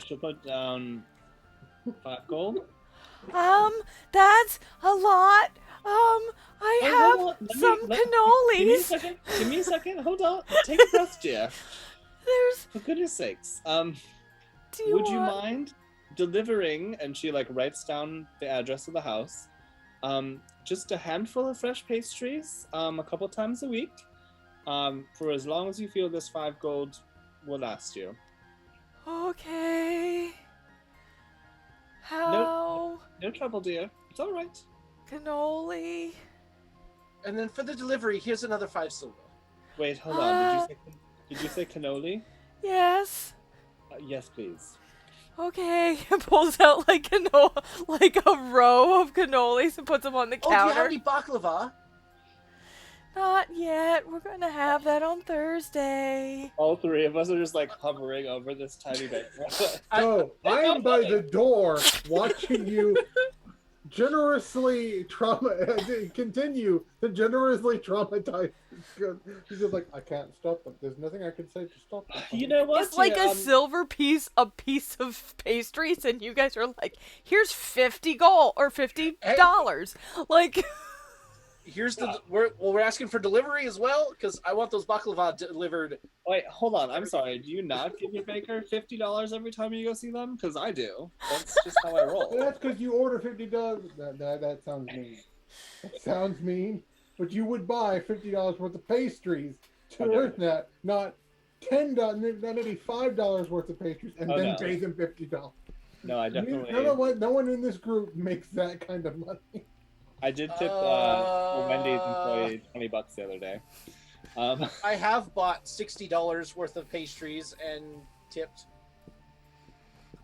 She'll put down 5 gold. that's a lot. I have hold on. some Give me a cannolis. second. Give me a second. Hold on. Take a breath, dear. There's. For goodness sakes. Do Would you want- mind delivering? And she like writes down the address of the house. Just a handful of fresh pastries. A couple times a week. For as long as you feel this 5 gold will last you. Okay. How? No trouble, dear. It's all right. Cannoli. And then for the delivery, here's another 5 silver. Wait, hold on. Did you say cannoli? Yes. Yes, please. Okay. Pulls out like like a row of cannolis and puts them on the Oh, do you have counter. any baklava? Not yet. We're gonna have that on Thursday. All 3 of us are just like hovering over this tiny bit. So I am by the door watching you continue to generously traumatize. He's just like, I can't stop them. There's nothing I can say to stop them. You know what? It's like dear? a silver piece of pastries, and you guys are like, "Here's 50 gold or $50." Like, here's the we're asking for delivery as well because I want those baklava delivered. Wait, hold on. I'm sorry. Do you not give your baker $50 every time you go see them? Because I do. That's just how I roll. That's because you order $50. That sounds mean. That sounds mean. But you would buy $50 worth of pastries to earn that, not $10, not maybe $5 worth of pastries, and then pay them $50. No, I definitely. No one in this group makes that kind of money. I did tip a Wendy's employee $20 the other day. I have bought $60 worth of pastries and tipped.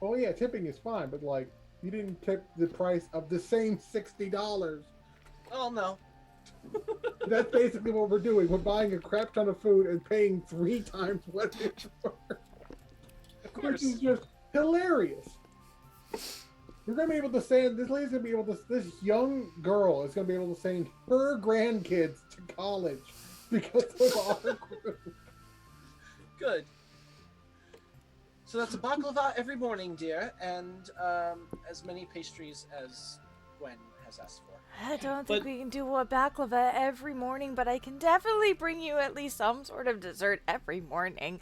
Oh yeah, tipping is fine, but like you didn't tip the price of the same $60. Oh no. That's basically what we're doing. We're buying a crap ton of food and paying 3 times what it's worth. Of course. Which is just hilarious. You're gonna be able to send this lady's gonna be able to. This young girl is gonna be able to send her grandkids to college because of our group. Good. So that's a baklava every morning, dear, and as many pastries as Gwen has asked for. I don't think we can do a baklava every morning, but I can definitely bring you at least some sort of dessert every morning.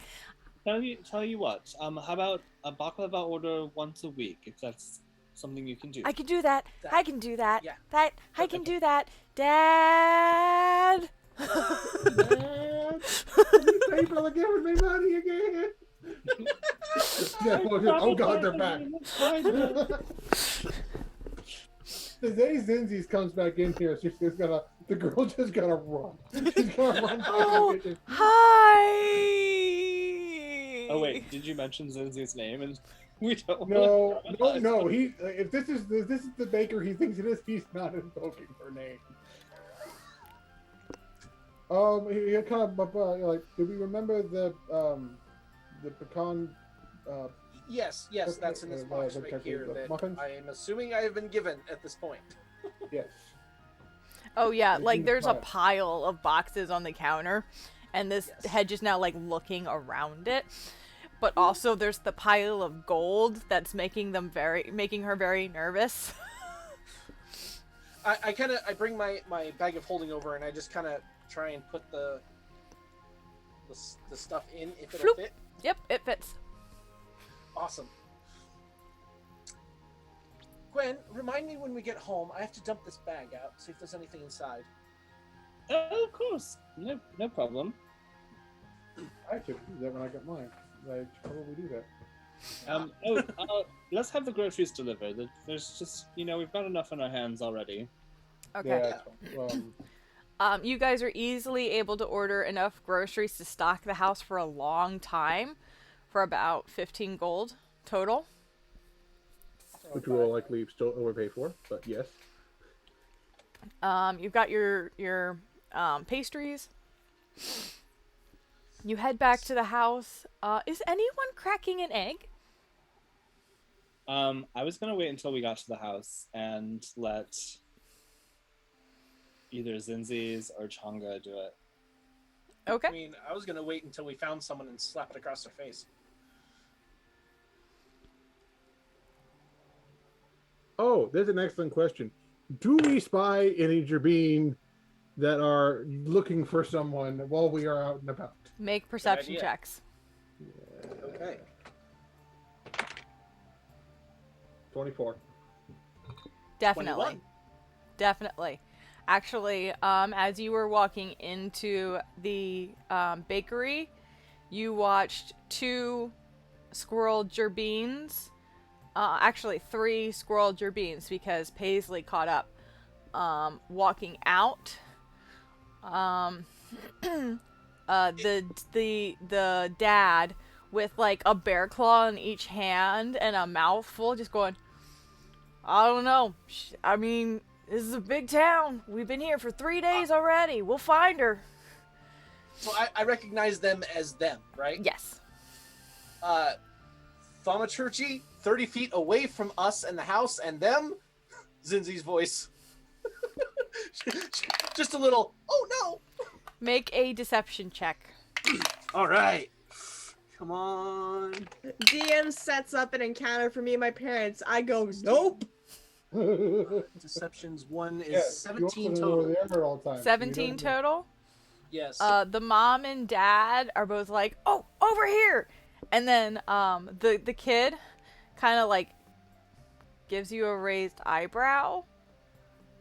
Tell you what. How about a baklava order once a week, if that's something you can do. I can do that. I can do that. Yeah. I can do that. Dad. Dad, these people are giving me money again. Oh God, they're back. The day Zinzi's comes back in here, the girl just gotta run. She's gonna run back in the kitchen. Hi. Oh wait, did you mention Zinzi's name? And we don't. No. If this is the baker he thinks it is, he's not invoking her name. He kind of like. Do we remember the pecan? Yes, that's in this box right here that muffins? I am assuming I have been given at this point. Yes. Oh yeah, It's like in the there's a pile. pile of boxes on the counter, and this hedge is now like looking around it. But also there's the pile of gold that's making her very nervous. I bring my bag of holding over and I just kind of try and put the stuff in if it'll Floop. fit. Yep, it fits. Awesome. Gwen, remind me when we get home. I have to dump this bag out, see if there's anything inside. Oh, of course. No problem. I should do that when I get mine. I should probably do that. Let's have the groceries delivered. There's just, we've got enough on our hands already. Okay. Yeah, that's fine. You guys are easily able to order enough groceries to stock the house for a long time, for about 15 gold total. Which we will likely still overpay for, but yes. You've got your pastries. You head back to the house. Is anyone cracking an egg? I was gonna wait until we got to the house and let either Zinzi's or Changa do it. Okay. I mean, I was gonna wait until we found someone and slap it across their face. Oh, there's an excellent question. Do we spy any Jabin that are looking for someone while we are out and about? Make perception idea. checks. Okay. 24. Definitely. 21. Definitely. Actually, as you were walking into the bakery, you watched 2 squirrel gerbines. Actually, 3 squirrel gerbines because Paisley caught up. Walking out. The dad with like a bear claw in each hand and a mouthful, just going, I don't know. I mean, this is a big town. We've been here for 3 days already. We'll find her. So I recognize them as them, right? Yes. Thaumaturgy, 30 feet away from us and the house and them. Zinzi's voice. Just a little, oh no! Make a deception check. All right. Come on. DM sets up an encounter for me and my parents. I go, nope. Deceptions 1 is Yes, 17 you also total. know the Emerald all the time. so you 17 don't know. total. Yes. The mom and dad are both like, "Oh, over here," and then the kid kind of like gives you a raised eyebrow,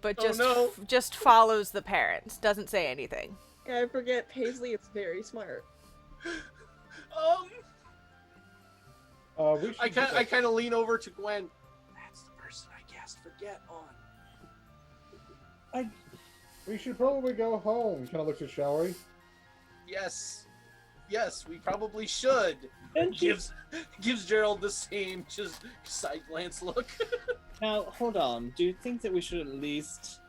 but Oh, no. just follows the parents, doesn't say anything. Yeah, I forget Paisley is very smart. We should I just, kind of lean over to Gwen. That's the person I cast Forget on. we should probably go home. Kind of looks at Showery. Yes, we probably should. And Gives Gerald the same just side glance look. Now, hold on. Do you think that we should at least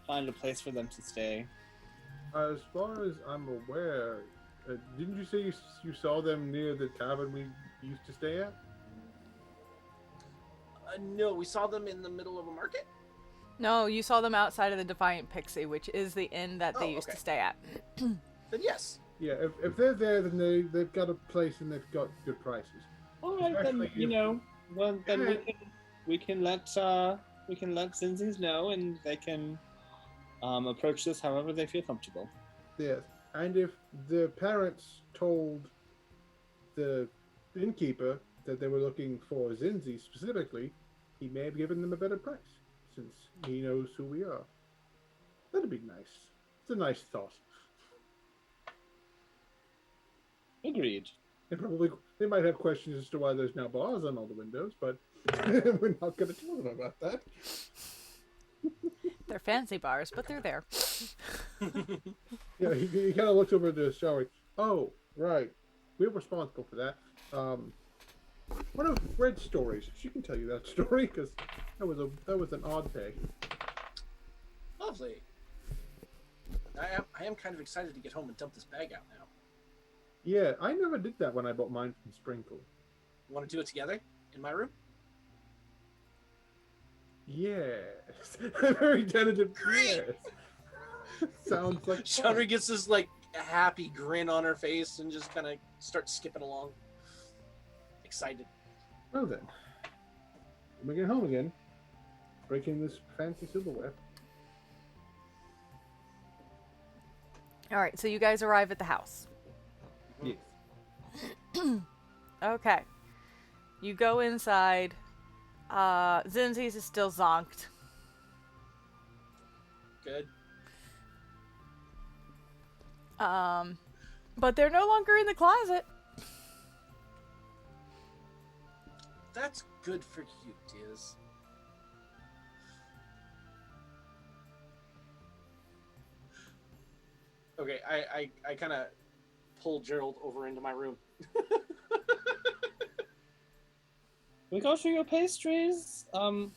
find a place for them to stay? As far as I'm aware, didn't you say you saw them near the tavern we used to stay at? No, we saw them in the middle of a market. No, you saw them outside of the Defiant Pixie, which is the inn that they Oh, used okay. to stay at. Then yes. Yeah, if they're there, then they've got a place and they've got good prices. All right, then Especially you if- know. Well, then Yeah. we can let Zinzis know, and they can approach this however they feel comfortable. Yes, and if the parents told the innkeeper that they were looking for Zinzi specifically, he may have given them a better price, since he knows who we are. That'd be nice. It's a nice thought. Agreed. They might have questions as to why there's now bars on all the windows, but we're not going to tell them about that. They're fancy bars, but they're there. Yeah, he kind of looks over the shower. Oh, right. We're responsible for that. One of Red's stories. She can tell you that story because that was an odd day. Lovely. I am kind of excited to get home and dump this bag out now. Yeah, I never did that when I bought mine from Sprinkle. Want to do it together in my room? Yes. Very tentative. Yes. Sounds like Chandra gets this like happy grin on her face and just kind of starts skipping along. Excited. Well then, when we get home again, breaking this fancy silverware. All right, so you guys arrive at the house. Yes. Okay. You go inside. Zinzi's is still zonked. Good. But they're no longer in the closet. That's good for you, Diz. Okay, I kind of pull Gerald over into my room. We got you your pastries, and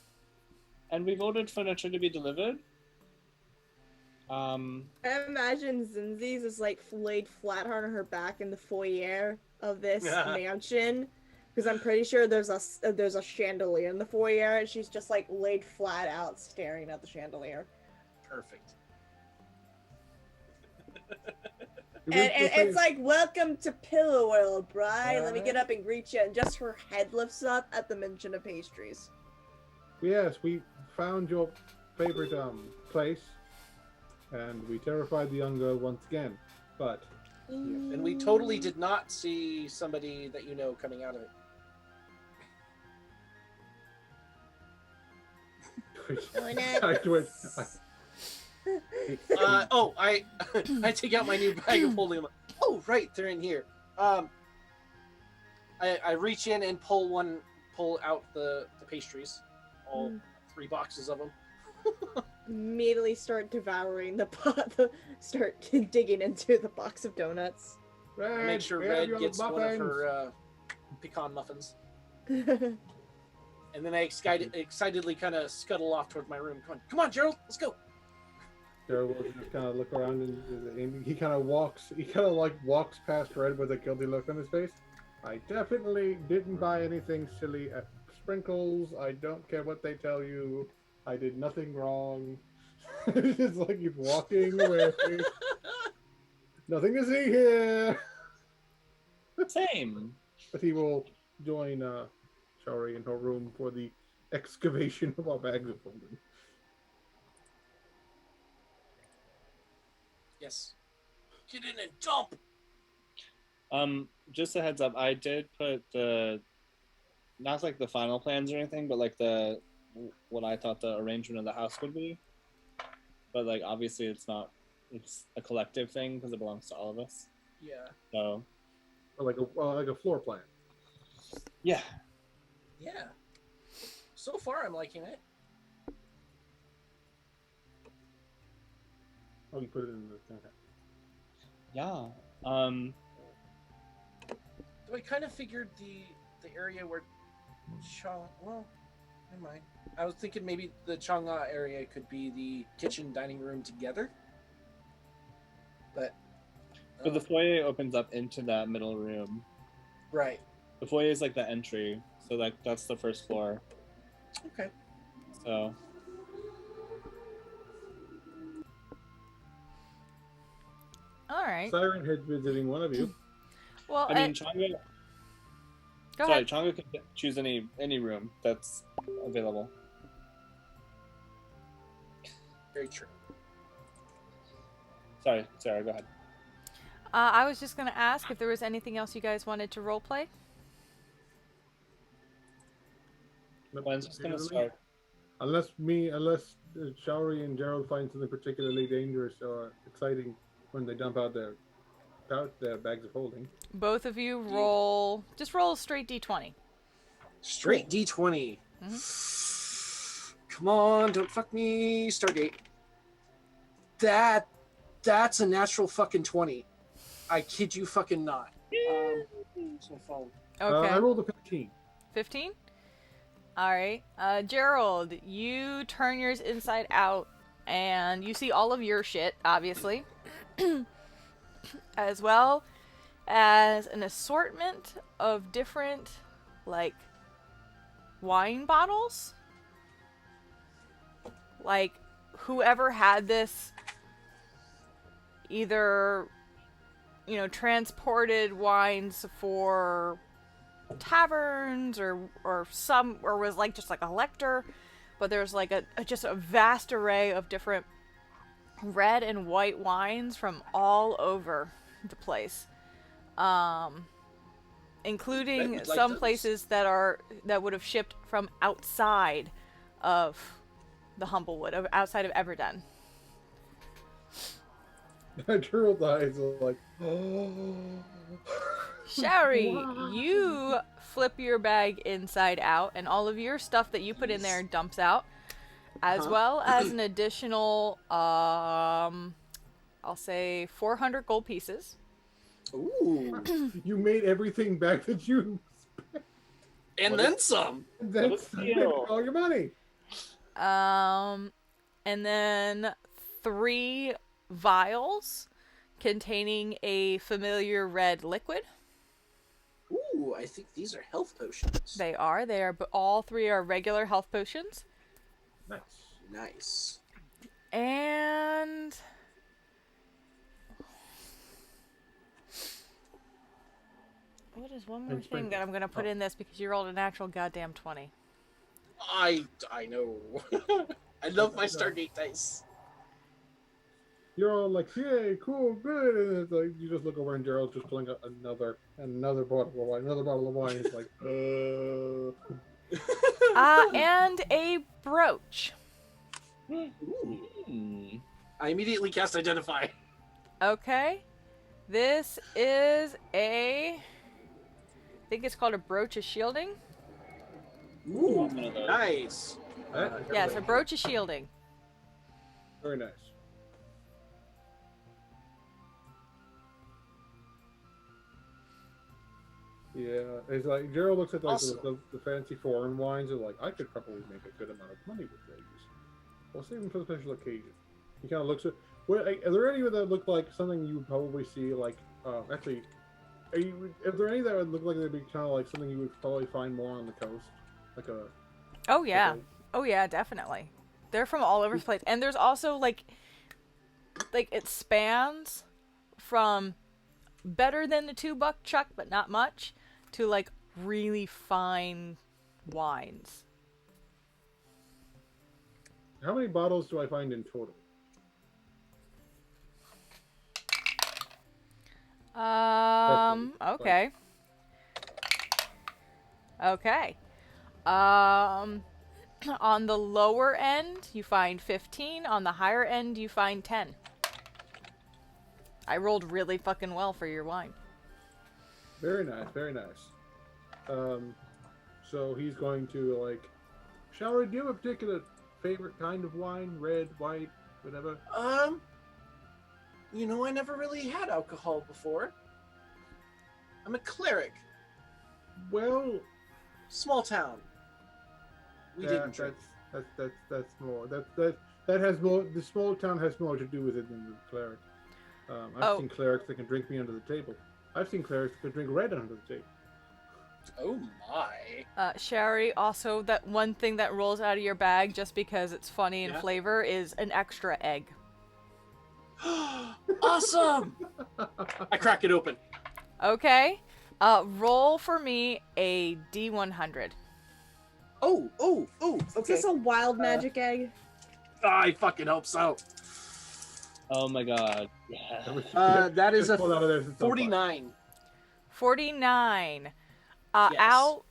we've ordered furniture to be delivered. I imagine Zinzi's is like laid flat on her back in the foyer of this mansion, because I'm pretty sure there's a chandelier in the foyer, and she's just like laid flat out staring at the chandelier. Perfect. And it's like, welcome to Pillow World, Bri. Let me get up and greet you. And just her head lifts up at the mention of pastries. Yes, we found your favorite place, and we terrified the young girl once again. But And we totally did not see somebody that you know coming out of it. I take out my new bag of holding them. Oh, right, they're in here. I reach in and pull out the pastries, all 3 boxes of them. Immediately start devouring the pot. Start digging into the box of donuts. I make sure Red gets one of her pecan muffins, and then I excitedly kind of scuttle off towards my room. Come on, Gerald, let's go. Gerald will just kind of look around and he kind of walks past Red with a guilty look on his face. I definitely didn't buy anything silly at Sprinkles. I don't care what they tell you. I did nothing wrong. It's just like he's walking away. Nothing to see here. Same. But he will join Shari in her room for the excavation of our bags of holding. Yes. Get in and dump. Just a heads up, I did put not like the final plans or anything, but like what I thought the arrangement of the house would be. But like obviously it's not. It's a collective thing because it belongs to all of us. Yeah. So. Or like a floor plan. Yeah. Yeah. So far, I'm liking it. Oh, you put it in the. Okay. Yeah. So I kind of figured the area where Chong. Well, never mind. I was thinking maybe the Chang'e area could be the kitchen dining room together. But. So the foyer opens up into that middle room. Right. The foyer is like the entry, so that's the first floor. Okay. So. All right. Siren Head visiting one of you. Well, I mean, Changa. go Sorry, ahead. Changa can choose any room that's available. Very true. Sorry, Sarah, go ahead. I was just gonna ask if there was anything else you guys wanted to roleplay. When's just gonna start? Unless Showery and Gerald find something particularly dangerous or exciting when they dump out their bags of holding. Both of you roll. Just roll a straight d20. Straight D20. Come on, don't fuck me. Stargate. That's a natural fucking 20. I kid you fucking not. It's my phone. Okay. I rolled a 15. 15? Alright. Gerald, you turn yours inside out and you see all of your shit, obviously. As well as an assortment of different, like, wine bottles. Like, whoever had this either, you know, transported wines for taverns or was like just like a lector, but there's like just a vast array of different red and white wines from all over the place, including Like some those. places that would have shipped from outside of the Humblewood, outside of Everden. Gerald's eyes are like, oh. Sherry, Wow. you flip your bag inside out, and all of your stuff that you put in there dumps out, as well as an additional, I'll say 400 gold pieces. Ooh. You made everything back that you And then some. that's deal? all your money. And then 3 vials containing a familiar red liquid. Ooh, I think these are health potions. They are, but all 3 are regular health potions. Nice. Nice. And what is one more thing that I'm gonna put in this because you rolled an actual goddamn 20? I know. I love my Stargate dice. You're all like, yay, cool, good, and it's like you just look over and Gerald's just pulling out another bottle of wine, It's like, And a brooch. Hmm. I immediately cast Identify. Okay. This is I think it's called a brooch of shielding. Ooh, One of those. nice. Yes, a brooch of shielding. Very nice. Yeah, it's like Gerald looks at like Awesome. the fancy foreign wines and like I could probably make a good amount of money with these. We'll save them for the special occasion. He kind of looks at. Well, are there any that look like something you would probably see like? Actually, are there any that would look like they'd be kind of like something you would probably find more on the coast, like a? Oh yeah. Like Oh yeah, definitely. They're from all over the place. And there's also like it spans from better than the $2 chuck, but not much, to like really fine wines. How many bottles do I find in total? Okay. Okay. Um, on the lower end, you find 15. On the higher end, you find 10. I rolled really fucking well for your wine. Very nice, very nice. So he's going to like. Shower, do you have a particular favorite kind of wine? Red, white, whatever. You know, I never really had alcohol before. I'm a cleric. Well, Small town. We didn't drink. That's more. That has more. The small town has more to do with it than the cleric. I've seen clerics that can drink me under the table. I've seen clerics that can drink red under the table. Oh my. Sherry, also that one thing that rolls out of your bag just because it's funny in flavor is an extra egg. Awesome! I crack it open. Okay. Roll for me a D100. Oh, okay. Is this a wild magic egg? I fucking hope so. Oh my god. Yeah. That is a Pull out of there, it's so 49. 49. Yes. Out.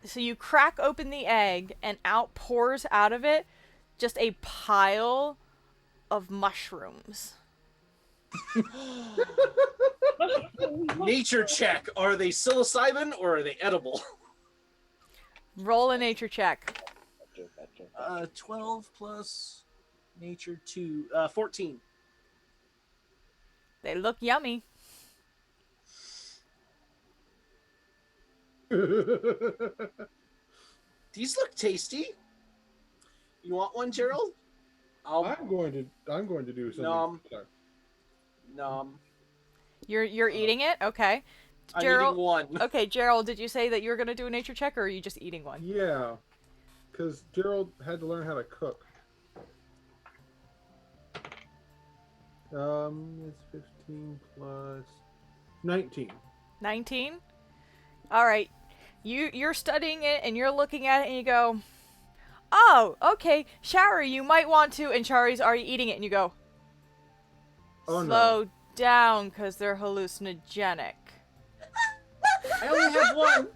So you crack open the egg, and out pours out of it just a pile of mushrooms. Nature check. Are they psilocybin or are they edible? Roll a nature check. 12 plus nature 2. 14. They look yummy. These look tasty. You want one, Gerald? I'm going to do something. Nom. Sorry. Nom. You're eating it? Okay. I'm Gerald, eating one. Okay, Gerald, did you say that you were going to do a nature check, or are you just eating one? Yeah, because Gerald had to learn how to cook. It's 15 plus 19. 19? Alright. You're studying it, and you're looking at it, and you go, oh, okay, Shari, you might want to, and Shari's already eating it, and you go, Oh, slow no. down, because they're hallucinogenic. I only have one.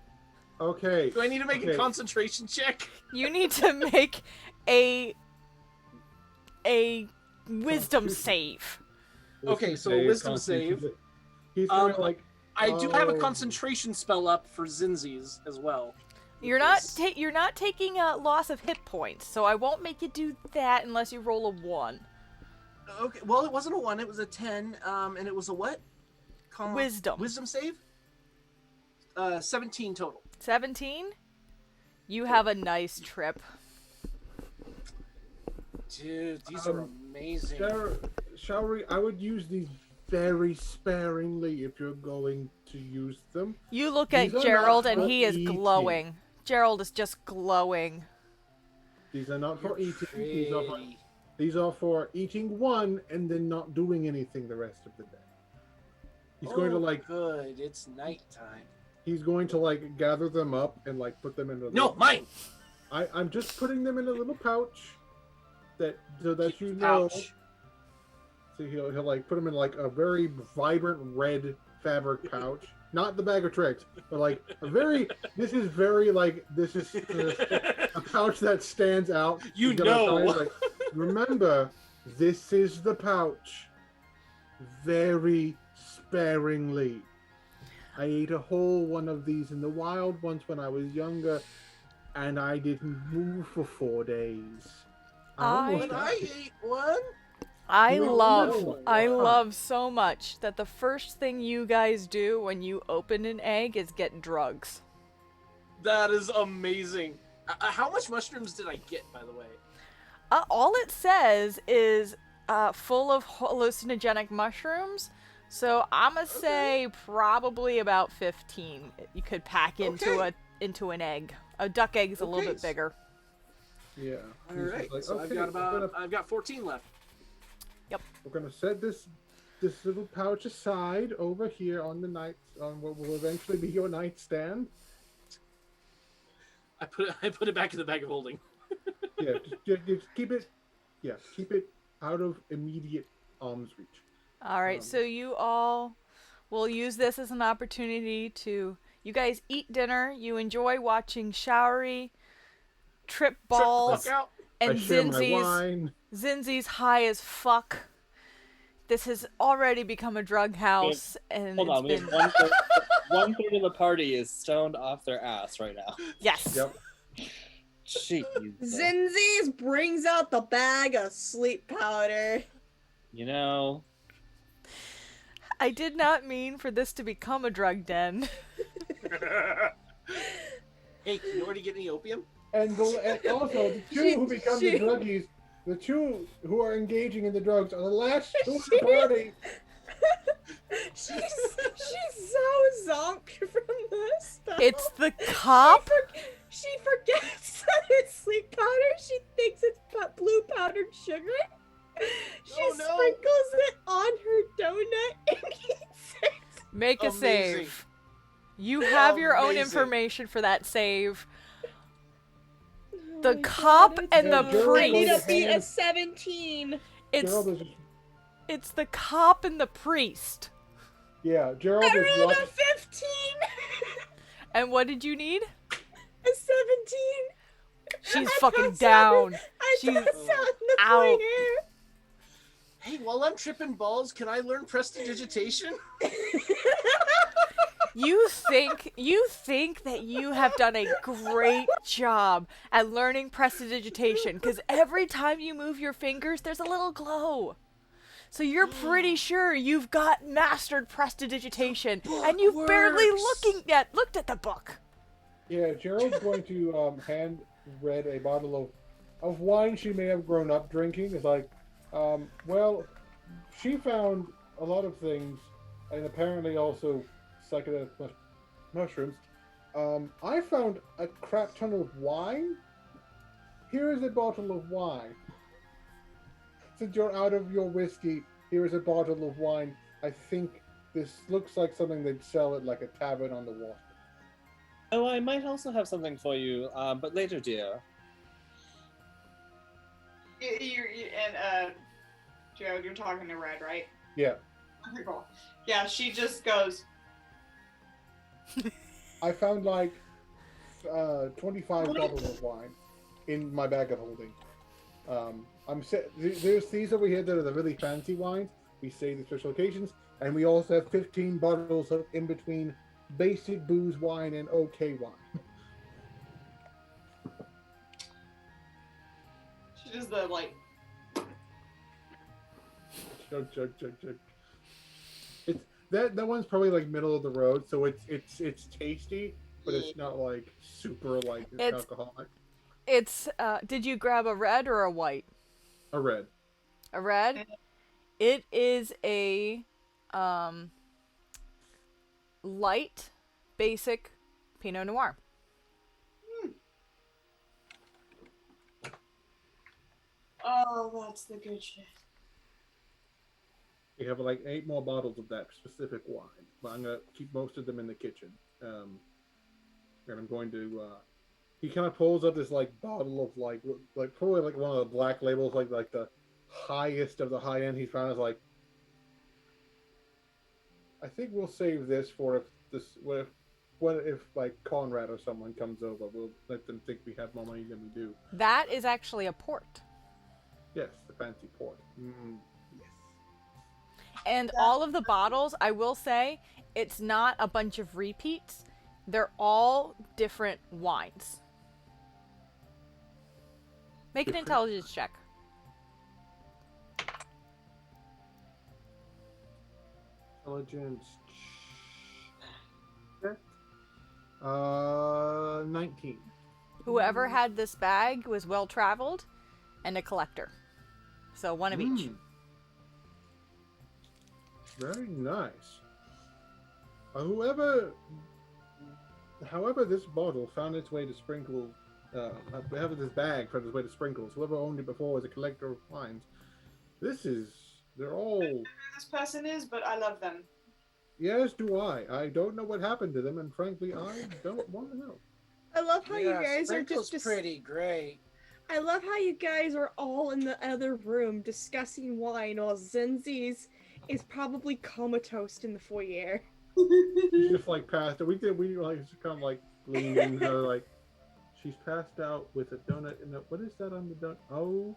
Okay. Do I need to make a concentration check? You need to make a wisdom save. Okay, so a wisdom save. He's going like. I do have a concentration spell up for Zinzi's as well. You're not taking a loss of hit points, so I won't make you do that unless you roll a 1. Okay, well, it wasn't a 1, it was a 10, and it was a what? Wisdom. Wisdom save? 17 total. 17? You have a nice trip. Dude, these are amazing. Shari, I would use these very sparingly if you're going to use them. You look at These are Gerald not and for he is eating. glowing. Gerald is just glowing. These are not for eating. Pretty. These are for eating one and then not doing anything the rest of the day. He's going to like. Good, it's nighttime. He's going to like gather them up and like put them in a. No, mine. I'm just putting them in a little pouch. So that you know. Pouch. So he'll like put them in like a very vibrant red fabric pouch, not the bag of tricks, but like a very. This is a pouch that stands out. You He's gonna know. tell you, like, remember, this is the pouch. Very sparingly. I ate a whole one of these in the wild once when I was younger, and I didn't move for 4 days. But I ate one. I No, love so much that the first thing you guys do when you open an egg is get drugs. That is amazing. How much mushrooms did I get, by the way? All it says is full of hallucinogenic mushrooms. So I'm gonna say probably about 15. You could pack into an egg. A duck egg is a little bit bigger. Yeah. All right. Like, So okay, I've got 14 left. we're gonna set this little pouch aside over here on what will eventually be your nightstand. I put it back in the bag of holding. Yeah, just keep it. Yeah, keep it out of immediate arm's reach. All right, so you all will use this as an opportunity to. You guys eat dinner. You enjoy watching Showery trip Trip the fuck balls out. I and share my Zinzi's. wine. Zinzi's high as fuck. This has already become a drug house, and Hold it's on, we been have one third of the party is stoned off their ass right now. yes. Yep. Jeez. Zinzi's brings out the bag of sleep powder. You know, I did not mean for this to become a drug den. Hey, can you already get any opium? And also, the two who become the druggies, the two who are engaging in the drugs are the last two of the party. She's so zonked from this stuff. It's the cop. She forgets that it's sleep powder. She thinks it's blue powdered sugar. She Oh, no. sprinkles it on her donut and eats it. Make a Amazing. save. You have your own Amazing. information for that save. Oh The my cop God, and it's the Gerald I need was to priest. beat a hand- 17. It's Gerald is, it's the cop and the priest. yeah, Gerald I is rolled watching. a 15. And what did you need? A 17. She's I fucking passed out. down. I She's passed out in the out. point air. Hey, while I'm tripping balls, can I learn prestidigitation? You think that you have done a great job at learning prestidigitation because every time you move your fingers, there's a little glow. So you're pretty sure you've got mastered prestidigitation, and you've barely works. looked at the book. Yeah, Gerald's going to hand Red a bottle of wine she may have grown up drinking. It's like, well, she found a lot of things, and apparently also psychedelic mushrooms. I found a crap ton of wine. Here is a bottle of wine. Since you're out of your whiskey, here is a bottle of wine. I think this looks like something they'd sell at like a tavern on the water. oh, I might also have something for you, but later, dear. Gerald, you're talking to Red, right? Yeah, Okay, cool. Yeah, she just goes, I found like 25 bottles of wine in my bag of holding. There's these over here that are the really fancy wines we save the special occasions, and we also have 15 bottles of in between basic booze wine and okay wine. she does the, like, Chug, chug, chug, chug. It's that one's probably like middle of the road, so it's tasty, but it's not like super like It's- alcoholic. It's did you grab a red or a white? A red. A red? It is a light basic Pinot Noir. oh, that's the good shit. We have like 8 more bottles of that specific wine, but I'm gonna keep most of them in the kitchen. And I'm going to. He kind of pulls up this like bottle of like probably like one of the black labels, like the highest of the high end. He found is like. I think we'll save this for if like Conrad or someone comes over, we'll let them think we have more money than we do. That is actually a port. Yes, the fancy port. Yes. And all of the bottles, I will say, it's not a bunch of repeats. They're all different wines. Make an Different. intelligence check. Intelligence. Check. 19. Whoever had this bag was well traveled and a collector. So one of each. Very nice. However, this bottle found its way to Sprinkles. However, this bag found its way to Sprinkles. Whoever owned it before was a collector of wines. They're all. Who this person is, but I love them. Yes, do I. I don't know what happened to them, and frankly, I don't want to know. I love how you Yeah, guys Sprinkle's are just pretty great. I love how you guys are all in the other room discussing wine while Zenzi's is probably comatose in the foyer. She's just like passed. We like just kind of like lean in her like she's passed out with a donut in the what is that on the donut? Oh,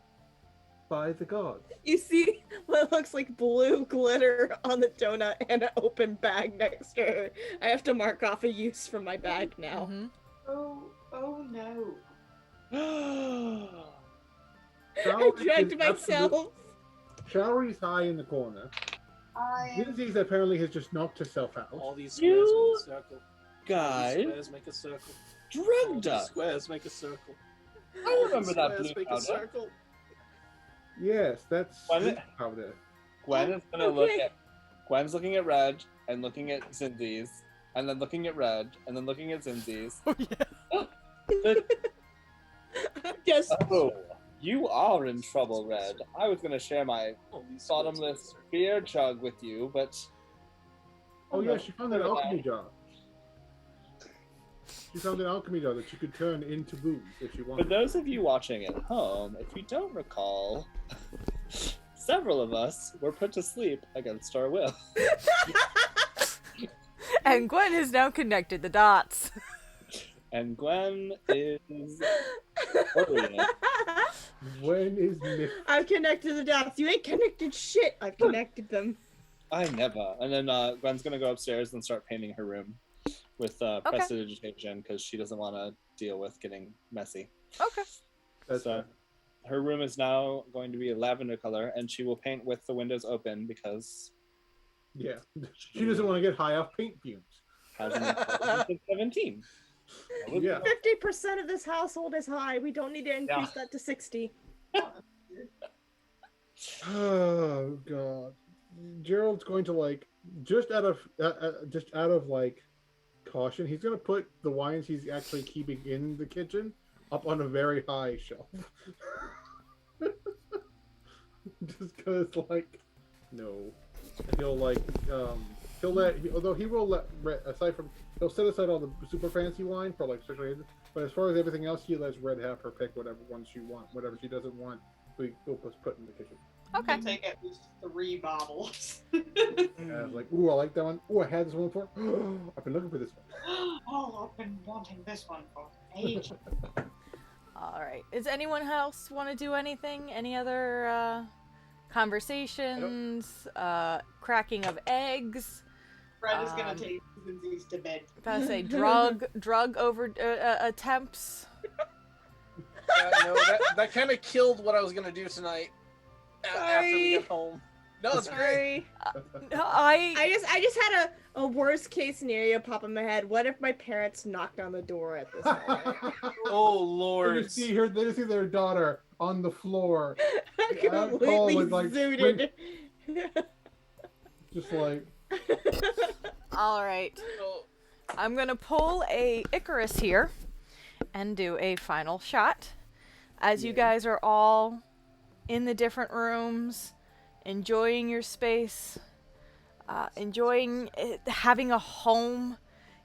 by the gods. You see what looks like blue glitter on the donut and an open bag next to her. I have to mark off a use from my bag now. Mhm. Oh no. I dragged myself. Showery's high in the corner. Lindsay's apparently has just knocked herself out. All these You squares make a circle. All Guys, these squares make a circle. All drugged these us. squares make a circle. I remember that Squares blue make a powder. circle. Yes, that's What is sleep it? powder. Gwen is gonna look Okay. at. Gwen's looking at Red and looking at Zinzi's, and then looking at Red and then looking at Zinzi's. Oh yeah. Just Oh, you are in trouble, Red. I was gonna share my All these squares make a bottomless circle. beer chug with you, but Oh yeah, she found an alchemy jar. She found an alchemy jar that she could turn into booze if she For wanted. those of you watching at home, if you don't recall, several of us were put to sleep against our will. And Gwen has now connected the dots. And Gwen is brilliant. When is Nick? I've connected the dots. You ain't connected shit. I've connected them. I never. And then Gwen's gonna go upstairs and start painting her room with prestidigitation because she doesn't want to deal with getting messy. Okay. That's So her room is now going to be a lavender color, and she will paint with the windows open because yeah. She doesn't want to get high off paint fumes. hasn't been 17. Yeah. 50% of this household is high. We don't need to increase that to 60. Oh god. Gerald's going to like just out of like caution, he's gonna put the wines he's actually keeping in the kitchen up on a very high shelf. Just cause like no. And he'll like although he will let aside from he'll set aside all the super fancy wine for like special occasions, but as far as everything else he lets Red have her pick whatever ones she wants. Whatever she doesn't want, he'll just put in the kitchen. Okay. Take at least 3 bottles. And I was like, ooh, I like that one. Ooh, I had this one before. I've been looking for this one. Oh, I've been wanting this one for ages. All right. Does anyone else want to do anything? Any other conversations? Cracking of eggs? Fred is gonna take Lindsay's to bed. About to say drug over attempts. No, that kind of killed what I was gonna do tonight. After we get home. No, it's great. Sorry. I just had a worst case scenario pop in my head. What if my parents knocked on the door at this moment? Oh They Lord. just see their daughter on the floor, Completely with, like, zooted. just like All right. Oh, I'm gonna pull a Icarus here and do a final shot. As you guys are all in the different rooms, enjoying your space, enjoying having a home,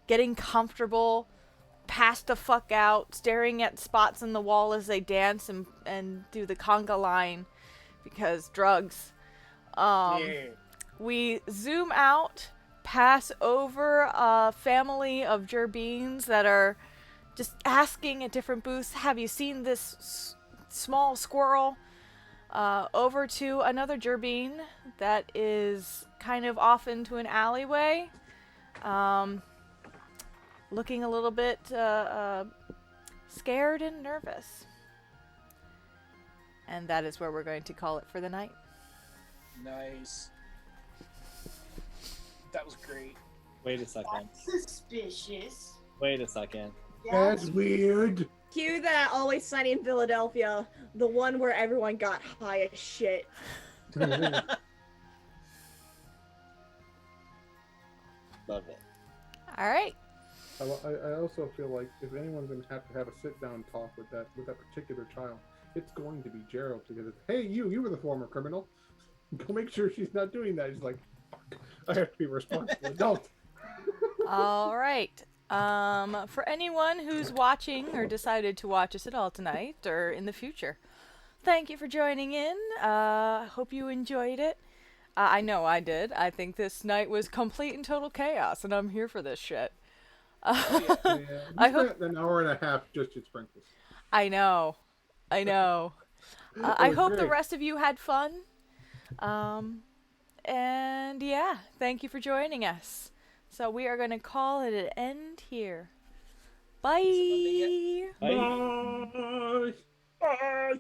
getting comfortable, passed the fuck out, staring at spots in the wall as they dance and do the conga line because drugs. yeah. We zoom out, pass over a family of gerbines that are just asking at different booths, have you seen this small squirrel? Over to another gerbine that is kind of off into an alleyway, looking a little bit scared and nervous. And that is where we're going to call it for the night. Nice. That was great. Wait a second. Suspicious. Wait a second. that's weird. Cue that Always Sunny in Philadelphia, the one where everyone got high as shit. Love it. All right. I also feel like if anyone's gonna have to have a sit down talk with that particular child, it's going to be Gerald because it's, hey, you were the former criminal. Go make sure she's not doing that. He's like, fuck, I have to be a responsible adult. All right. For anyone who's watching or decided to watch us at all tonight or in the future, thank you for joining in. Hope you enjoyed it. I know I did. I think this night was complete and total chaos, and I'm here for this shit. Yeah. We I hope. spent an hour and a half just at Sprinkles. I know. I know. It I was hope the great. rest of you had fun. And yeah, thank you for joining us. So we are going to call it an end here. Bye. Bye. Bye. Bye.